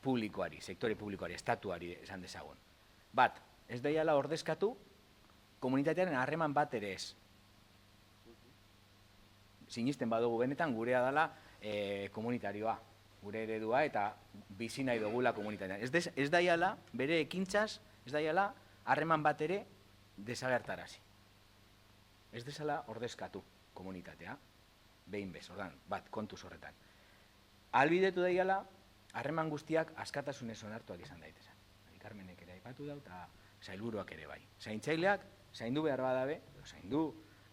publikoari, sektore publikoari, estatuari esan dezagun. Bat, ez daiala ordezkatu komunitatearen harreman bat ere ez. Sinisten badugu benetan gurea dela komunitarioa, gure eredua eta bizi nahi dugula komunitatean. Ez daiala, bere ekintzaz, ez daiala harreman bat ere desagertarazi. Ez dezala ordezkatu komunitatea, behin bez, ordan, bat kontuz horretan. Ahalbidetu daiala, harreman guztiak askatasunez onartuak izan daitezen. Carmenek ere aipatu da eta sailburuak ere bai. Zaintzaileak, zaindu behar badabe,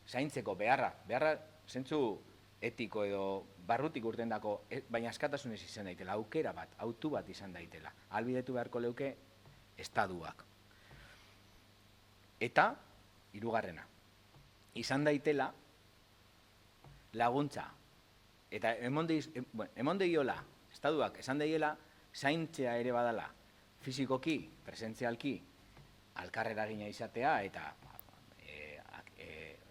zaintzeko beharra zentzu etiko edo barrutik urtendako, baina askatasunez izan daitela, aukera bat, autu bat izan daitela. Ahalbidetu beharko leuke estaduak. Eta, hirugarrena, izan daitela laguntza. Eta emon deiola, estaduak esan daiela, zaintzea ere badala, fizikoki, presentzialki, alkarrera gina izatea eta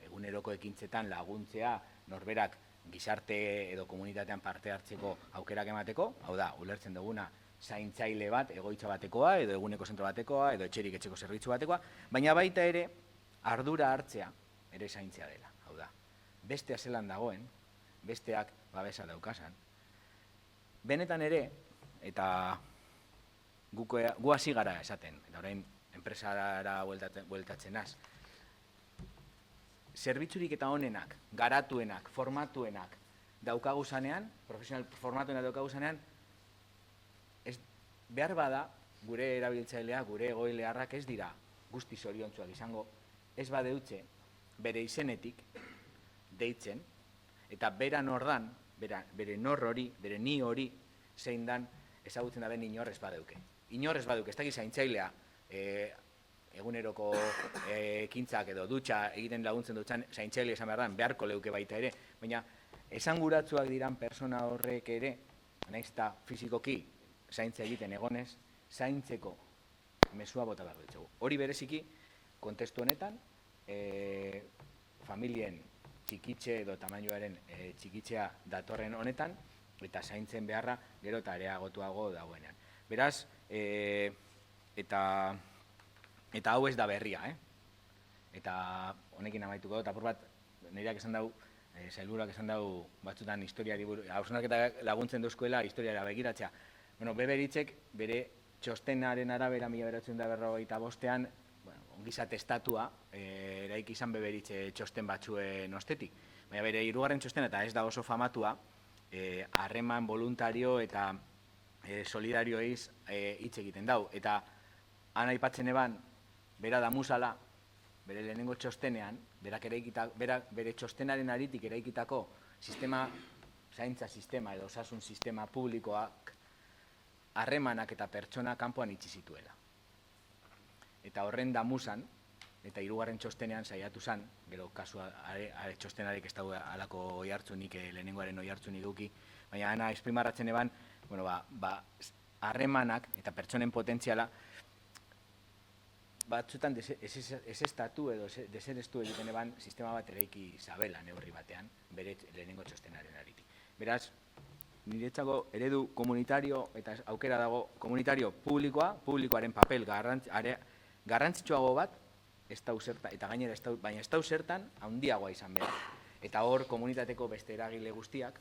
eguneroko ekintzetan laguntzea norberak gizarte edo komunitatean parte hartzeko aukerak emateko, hau da, ulertzen duguna zaintzaile bat, egoitza batekoa, edo eguneko zentro batekoa, edo etxerik etxeko zerbitzu batekoa, baina baita ere ardura hartzea ere zaintzea dela, hau da. Bestea zelan dagoen, besteak babesa daukasan. Benetan ere, eta gu hasi gara esaten, eta orain enpresara bueltatzen az, zerbitzurik eta honenak, garatuenak, formatuenak daukagu zanean, profesional formatuenak daukagu zanean, behar bada, gure erabiltzailea, gure egoilearrak ez dira guzti zoriontsuak izango, ez badeutxe, bere izenetik, deitzen, eta bera nordan, bere nor hori, bere ni hori, zein dan ezagutzen da ben inor ez badeuke. Inor ez badeuke, ez dakiz zaintzailea, eguneroko ekintzak edo dutxa egiten laguntzen dutzen zaintzaile esan behar da, beharko leuke baita ere, baina esanguratsuak diran persona horrek ere, nahiz eta fizikoki zaintza egiten egonez, zaintzeko mezua bota behar dutxegu. Hori bereziki, kontestu honetan, familien txikitze edo tamainoaren txikitzea datorren honetan, eta zaintzen beharra gero eta areagotuago dagoenean. Beraz, eta hau ez da berria, eta honekin amaituko dut, apur bat, nireak esan dau, sailburuak esan dau batzutan historiari hausnarketa laguntzen duzkoela historiara begiratzea. Bueno, Beberitzek bere txostenaren arabera 1945ean ongizate estatua eraiki izan Beberitze txosten batzuen ostetik. Baina bere hirugarren txostena, eta ez da oso famatua, harreman voluntario eta solidarioiz hitz egiten dau. Eta han aipatzen eban, bera damuzala, bere lehenengo txostenean, bere txostenaren aritik eraikitako zaintza sistema edo osasun sistema publikoak harremanak eta pertsona kanpoan itxi zituela. Eta horren damuzan, eta hirugarren txostenean saiatu zen, gero kasua txostenarek ez dago alako oihartzunik, lehenengoaren oihartzunik eduki, baina ana esprimarratzen eban, harremanak eta pertsonen potentziala batzutan desestatu edo deserestu egiten eban sistema bat eraiki zabela neurri batean, bere lehenengo txostenaren aritik. Beraz, niretzako eredu komunitario eta aukera dago komunitario publikoaren papel garrantzitsuago bat, eta gainera baina ez da zertan handiagoa izan behar. Eta hor komunitateko beste eragile guztiak,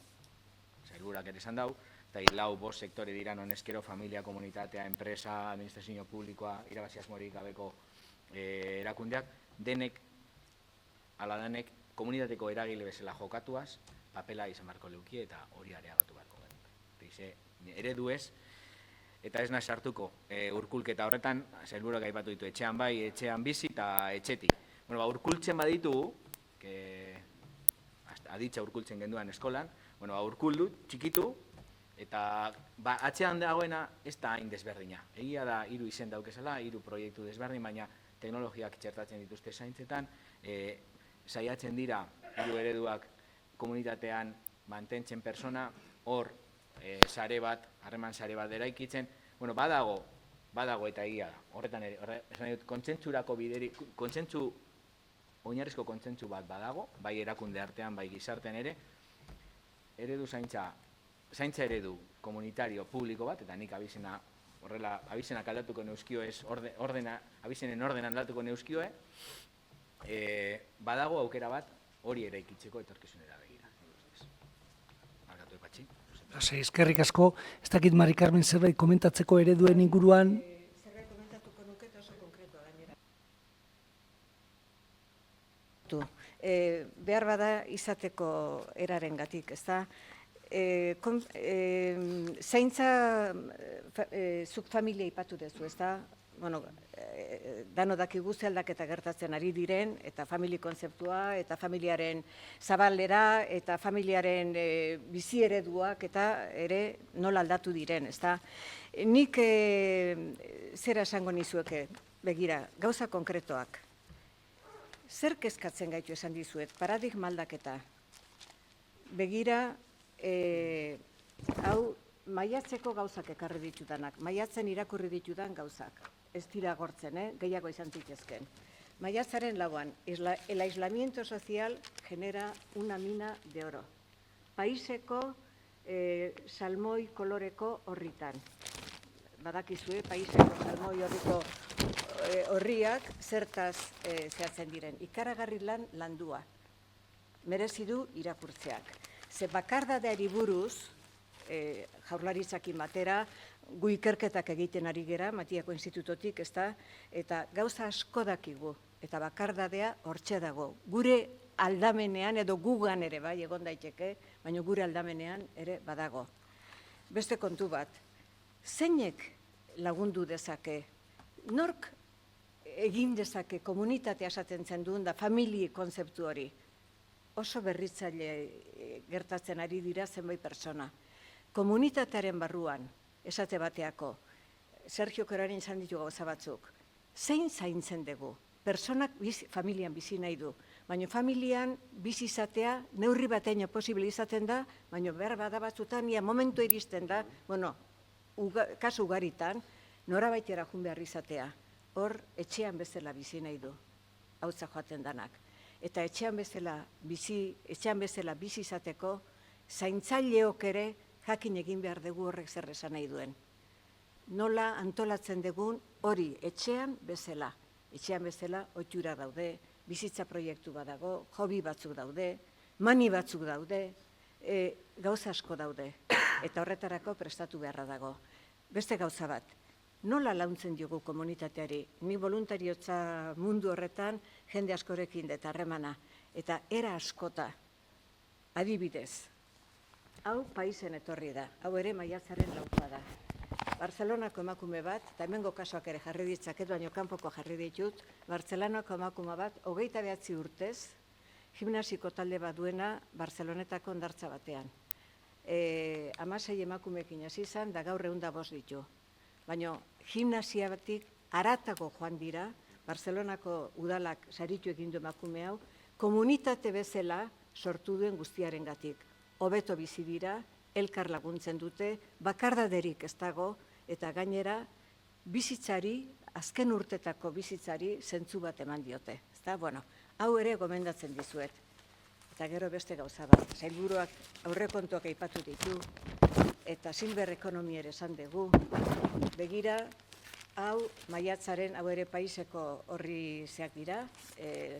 sailburuak ere esan dau, eta 4-5 sektore dira honezkero, familia, komunitatea, enpresa, administrazio publikoa, irabazi asmorik gabeko erakundeak, denek, ala denek, komunitateko eragile bezala jokatuaz, papela izan barko leuki eta hori areagatu barko genuke. Eredu ez, eta ez nahi sartuko urkulketa horretan, sailburuak aipatu ditu etxean bai, etxean bizi eta etxetik. Urkultzen baditugu, aditza urkultzen genduan eskolan, urkuldu, txikitu, eta atzean dagoena ez da hain desberdina. Egia da 3 izen daukezela, 3 proiektu desberdin, baina teknologiak txertatzen dituzte zaintzetan, saiatzen dira 3 ereduak komunitatean mantentzen persona, hor sare bat, harreman sare bat eraikitzen, badago eta egia da. Horretan ere, kontzentsurako biderik, oinarrizko kontzentsu bat badago, bai erakunde artean, bai gizartean ere, eredu zaintza eredu komunitario publiko bat, eta nik abizenak aldatuko neuskioe, abizenen ordenan aldatuko neuskioe, badago aukera bat hori eraikitzeko etorkizunera begira. Argatu epatxi. Eskerrik asko, ez dakit Mari Carmen zerbait komentatzeko ereduen inguruan. Zerbait komentatuko nuke eta oso konkretua gainera. Behar bada izateko erarengatik, ez da? Zaintza zuk familia ipatu dezu, ez da? Dano dakigu ze aldaketa gertatzen ari diren, eta famili konzeptua, eta familiaren zabalera, eta familiaren bizi ereduak, eta ere nola aldatu diren, ez da? Nik zera esango nizueke, begira, gauza konkretoak. Zer kezkatzen gaitu esan dizuet, paradigma aldaketa. Begira, hau maiatzeko gauzak ekarri ditudanak, maiatzen irakurri ditudan gauzak. Ez dira gortzen, gehiago izan zitezken. Maiatzaren 4, el aislamiento social genera una mina de oro. Paiseko salmoi koloreko orritan. Badakizue, paiseko salmoi horriko horriak zertaz zehatzen diren. Ikaragarri landua. Merezi du irakurtzeak. Ze bakardadeari buruz, jaurlaritzakin batera, gu ikerketak egiten ari gera, Matiako Institutotik, ezta, eta gauza asko dakigu, eta bakardadea hortxe dago. Gure aldamenean, edo gugan ere bai, egon daiteke, baina gure aldamenean ere badago. Beste kontu bat, zeinek lagundu dezake, nork egin dezake komunitatea esaten zen duen da familie konzeptu hori, oso berritzaile gertatzen ari dira zenbait pertsona. Komunitatearen barruan, esate bateako, Sergio Koraren izan ditu gauza batzuk, zein zaintzen dugu? Personak familian bizi nahi du, baina familian bizi izatea neurri batean posible izaten da, baina behar bada batzutan, momentu iristen da, kasu ugaritan, norabaitera jun behar izatea, hor etxean bezala bizi nahi du, hautza joaten danak. Eta etxean bezala bizi izateko, zaintzaileok ere jakin egin behar dugu horrek zer esan nahi duen. Nola antolatzen dugun hori etxean bezala. Etxean bezala ohitura daude, bizitza proiektu badago, hobi batzuk daude, mani batzuk daude, gauza asko daude. Eta horretarako prestatu beharra dago. Beste gauza bat, nola launtzen diogu komunitateari? Ni voluntariotza mundu horretan jende askorekin eta harremana. Eta era askota, adibidez, hau paisen etorri da, hau ere maiatzaren laukoa da. Barcelonako emakume bat, eta hemengo kasuak ere jarri ditzaket, baino kanpoko jarri ditut, Barcelonako emakume bat, 29 urtez, gimnasiko talde bat duena Barcelonetako hondartza batean. 16 emakumeekin hasi izan, da gaur 105 ditu. Baina gimnasiatik haratago joan dira, Barcelonako udalak saritu egin du emakume hau, komunitate bezala sortu duen guztiarengatik. Hobeto bizi dira, elkar laguntzen dute, bakardaderik ez dago, eta gainera bizitzari, azken urtetako bizitzari zentzu bat eman diote. Ezta? Bueno, hau ere gomendatzen dizuet. Eta gero beste gauza bat, sailburuak aurrekontuak aipatu ditu, eta silver ekonomia ere esan dugu. Begira, hau maiatzaren, hau ere paiseko horri zeak dira,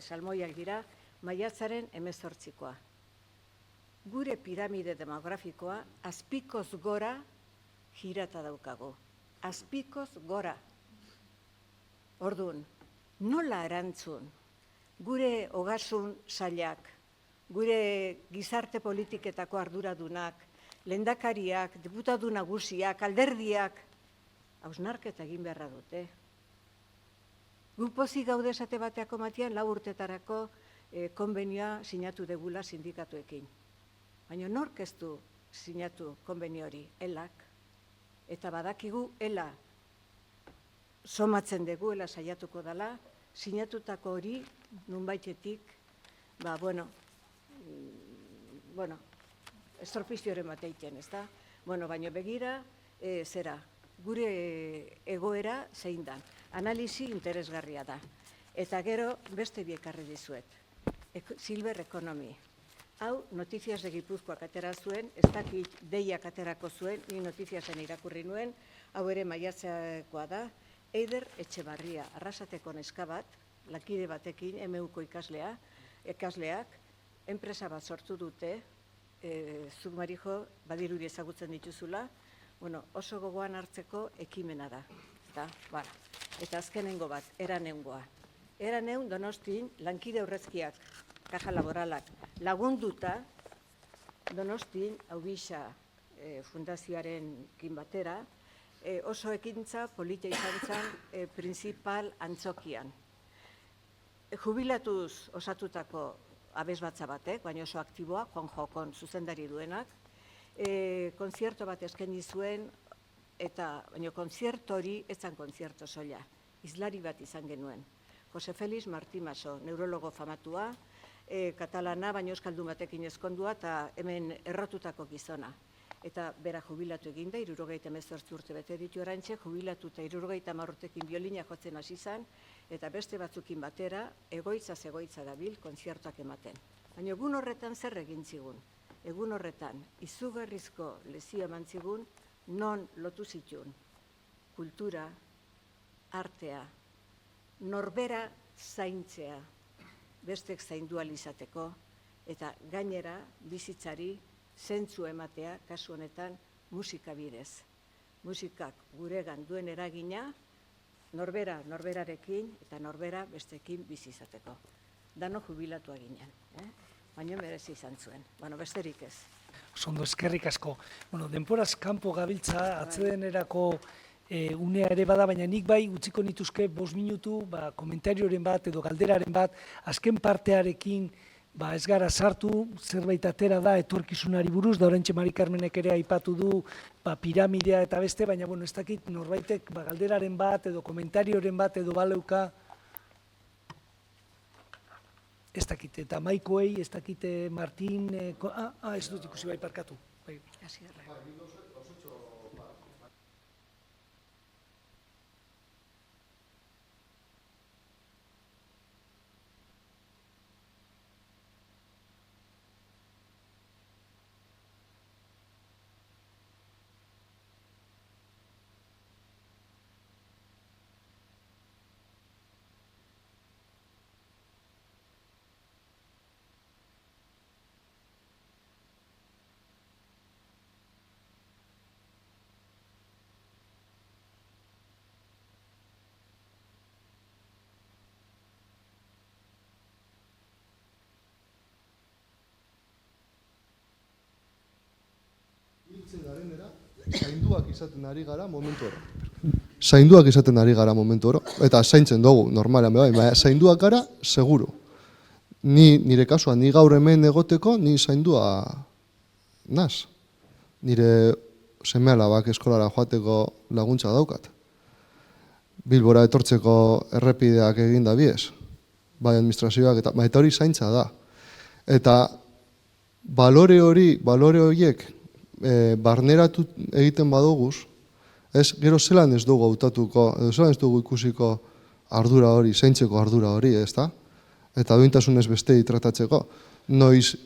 salmoiak dira, maiatzaren 18koa. Gure piramide demografikoa azpikoz gora girata daukagu. Azpikoz gora. Orduan, nola erantzun? Gure ogasun sailak, gure gizarte politiketako arduradunak, lehendakariak, diputatu nagusiak, alderdiak, hausnarketa egin beharra dute. Gu pozik gaude esate bateako matian 4 urtetarako konbenioa sinatu degula sindikatuekin. Baina nork ez du sinatu konbenio hori, elak. Eta badakigu ela somatzen dugu, ela saiatuko dela, sinatutako hori nunbaitetik, estropizioaren bat egiten, ez da? Baina begira, zera, gure egoera zein da. Analisi interesgarria da. Eta gero beste biekarri dizuet. Silver Economy. Hau, Notizias de Gipuzkoak atera zuen, ez dakit deiak aterako zuen, ni Notiziasen irakurri nuen, hau ere maiatzekoa da, Eider Etxebarria, Arrasateko neska bat, lakide batekin, MUko ikasleak, enpresa bat sortu dute, zuk Marijo, badirudi ezagutzen dituzula, oso gogoan hartzeko ekimena da. Eta azkenengo bat, Eraneungoa. Eraneun Donostin lankide aurrezkiak, kaja laboralak, lagunduta Donostin Aubixa fundazioarekin batera, oso ekintza politia izan zen principal antzokian. Jubilatuz osatutako abesbatza batek, baina oso aktiboa, Juan Jokon zuzendari duenak, konzierto bat eskaini zuen, baina konzierto hori ez zen konzierto soila, hizlari bat izan genuen. Jose Felix Martí Maso, neurologo famatua, katalana, baina euskaldun batekin ezkondua, eta hemen errotutako gizona. Eta bera jubilatu egin da, 78 urte bete ditu orantxe, jubilatu eta 70 urtekin biolina jotzen hasi zen, eta beste batzukin batera, egoitza dabil, konziertuak ematen. Baina egun horretan zer egin zigun? Egun horretan, izugarrizko lezio eman zigun, non lotu zituen kultura, artea, norbera zaintzea, bestek zaindu ahal izateko, eta gainera bizitzari zentzu ematea, kasu honetan, musika bidez. Musikak guregan duen eragina, norberarekin eta norbera bestekin bizi izateko. Dano jubilatu ginen, baina merezi izan zuen. Besterik ez. Ondo, eskerrik asko. Denporaz kanpo gabiltza, atzedenerako unea ere bada, baina nik bai utziko nituzke 5 minutu, komentarioren bat edo galderaren bat, azken partearekin ez gara sartu, zerbait atera da etorkizunari buruz, da oraintxe Mari Carmenek ere aipatu du piramidea eta beste, baina ez dakit norbaitek galderaren bat edo komentarioren bat edo baleuka, ez dakit, eta Maikoei, ez dakit Martin, ez dut ikusi bai parkatu. zainduak izaten ari gara momentu oro. Zainduak izaten ari gara momentu oro, eta zaintzen dugu, normalean, baina zainduak gara, seguru. Nire kasua, ni gaur hemen egoteko, ni zaindua naz. Nire seme-alabak eskolara joateko laguntza daukat. Bilbora etortzeko errepideak eginda biez, bai administrazioak, eta hori zaintza da. Eta balore horiek barneratu egiten baduguz, gero zelan ez dugu hautatuko, edo zelan ez dugu ikusiko ardura hori, zaintzeko ardura hori, ez da? Eta duintasunez bestei tratatzeko, noiz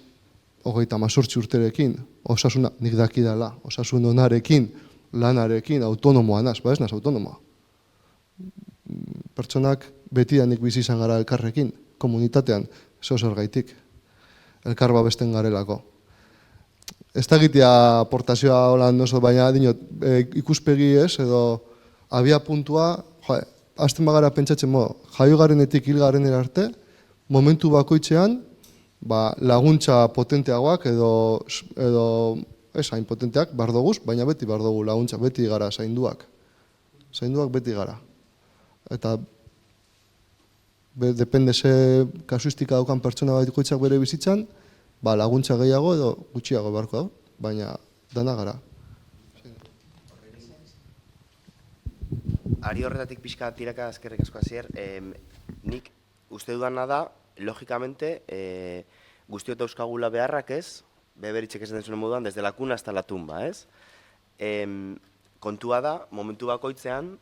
38 urterekin, osasuna, nik dakidala, osasun onarekin, lanarekin, autonomoa naz, ba ez naz autonomoa. Pertsonak betidanik bizi izan gara elkarrekin, komunitatean, zer gaitik, elkar babesten garelako. Ez dakitea aportazioa holan oso, baina ikuspegi ez, edo abia puntua, hasten bagara pentsatzen, jaio garenetik hil garenera arte, momentu bakoitzean, laguntza potenteagoak edo ez hain potenteak bardoguz, baina beti bardogu laguntza, beti gara zainduak. Zainduak beti gara. Eta depende ze kasuistika daukan pertsona bakoitzak bere bizitzan, laguntza gehiago edo gutxiago beharko da, baina dana gara. Ari horretatik pixka tiraka eskerrik asko hasier, nik uste dudana da, logikamente, guztiot euskagula beharrak ez, beberitxek esaten zuen moduan, desde la cuna hasta la tumba, ez? Kontua da, momentu bakoitzean,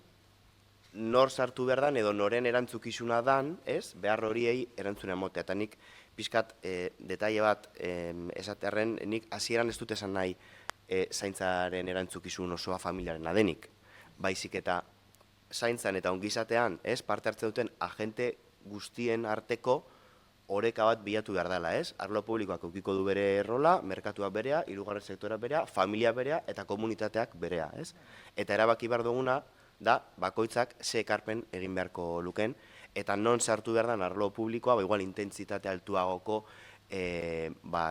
nor sartu behar dan edo noren erantzukizuna dan, ez? Behar horiei erantzuna emotea. Eta nik pixkat detaile bat esatearren, nik hasieran ez dut esan nahi zaintzaren erantzukizun osoa familiaren adenik. Baizik eta zaintzan eta ongizatean, ez? Parte hartze duten agente guztien arteko oreka bat bilatu behar dela, ez? Arlo publikoak eukiko du bere rola, merkatuak berea, hirugarren sektorea berea, familia berea eta komunitateak berea, ez? Eta erabaki behar duguna da, bakoitzak ze ekarpen egin beharko luken, eta non sartu behar den arlo publikoa, igual intentsitate altuagoko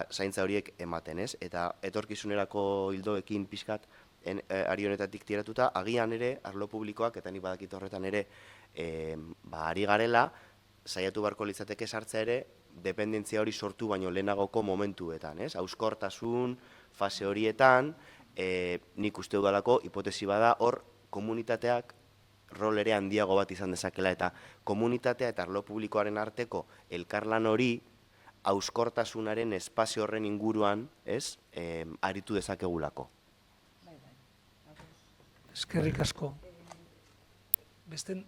zaintza horiek ematen, ez? Eta etorkizunerako hildoekin pixkat, ari honetatik tiratuta, agian ere, arlo publikoak, eta nik badakit horretan ere, ari garela, saiatu beharko litzateke sartzea ere, dependentzia hori sortu baino lehenagoko momentuetan, ez? Hauskortasun, fase horietan, nik uste dudalako, hipotesi bada, hor komunitateak rol ere handiago bat izan dezakela, eta komunitatea eta arlo publikoaren arteko elkarlan hori, hauskortasunaren espazio horren inguruan, ez? Aritu dezakegulako. Eskerrik asko. Besten...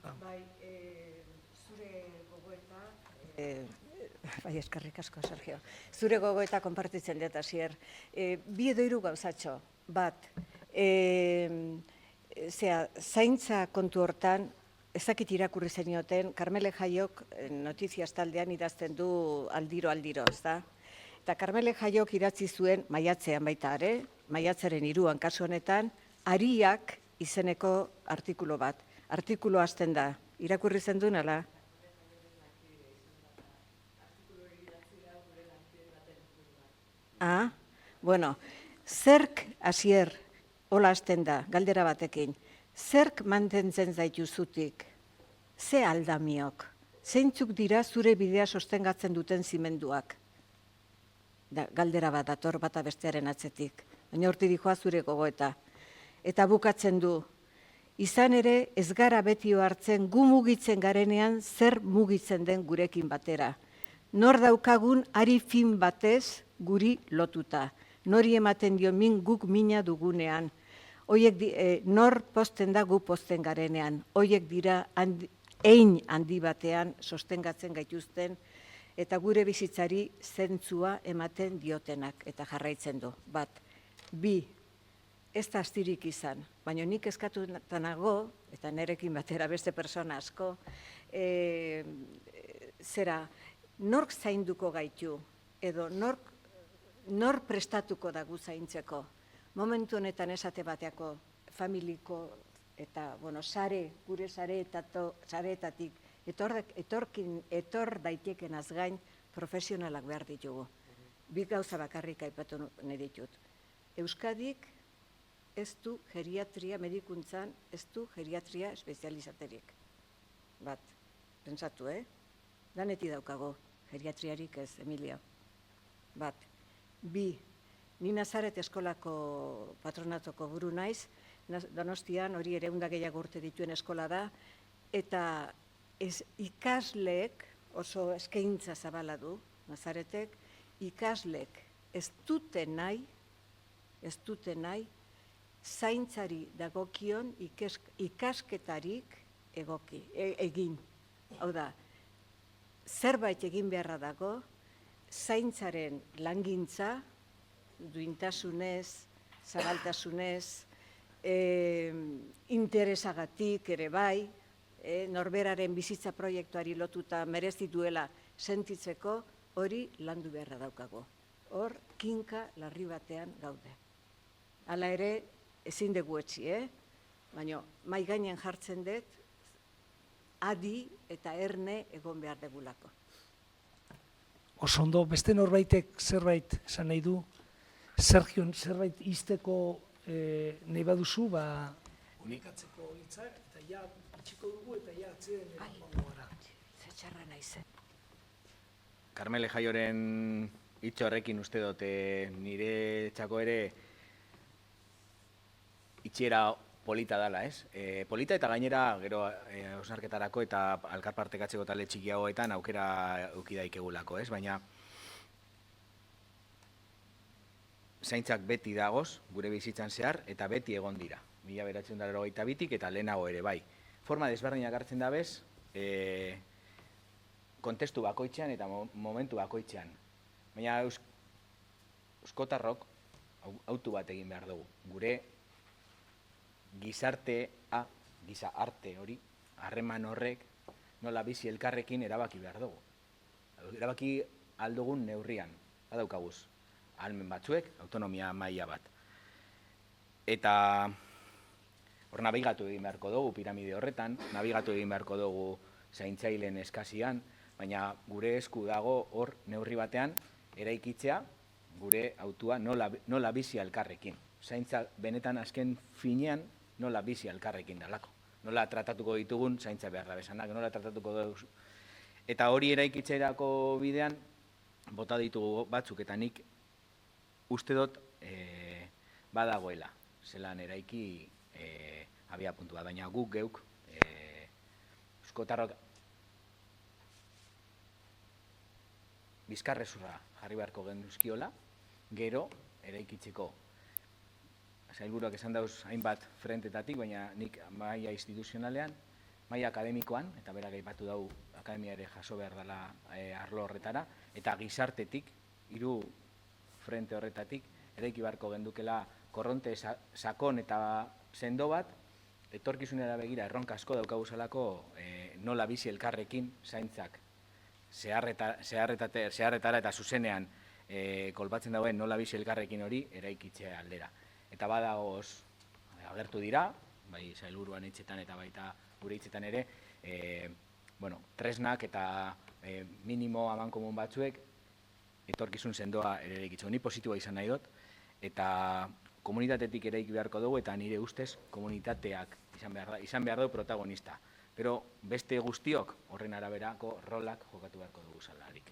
Bai, eskerrik asko, Sergio. Zure gogoeta konpartitzen dut, hasier. Bi edo hiru gauzatxo. Bat, zaintza kontu hortan, ezakit irakurri zenioten, Karmele Jaiok notiziaz taldean idazten du aldiro, ez da? Eta Karmele Jaiok idatzi zuen, maiatzean baita ere, maiatzaren 3an kasu honetan, Ariak izeneko artikulu bat. Artikulu hasten da. Irakurri zen duen, ala? Bueno, zerk, hasier, hola hasten da, galdera batekin, zerk mantentzen zaitu zutik? Ze aldamiok? Zeintzuk dira zure bidea sostengatzen duten zimenduak? Galdera bat, dator bata bestearen atzetik, baina horti dijoa zure gogoeta. Eta bukatzen du, izan ere ez gara beti hartzen gu mugitzen garenean zer mugitzen den gurekin batera. Nor daukagun ari fin batez guri lotuta. Nori ematen dio min guk mina dugunean. Nor posten da gu posten garenean. Hoiek dira hein handi batean sostengatzen gaituzten eta gure bizitzari zentzua ematen diotenak eta jarraitzen du. Bat, bi, ez da astirik izan, baina nik eskatutanago, eta nerekin batera beste persona asko, nork zainduko gaitu, edo nor prestatuko dagu zaintzeko. Momentu honetan esate bateako familiko eta, gure sareetatik, etor daiteken azgain profesionalak behar ditugu. Bi gauza bakarrik aipatu nahi ditut. Euskadik ez du geriatria medikuntzan, ez du geriatria espezializaterik. Bat, pentsatu, Danetik daukago, geriatriarik ez, Emilio. Bat. Bi, ni Nazaret eskolako patronatoko buru naiz, Donostian hori ere 100 gehiago urte dituen eskola da, eta ikasleek, oso eskaintza zabala du, Nazaretek, ikasleek ez dute nahi, zaintzari dagokion ikasketarik egin. Hau da, zerbait egin beharra dago, zaintzaren langintza, duintasunez, zabaltasunez, interesagatik ere bai, norberaren bizitza proiektuari lotuta merezi duela sentitzeko, hori landu beharra daukago. Hor, kinka larri batean gaude. Hala ere, ezin dugu etxi, baina mai gainean jartzen dut, adi eta erne egon behar degulako. Oso ondo, beste norbaitek zerbait esan nahi du, Sergio, zerbait izteko nahi baduzu, unikatzeko hitzak, eta ja itxiko dugu, eta ja atzeen emango gara. Zetxarra naizen. Karmele Jaioren hitz horrekin uste dut nire txako ere itxiera polita dela, ez? Polita eta gainera, gero hausnarketarako eta elkarpartekatzeko talde txikiagoetan aukera eduki daikegulako, ez? Baina zaintzak beti dagoz, gure bizitzan zehar, eta beti egon dira. 1982tik eta lehenago ere, bai. Forma desberdinak hartzen dabez, kontestu bakoitzean eta momentu bakoitzean. Baina euskotarrok autu bat egin behar dugu. Gure giza arte hori, harreman horrek, nola bizi elkarrekin erabaki behar dugu. Erabaki aldugun neurrian, badaukaguz. Ahalmen batzuek, autonomia maila bat. Eta hor nabigatu egin beharko dugu piramide horretan, nabigatu egin beharko dugu zaintzaileen eskasian, baina gure esku dago hor neurri batean eraikitzea gure autua nola bizi elkarrekin. Zaintza benetan azken finean nola bizi elkarrekin dalako. Nola tratatuko ditugun zaintza behar da bezanak, nola tratatuko dugu. Eta hori eraikitzerako bidean bota ditugu batzuk eta nik uste dut badagoela, zelan eraiki abia puntua, baina guk geuk euskotarrok bizkarrezurra jarri beharko genuzkiola, gero eraikitzeko. Sailburuak esan dauz hainbat frentetatik, baina nik maila instituzionalean, maila akademikoan, eta berak aipatu dau akademia ere jaso behar dela arlo horretara, eta gizartetik, 3 frente horretatik, eraiki beharko gendukela korronte sakon eta sendo bat, etorkizunera begira erronka asko daukaguzalako nola bizi elkarrekin zaintzak zeharretara eta zuzenean kolpatzen dauen nola bizi elkarrekin hori eraikitzea aldera. Eta badagoz agertu dira, bai sailburuan hitzetan eta baita gure hitzetan ere, tresnak eta minimo amankomun batzuek etorkizun sendoa ere eraikitzeko. Ni positiboa izan nahi dut, eta komunitatetik eraiki beharko dugu, eta nire ustez komunitateak izan behar dugu protagonista. Pero beste guztiok horren araberako rolak jokatu beharko dugu zalarik.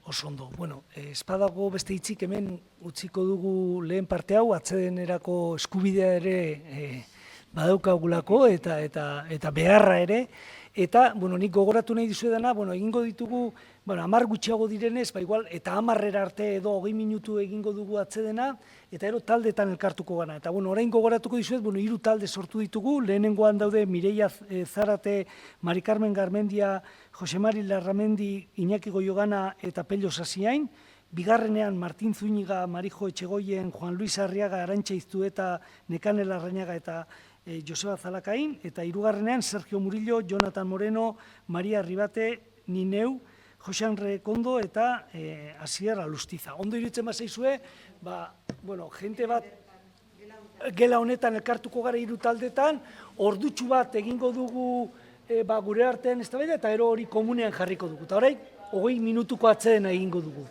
Oso ondo. Bueno, espadago beste hitzik hemen utziko dugu lehen parte hau, atsedenerako eskubidea ere badaukagulako eta beharra ere. Eta, nik gogoratu nahi dizuedana, egingo ditugu, 10 gutxiago direnez, igual, eta 10 arte edo 20 minutu egingo dugu atsedena, eta ero taldetan elkartuko gana. Eta, orain gogoratuko dizuet, 3 talde sortu ditugu, lehenengoan daude Mireia Zarate, Mari Carmen Garmendia, Jose Mari Larramendi, Iñaki Goiogana eta Pello Sasiain, bigarrenean Martin Zúñiga, Marijo Etxegoien, Juan Luis Arriaga, Arantxa Iztueta, Nekane Larrañaga eta Joseba Zalakain, eta 3. Sergio Murillo, Jonathan Moreno, Maria Ribate, Nineu, Jose Andre Kondo eta Asier Alustiza. Ondo iruditzen bazaizue, jente bat gela honetan elkartuko gara 3 taldetan, ordutxu bat egingo dugu gure artean eztabaida eta ero hori komunean jarriko dugu. Eta orain, 20 minutuko atsedena egingo dugu.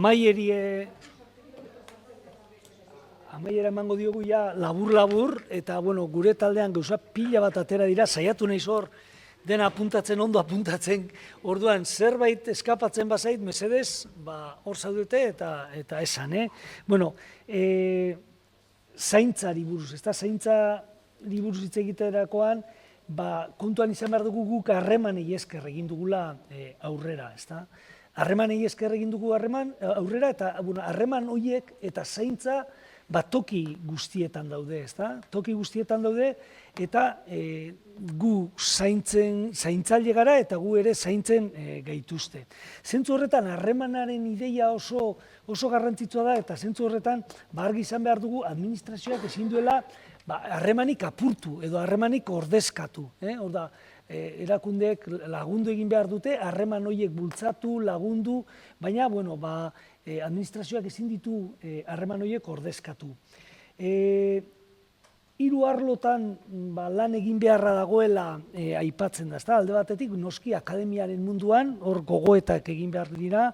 Amaiera emango diogu ja labur-labur, eta bueno, gure taldean gauza pila bat atera dira, saiatu naiz hor, dena apuntatzen, ondo apuntatzen, orduan zerbait eskapatzen bazait, mesedez, hor zaudete eta esan, Bueno, zaintzari buruz, zaintzari buruz hitz egiterakoan, kontuan izan behar dugu guk harremanei esker egin dugula aurrera, ezta? Harremanei esker egin dugu aurrera, eta harreman horiek eta zaintza toki guztietan daude, ezta? Toki guztietan daude, eta gu zaintzaile gara eta gu ere zaintzen gaituzte. Zentzu horretan, harremanaren ideia oso garrantzitsua da, eta zentzu horretan, argi izan behar dugu, administrazioak ezin duela harremanik apurtu edo harremanik ordezkatu. Hor da, erakundeek lagundu egin behar dute, harreman horiek bultzatu, lagundu, baina, bueno, administrazioak ezin ditu harreman horiek ordezkatu. Hiru arlotan lan egin beharra dagoela aipatzen da, alde batetik, noski akademiaren munduan, hor gogoetak egin behar dira,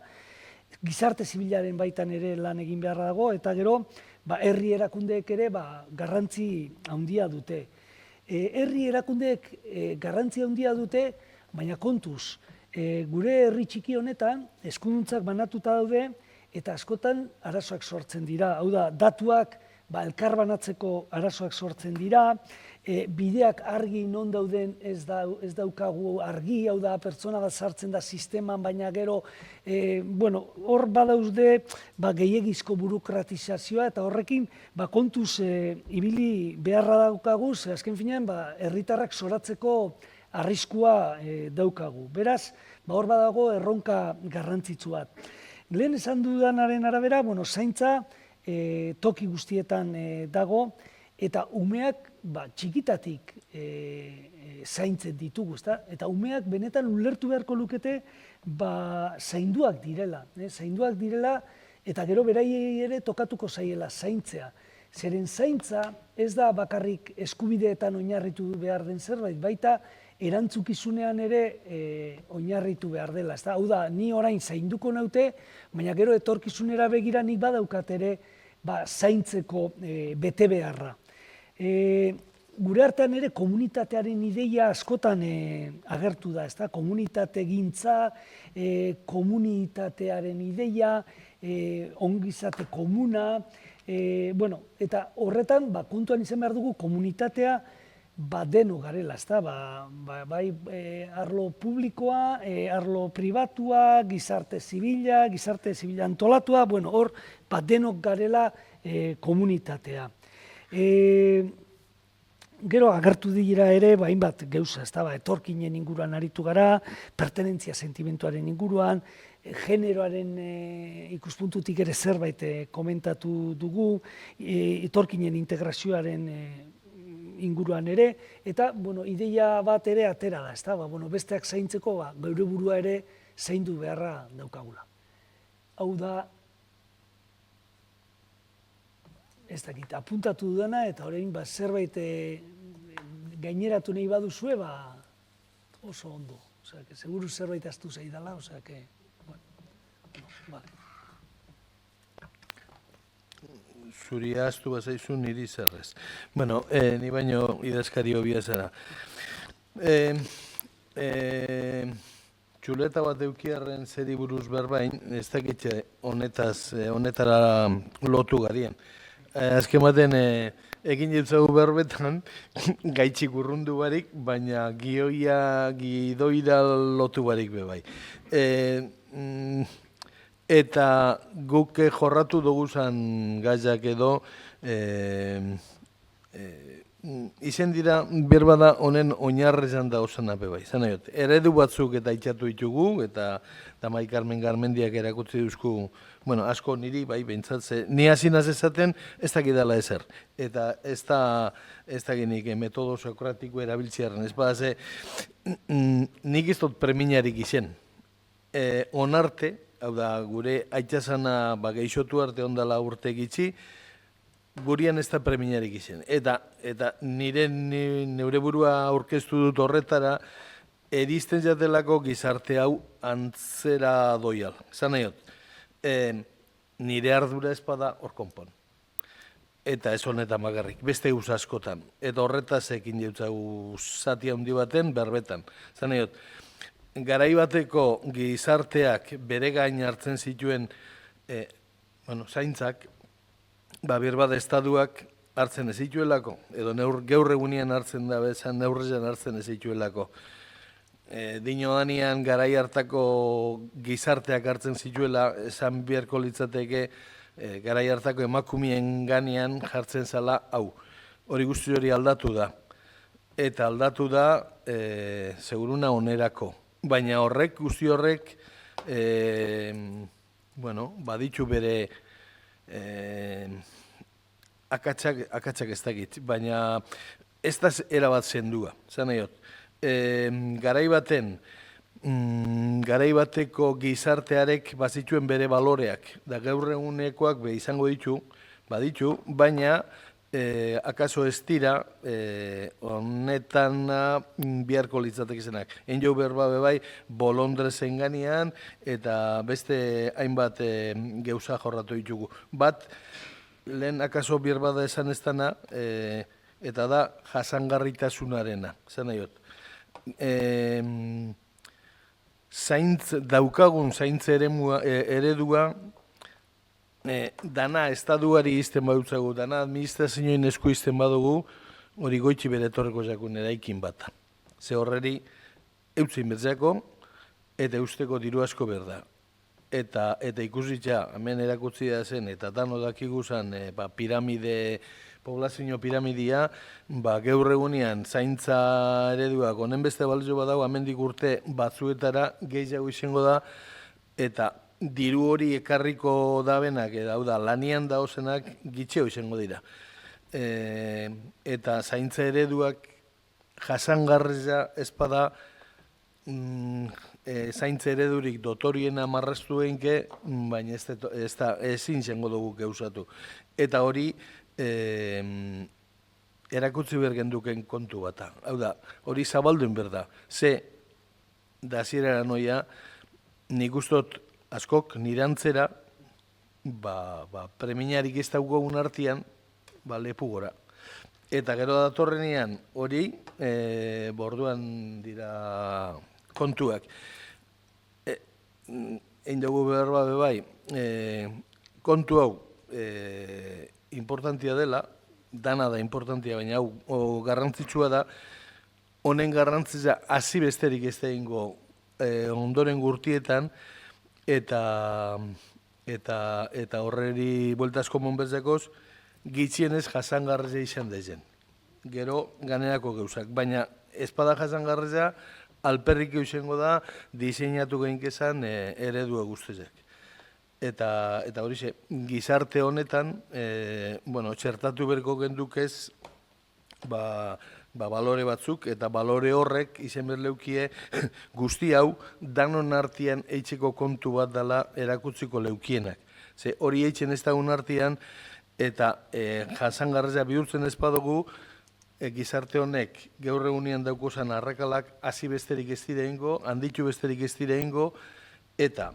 gizarte zibilaren baitan ere lan egin beharra dago, eta gero, herri erakundeek ere garrantzi handia dute. Herri erakundeek garrantzi handia dute, baina kontuz, gure herri txiki honetan, eskuduntzak banatuta daude, eta askotan arazoak sortzen dira. Hau da, datuak elkar banatzeko arazoak sortzen dira, bideak argi non dauden ez daukagu argi, hau da, pertsona bat sartzen da sisteman, baina gero, hor badauzde gehiegizko burokratizazioa, eta horrekin kontuz ibili beharra daukagu, azken finean, herritarrak zoratzeko arriskua daukagu. Beraz, hor badago erronka garrantzitsu bat. Lehen esan dudanaren arabera, zaintza toki guztietan dago, eta umeak txikitatik zaintzen ditugu, eta umeak benetan ulertu beharko lukete zainduak direla. Zainduak direla, eta gero beraiei ere tokatuko zaiela zaintzea. Zeren zaintza ez da bakarrik eskubideetan oinarritu behar den zerbait, baita erantzukizunean ere oinarritu behar dela. Hau da, ni orain zainduko naute, baina gero etorkizunera begira nik badaukat ere zaintzeko bete beharra. Gure artean ere komunitatearen ideia askotan agertu da, komunitate gintza, komunitatearen ideia, ongizate komuna, eta horretan kontuan izan behar dugu komunitatea deno garela, bai arlo publikoa, arlo pribatua, gizarte zibila antolatua, hor denok garela komunitatea. Gero agertu dira ere, hainbat gauza, etorkinen inguruan aritu gara, pertenentzia sentimentuaren inguruan, generoaren ikuspuntutik ere zerbait komentatu dugu, etorkinen integrazioaren inguruan ere, eta ideia bat ere atera da, besteak zaintzeko geure burua ere zaindu beharra daukagula. Hau da, ez dakit, apuntatu dudana, eta orain zerbait gaineratu nahi baduzue, oso ondo. Seguru zerbait aztu zaidala, Zuri ahaztu bazaizu niri zerrez. Bueno, ni baino idazkari hobia zara. Txuleta bat eukiarren zeri buruz berbain, ez dakitxe honetara lotu garien. Azken baten, egin ditzagu berbetan, gaitxik urrundu barik, baina gidoira lotu barik bebai. Eta guk jorratu duguzan gaiak edo, izen dira berbada honen oinarrezan da osan ape bai. Eredu batzuk eta itxatu ditugu, eta Tamai Carmen Garmendiak erakutsi duzku, asko niri, bai, behintzatze, ni hasi naz esaten, ez dakidala ezer. Eta ez da genik metodo sokratiko erabiltziaren, ez badaze, nik ez dut preminarik izen. Onarte, hau da, gure aitazana geixotu arte ondala urte gitzi, gurian ez da preminarik izen. Eta neure burua aurkeztu dut horretara, erizten jatelako gizarte hau antzera doial. Zan nahiot, nire ardura ezpada hor konpon. Eta ez honetan bakarrik, beste guz askotan. Eta horretaz ekin jautzagu zati handi baten, berbetan. Zan egot, garai bateko gizarteak bere gain hartzen zituen zaintzak, berbada estaduak hartzen ez zituelako, edo gaur egunean hartzen da bezan, neurrean hartzen ez zituelako. Dino danean garai hartako gizarteak hartzen zituela, esan beharko litzateke, garai hartako emakumeen ganean jartzen zala hau. Hori guzti hori aldatu da. Eta aldatu da, seguruna onerako. Baina horrek, guzti horrek, baditu bere akatsak ez dakit, baina ez da erabat zendua, zan nahiot. Garai bateko gizartearek bazituen bere baloreak, da gaur egunekoak izango baditu, baina akaso ez dira honetan biharko litzatek izenak. Enjo berba bebai bolondrezen ganean eta beste hainbat geuza jorratu ditugu. Bat, lehen akaso bierbada esan ez dana, eta da jasangarritasunarena, zan nahiot. Daukagun zaintze eredua, dana estaduari izten badutzagu, dana administrazioen esku izten badugu, hori goitxi bere etorreko jakun eraikin bat. Ze horreri eutzin betzako eta eusteko diru asko berda. Eta ikusitza, hemen erakutsi da zen, eta dano dakigu zen poblazio piramidia, gaur egunean zaintza ereduak honen beste balio badago, hemendik urte batzuetara gehiago izango da, eta diru hori ekarriko dabenak, hau da, lanian daozenak gitxeo izango dira. Eta zaintza ereduak jasangarria ezpada zaintza eredurik dotoriena marraztu eginke, baina ezin izango dugu geuzatu. Eta hori erakutsi bergenduken kontu bata. Hau da, hori zabalduen berda. Ze, da zirera noia, nik ustot askok nirantzera, preminarik ez daugogun artian, lepu gora. Eta gero datorrenean hori, borduan dira kontuak. Egin dugu behar bebai, kontu hau importantia dela, dana da importantia, baina hau garrantzitsua da, honen garrantzitza hasi besterik ez da ingo ondoren gurtietan, eta horreri bueltazko monbetzakoz, gitxienez jasangarria izan dezen. Gero ganerako geuzak, baina ezpada jasangarria alperrik eusengo da diseinatu geinkezan eredua guztezek. Eta hori ze, gizarte honetan, txertatu berko gendukez balore batzuk, eta balore horrek izen berleukie guzti hau danon artian eitzeko kontu bat dela erakutziko leukienak. Ze hori eitzen ez daun artian, eta jasangarria bihurtzen ez badugu, gizarte honek gaur egunean daukozan arrakalak hasi besterik ez dira ingo, handitu besterik ez dira ingo, eta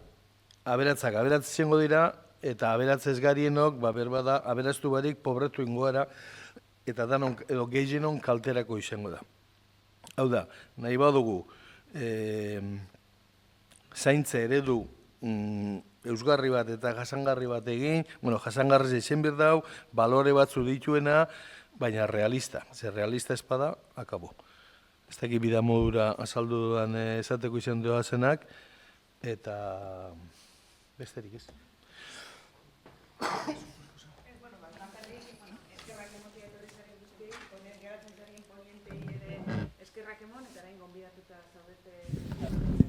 aberatzak izango dira, eta aberatzez garienok, berbada, aberaztu barik, pobretu ingoara, eta danon, edo gehienon kalterako izango da. Hau da, nahi badugu, zaintze eredu eusgarri bat eta jasangarri bat egin, jasangarri izen behar dau, balore batzu dituena, baina realista. Zer realista espada, akabo. Ez dakit bida modura azaldu dudan esateko izan doazenak, eta besterik ez. Eskerrak emon, eta orain gonbidatuta zaudete